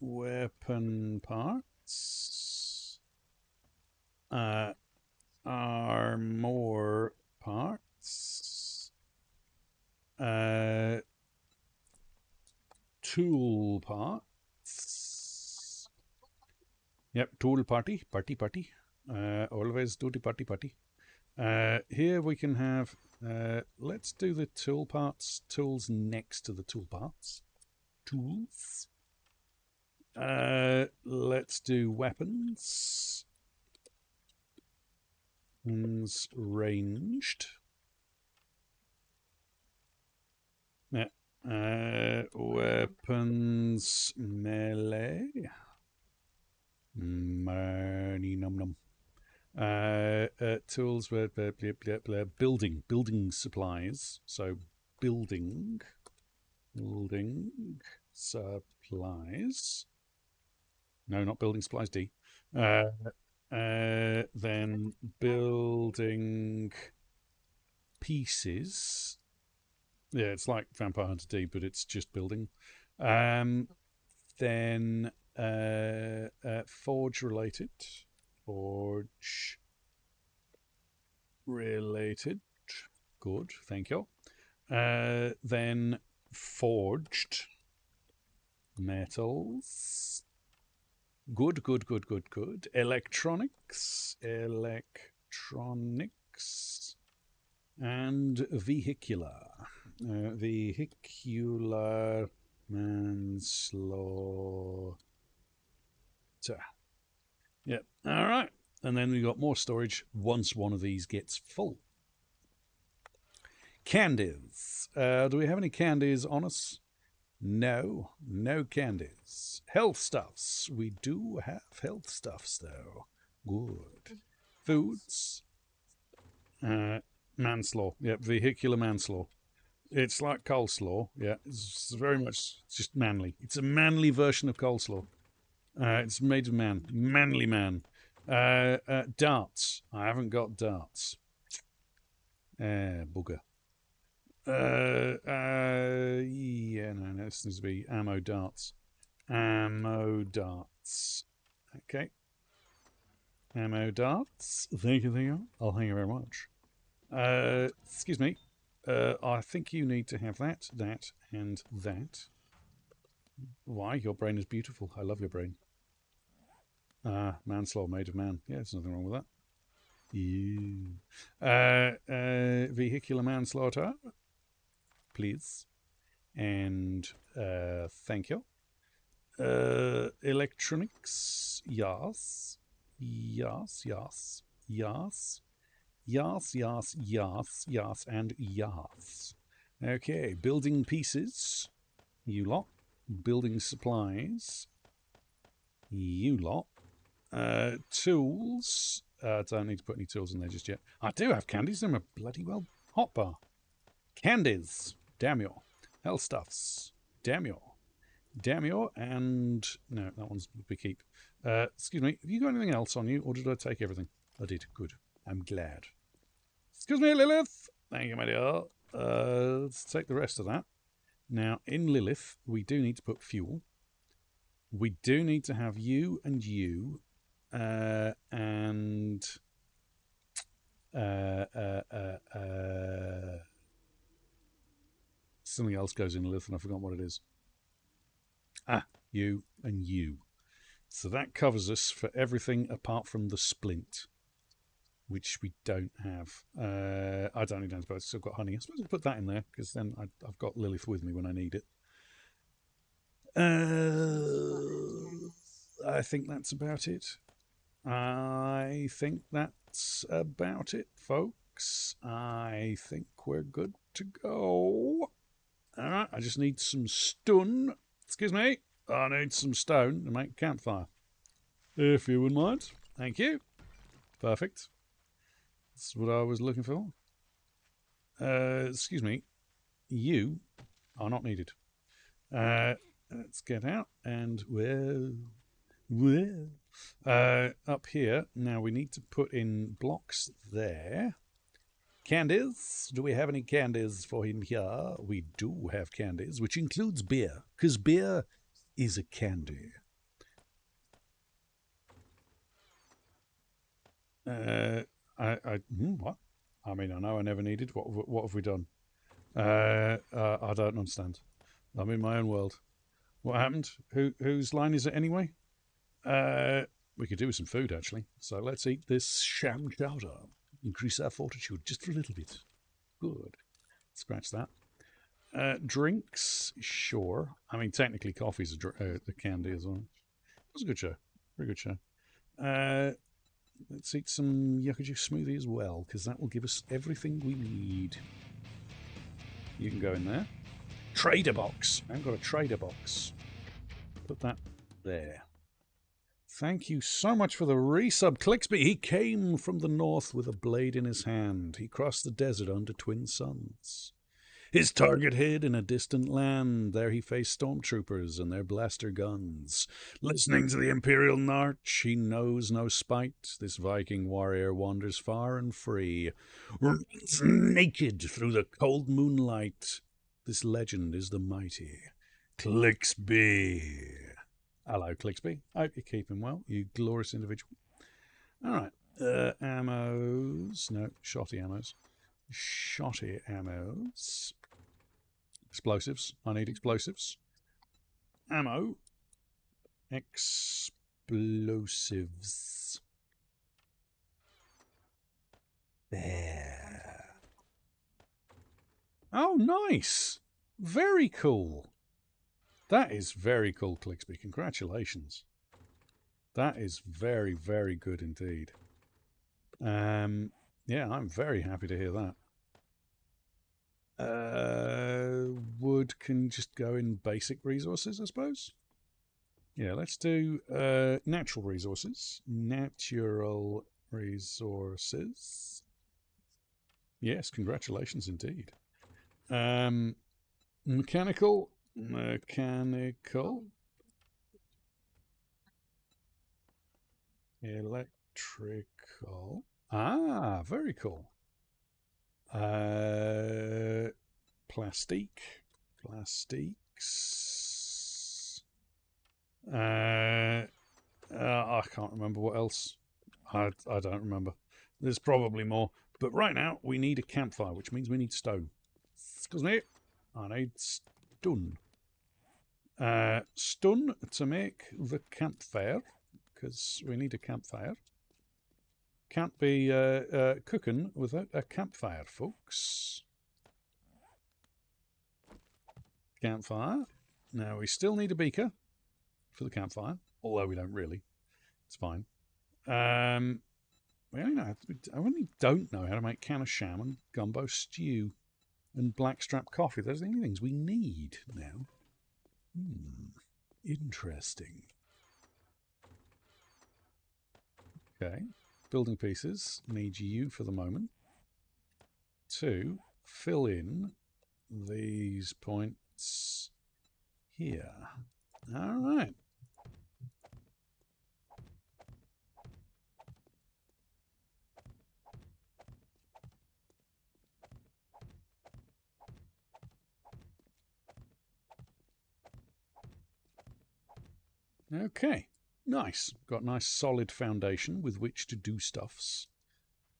Weapon parts. Armor parts. Tool parts. Yep, tool party. Always do the party party. Here we can have, let's do the tool parts, tools next to the tool parts. Tools. Let's do weapons. Weapons ranged. Yeah. Weapons melee. Money num num. Tools were building supplies. So building supplies. No, not building supplies. D. Then building pieces. Yeah, it's like Vampire Hunter D, but it's just building. Then forge related. Forge related. Good, thank you. Then forged metals. Good. Electronics. And vehicular. Vehicular manslaughter. Yep. All right. And then we got more storage once one of these gets full. Candies. Do we have any candies on us? No candies. Health stuffs. We do have health stuffs, though. Good. Foods. Manslaw. Yep, vehicular manslaw. It's like coleslaw. Yeah, it's very much just manly. It's a manly version of coleslaw. It's made of man. Manly man. Darts. I haven't got darts. Bugger. Yeah, no, this needs to be ammo darts. Ammo darts. Okay. Ammo darts. Thank you. Oh, thank you very much. Excuse me. I think you need to have that, and that. Why? Your brain is beautiful. I love your brain. Manslaughter made of man. Yeah, there's nothing wrong with that. Vehicular manslaughter, please. And thank you. Electronics, yes. Yes, and yes. Okay, building pieces, you lot. Building supplies, you lot. Tools, don't need to put any tools in there just yet. I do have candies in my bloody well hotbar. Candies, damn you. Health stuffs, damn you. And no, that one's we keep. Excuse me, have you got anything else on you, or did I take everything? I did. Good. I'm glad. Excuse me, Lilith. Thank you, my dear. Let's take the rest of that. Now, in Lilith, we do need to put fuel. We do need to have you and you, and something else goes in Lilith, and I forgot what it is. You and you. So that covers us for everything apart from the splint, which we don't have. I don't need antibiotics, so I've got honey. I suppose I'll put that in there, because then I've got Lilith with me when I need it. I think that's about it. Folks. I think we're good to go. All right, I just need some stone. Excuse me. I need some stone to make a campfire. If you wouldn't mind. Thank you. Perfect. That's what I was looking for. Excuse me. You are not needed. Let's get out and up here. Now we need to put in blocks there. Candies. Do we have any candies for in here? We do have candies, which includes beer, because beer is a candy. What? I mean, I know I never needed. What have we done? I don't understand. I'm in my own world. What happened? Whose line is it anyway? We We could do with some food, actually. So let's eat this sham chowder. Increase our fortitude just for a little bit. Good. Scratch that. Drinks, sure. I mean, technically, coffee's a candy as well. It was a good show. Very good show. Let's eat some yucca juice smoothie as well, because that will give us everything we need. You can go in there. Trader box. I've got a trader box. Put that there. Thank you so much for the resub, Clicksby. He came from the north with a blade in his hand. He crossed the desert under twin suns. His target hid in a distant land. There he faced stormtroopers and their blaster guns. Listening to the Imperial March, he knows no spite. This Viking warrior wanders far and free, runs naked through the cold moonlight. This legend is the mighty Clicksby. Hello, Clicksby. I hope you're keeping well, you glorious individual. All right. Ammos. No, shotty ammos. Shotty ammos. Explosives. I need explosives. Ammo. Explosives. There. Oh, nice. Very cool. That is very cool, Clicksby. Congratulations. That is very, very good indeed. Yeah, I'm very happy to hear that. Wood can just go in basic resources, I suppose. Yeah, let's do natural resources. Natural resources. Yes, congratulations indeed. Mechanical. Electrical. Ah, very cool. Plastics. I can't remember what else. I don't remember. There's probably more. But right now, we need a campfire, which means we need stone. Excuse me. I need stone. Stone to make the campfire, because we need a campfire. Can't be cooking without a campfire, folks. Campfire. Now, we still need a beaker for the campfire, although we don't really. It's fine. I really don't know how to make can of salmon, gumbo stew, and blackstrap coffee. Those are the only things we need now. Interesting. Okay. Building pieces. Need you for the moment to fill in these points here. All right. Okay, nice. Got a nice solid foundation with which to do stuffs.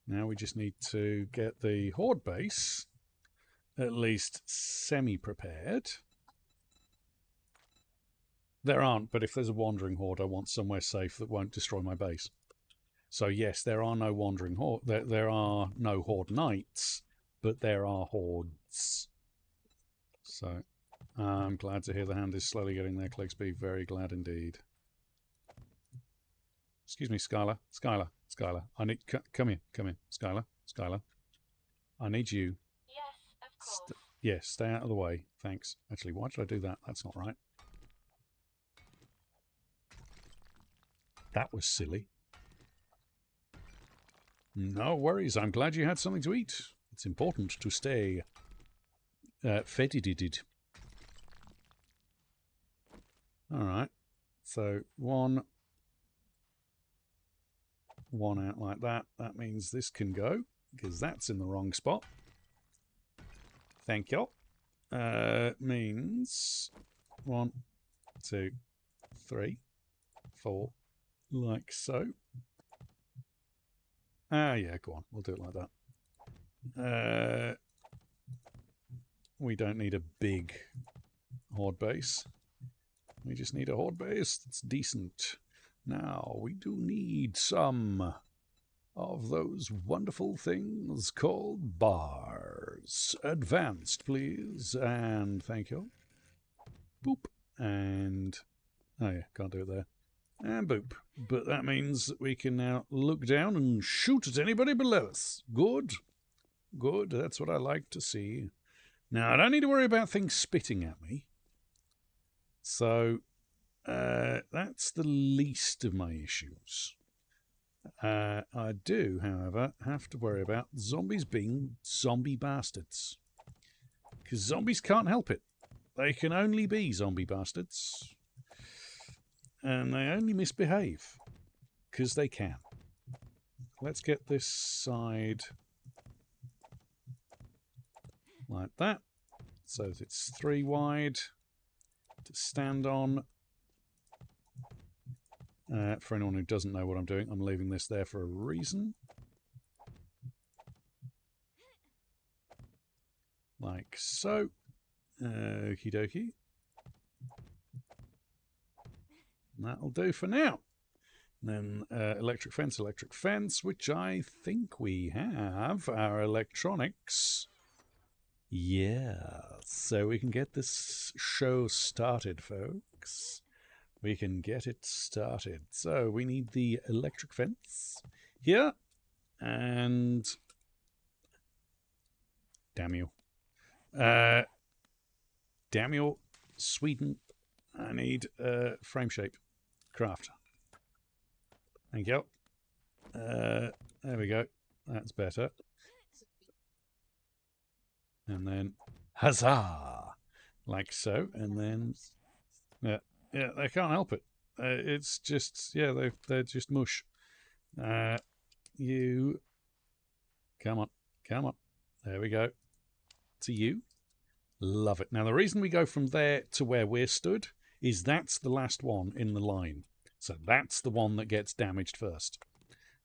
Now we just need to get the horde base at least semi-prepared. There aren't, but if there's a wandering horde, I want somewhere safe that won't destroy my base. So yes, there are no wandering horde. There are no horde knights, but there are hordes. So I'm glad to hear the hand is slowly getting there, Clicksby. Very glad indeed. Excuse me, Skylar. Skylar. I need... Come here. Skylar. I need you. Yes, of course. Yes, stay out of the way. Thanks. Actually, why did I do that? That's not right. That was silly. No worries. I'm glad you had something to eat. It's important to stay fed. All right. So one out like that. That means this can go because that's in the wrong spot. Thank you. Means 1, 2, 3, 4, like so. Yeah, go on. We'll do it like that. We don't need a big horde base. We just need a horde base that's decent. Now, we do need some of those wonderful things called bars. Advanced, please. And thank you. Boop. And... oh yeah, can't do it there. And boop. But that means that we can now look down and shoot at anybody below us. Good. Good. That's what I like to see. Now, I don't need to worry about things spitting at me. So, that's the least of my issues. I do, however, have to worry about zombies being zombie bastards. Because zombies can't help it. They can only be zombie bastards. And they only misbehave. Because they can. Let's get this side like that. So that it's 3 wide to stand on. For anyone who doesn't know what I'm doing, I'm leaving this there for a reason. Like so. Okie dokie. That'll do for now. And then electric fence, which I think we have. Our electronics. Yeah, so we can get this show started, folks. We can get it started. So we need the electric fence here. And... damn you. Damn you, Sweden. I need frame shape. Craft. Thank you. There we go. That's better. And then, huzzah! Like so. And then, yeah, they can't help it. It's just, yeah, they're just mush. You, come on, come on. There we go. To you. Love it. Now, the reason we go from there to where we're stood is that's the last one in the line. So that's the one that gets damaged first.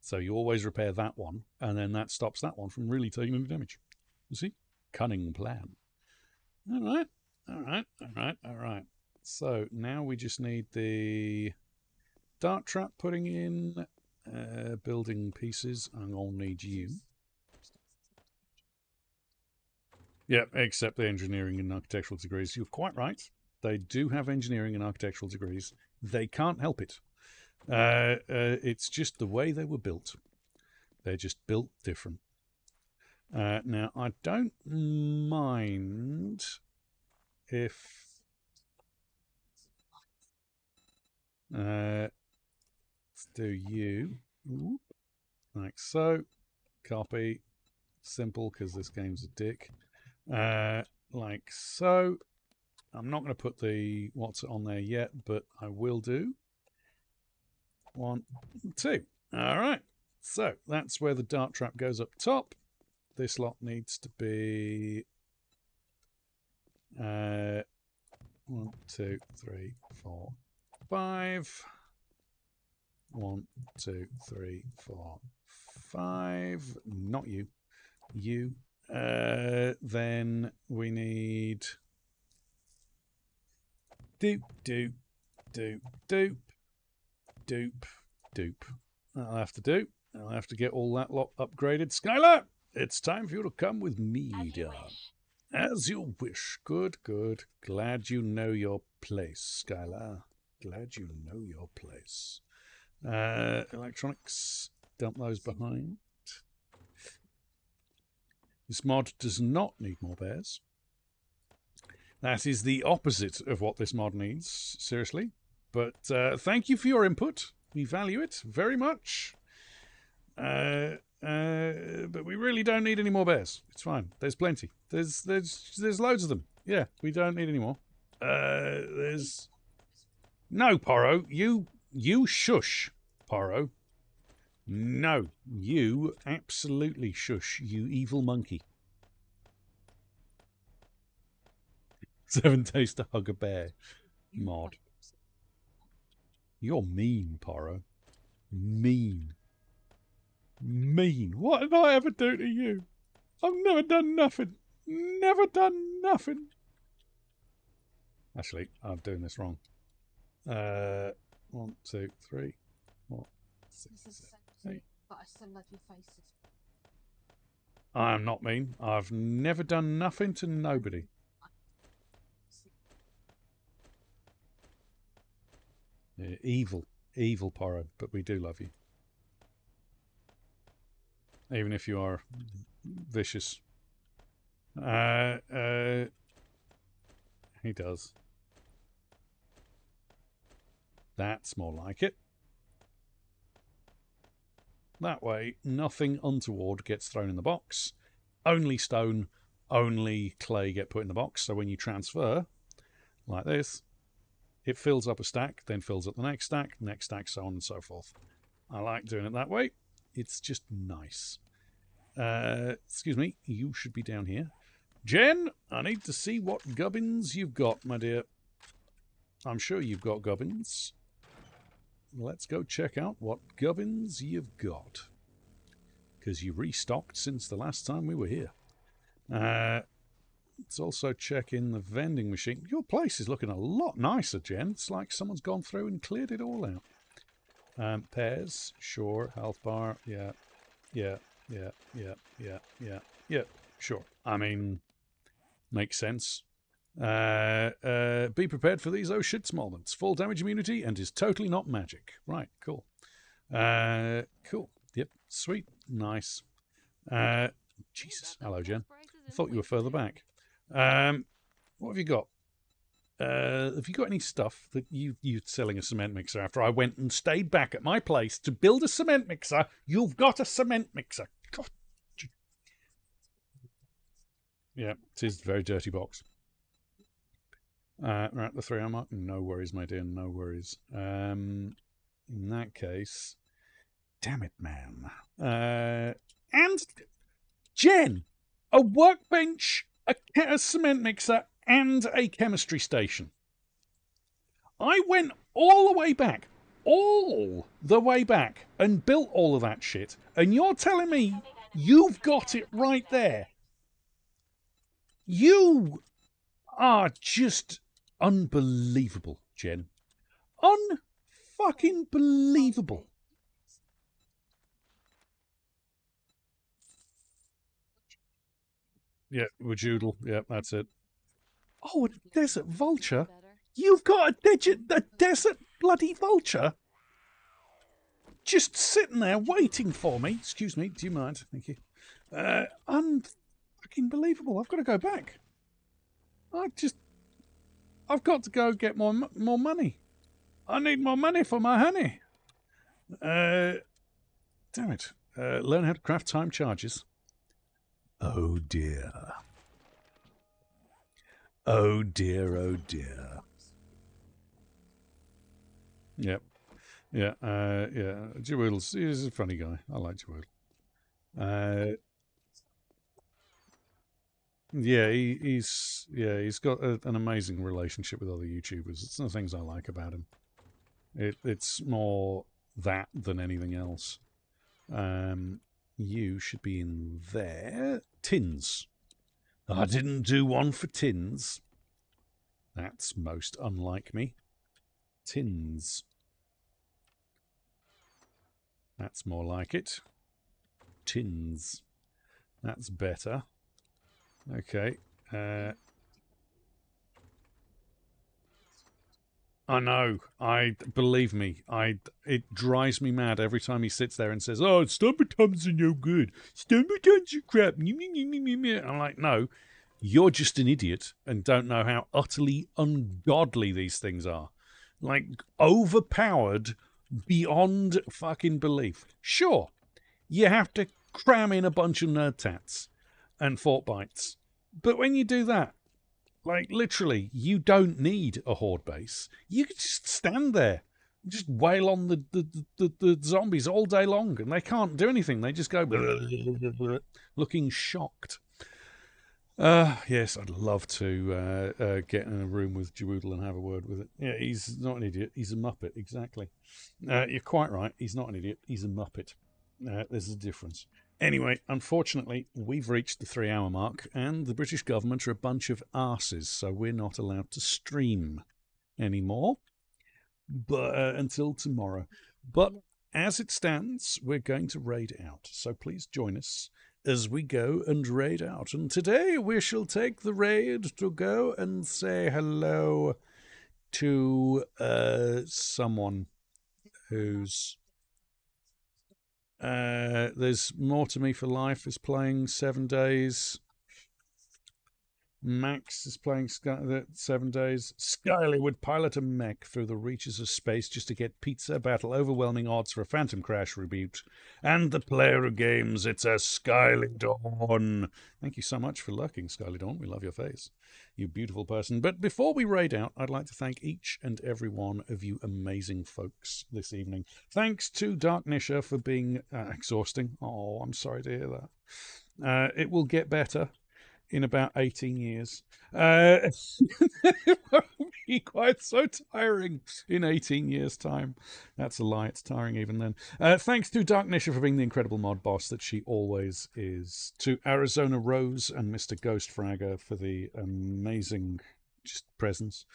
So you always repair that one, and then that stops that one from really taking any damage. You see? Cunning plan. All right, all right, all right, all right. So now we just need the dart trap putting in, building pieces. I'm going to need you. Yeah, except the engineering and architectural degrees. You're quite right. They do have engineering and architectural degrees. They can't help it. It's just the way they were built. They're just built different. Now, I don't mind if... let's do you. Ooh. Like so. Copy. Simple, because this game's a dick. Like so. I'm not going to put the what's on there yet, but I will do. 1, 2. All right. So that's where the dart trap goes up top. This lot needs to be 1, 2, 3, 4, 5. 1, 2, 3, 4, 5. Not you. You. Then we need doop, doop, doop, doop, doop, doop. That'll have to do. I'll have to get all that lot upgraded. Skylar, it's time for you to come with me, dear. As you wish. Good, good. Glad you know your place, Skylar. Glad you know your place. Electronics, dump those behind. This mod does not need more bears. That is the opposite of what this mod needs, seriously. But thank you for your input. We value it very much. But we really don't need any more bears. It's fine. There's plenty. There's loads of them. Yeah, we don't need any more. There's... no, Porro. You shush, Porro. No, you absolutely shush, you evil monkey. 7 days to hug a bear. Mod. You're mean, Porro. Mean. Mean. What did I ever do to you? I've never done nothing. Never done nothing. Actually, I'm doing this wrong. 1, 2, 3. What? This is so Hey. sweet, but I still love your faces. I'm not mean. I've never done nothing to nobody. Yeah, evil. Evil Porro, but we do love you. Even if you are vicious. He does. That's more like it. That way, nothing untoward gets thrown in the box. Only stone, only clay get put in the box. So when you transfer, like this, it fills up a stack, then fills up the next stack, so on and so forth. I like doing it that way. It's just nice. Excuse me, you should be down here. Jen, I need to see what gubbins you've got, my dear. I'm sure you've got gubbins. Let's go check out what gubbins you've got. Because you restocked since the last time we were here. Let's also check in the vending machine. Your place is looking a lot nicer, Jen. It's like someone's gone through and cleared it all out. Pears, sure. Health bar, yeah, sure. I mean, makes sense. Be prepared for these oh shits moments. Full damage immunity and is totally not magic. Right, cool. Cool. Yep, sweet. Nice. Jesus. Hello, Jen. I thought you were further back. What have you got? Have you got any stuff that you're selling a cement mixer after I went and stayed back at my place to build a cement mixer? You've got a cement mixer. God. Yeah, it is a very dirty box. Right, the 3 hour mark. No worries, my dear, no worries. In that case, damn it, man. And Jen, a workbench, a cement mixer, and a chemistry station. I went all the way back, and built all of that shit, and you're telling me you've got it right there. You are just unbelievable, Jen. Unfucking believable. Yeah, Wajoodle. Yeah, that's it. Oh, a desert vulture? You've got a desert bloody vulture? Just sitting there waiting for me. Excuse me, do you mind? Thank you. Unfucking believable. I've got to go back. I've got to go get more money. I need more money for my honey. Damn it. Learn how to craft time charges. Oh dear. Oh dear, oh dear. Yep. Yeah, Jawoodle's he's a funny guy. I like Jawoodle. Yeah, he's got an amazing relationship with other YouTubers. It's the things I like about him. It's more that than anything else. You should be in there. Tins. I didn't do one for tins. That's most unlike me. Tins. That's more like it. Tins. That's better. Okay. I know. Believe me. It drives me mad every time he sits there and says, "Oh, Stumpertums are no good. Stumpertums are crap." I'm like, no, you're just an idiot and don't know how utterly ungodly these things are. Like overpowered beyond fucking belief. Sure, you have to cram in a bunch of nerd tats and fort bites, but when you do that, like, literally, you don't need a horde base. You can just stand there, just wail on the zombies all day long, and they can't do anything. They just go looking shocked. Yes, I'd love to get in a room with Jawoodle and have a word with it. Yeah, he's not an idiot. He's a muppet, exactly. You're quite right. He's not an idiot. He's a muppet. There's a difference. Anyway, unfortunately, we've reached the 3 hour mark, and the British government are a bunch of arses, so we're not allowed to stream anymore. But until tomorrow. But as it stands, we're going to raid out. So please join us as we go and raid out. And today we shall take the raid to go and say hello to someone who's there's More to Me for Life is playing 7 days. Max is playing 7 days. Skyly would pilot a mech through the reaches of space just to get pizza, battle overwhelming odds for a Phantom Crash reboot. And the player of games, it's a Skyly Dawn. Thank you so much for lurking, Skyly Dawn. We love your face. You beautiful person. But before we raid out, I'd like to thank each and every one of you amazing folks this evening. Thanks to Dark Nisha for being exhausting. Oh, I'm sorry to hear that. It will get better in about 18 years. It won't be quite so tiring in 18 years' time. That's a lie. It's tiring even then. Thanks to Dark Nisha for being the incredible mod boss that she always is. To Arizona Rose and Mr. Ghost Fragger for the amazing presence.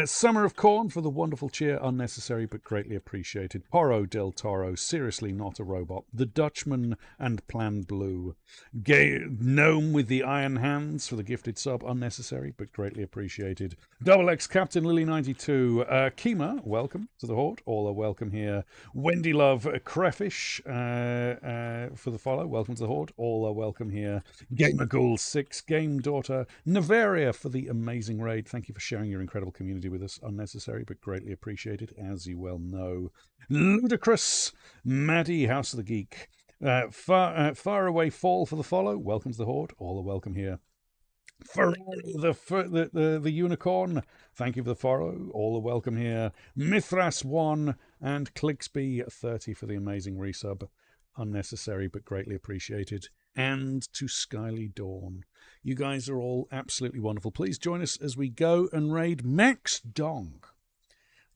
Summer of Corn for the wonderful cheer, unnecessary but greatly appreciated. Porro del Toro, seriously not a robot. The Dutchman and Plan Blue. Gnome with the Iron Hands for the gifted sub, unnecessary but greatly appreciated. Double X Captain Lily 92. Kima, welcome to the Horde. All are welcome here. Wendy Love Crayfish for the follow. Welcome to the Horde. All are welcome here. Gamer Ghoul 6. Game Daughter. Navaria for the amazing raid. Thank you for sharing your incredible community with us. Unnecessary but greatly appreciated, as you well know. Ludicrous. Maddie, House of the Geek. Far Away Fall for the follow. Welcome to the Horde. All are welcome here. Ferrari, the unicorn. Thank you for the follow. All are welcome here. Mithras 1 and Clicksby 30 for the amazing resub. Unnecessary but greatly appreciated. And to Skyly Dawn. You guys are all absolutely wonderful. Please join us as we go and raid Max Dong.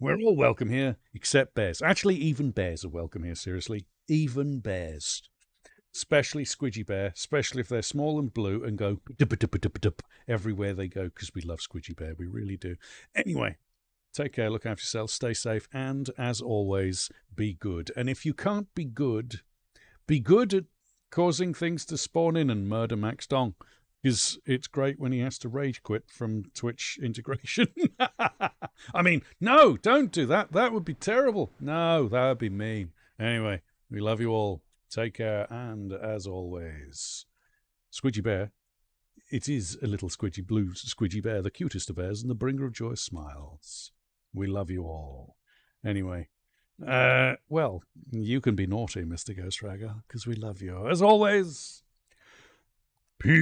We're all welcome here, except bears. Actually, even bears are welcome here, seriously. Even bears. Especially Squidgy Bear, especially if they're small and blue and go everywhere they go, because we love Squidgy Bear. We really do. Anyway, take care, look after yourselves, stay safe, and as always, be good. And if you can't be good at causing things to spawn in and murder Max Dong, because it's great when he has to rage quit from Twitch integration. I mean, no, don't do that. That would be terrible. No, that would be mean. Anyway, we love you all. Take care, and as always, Squidgy Bear, it is a little blue Squidgy Bear, the cutest of bears and the bringer of joyous smiles. We love you all. Anyway, well, you can be naughty, Mr. Ghost Ragger, because we love you. As always, peace.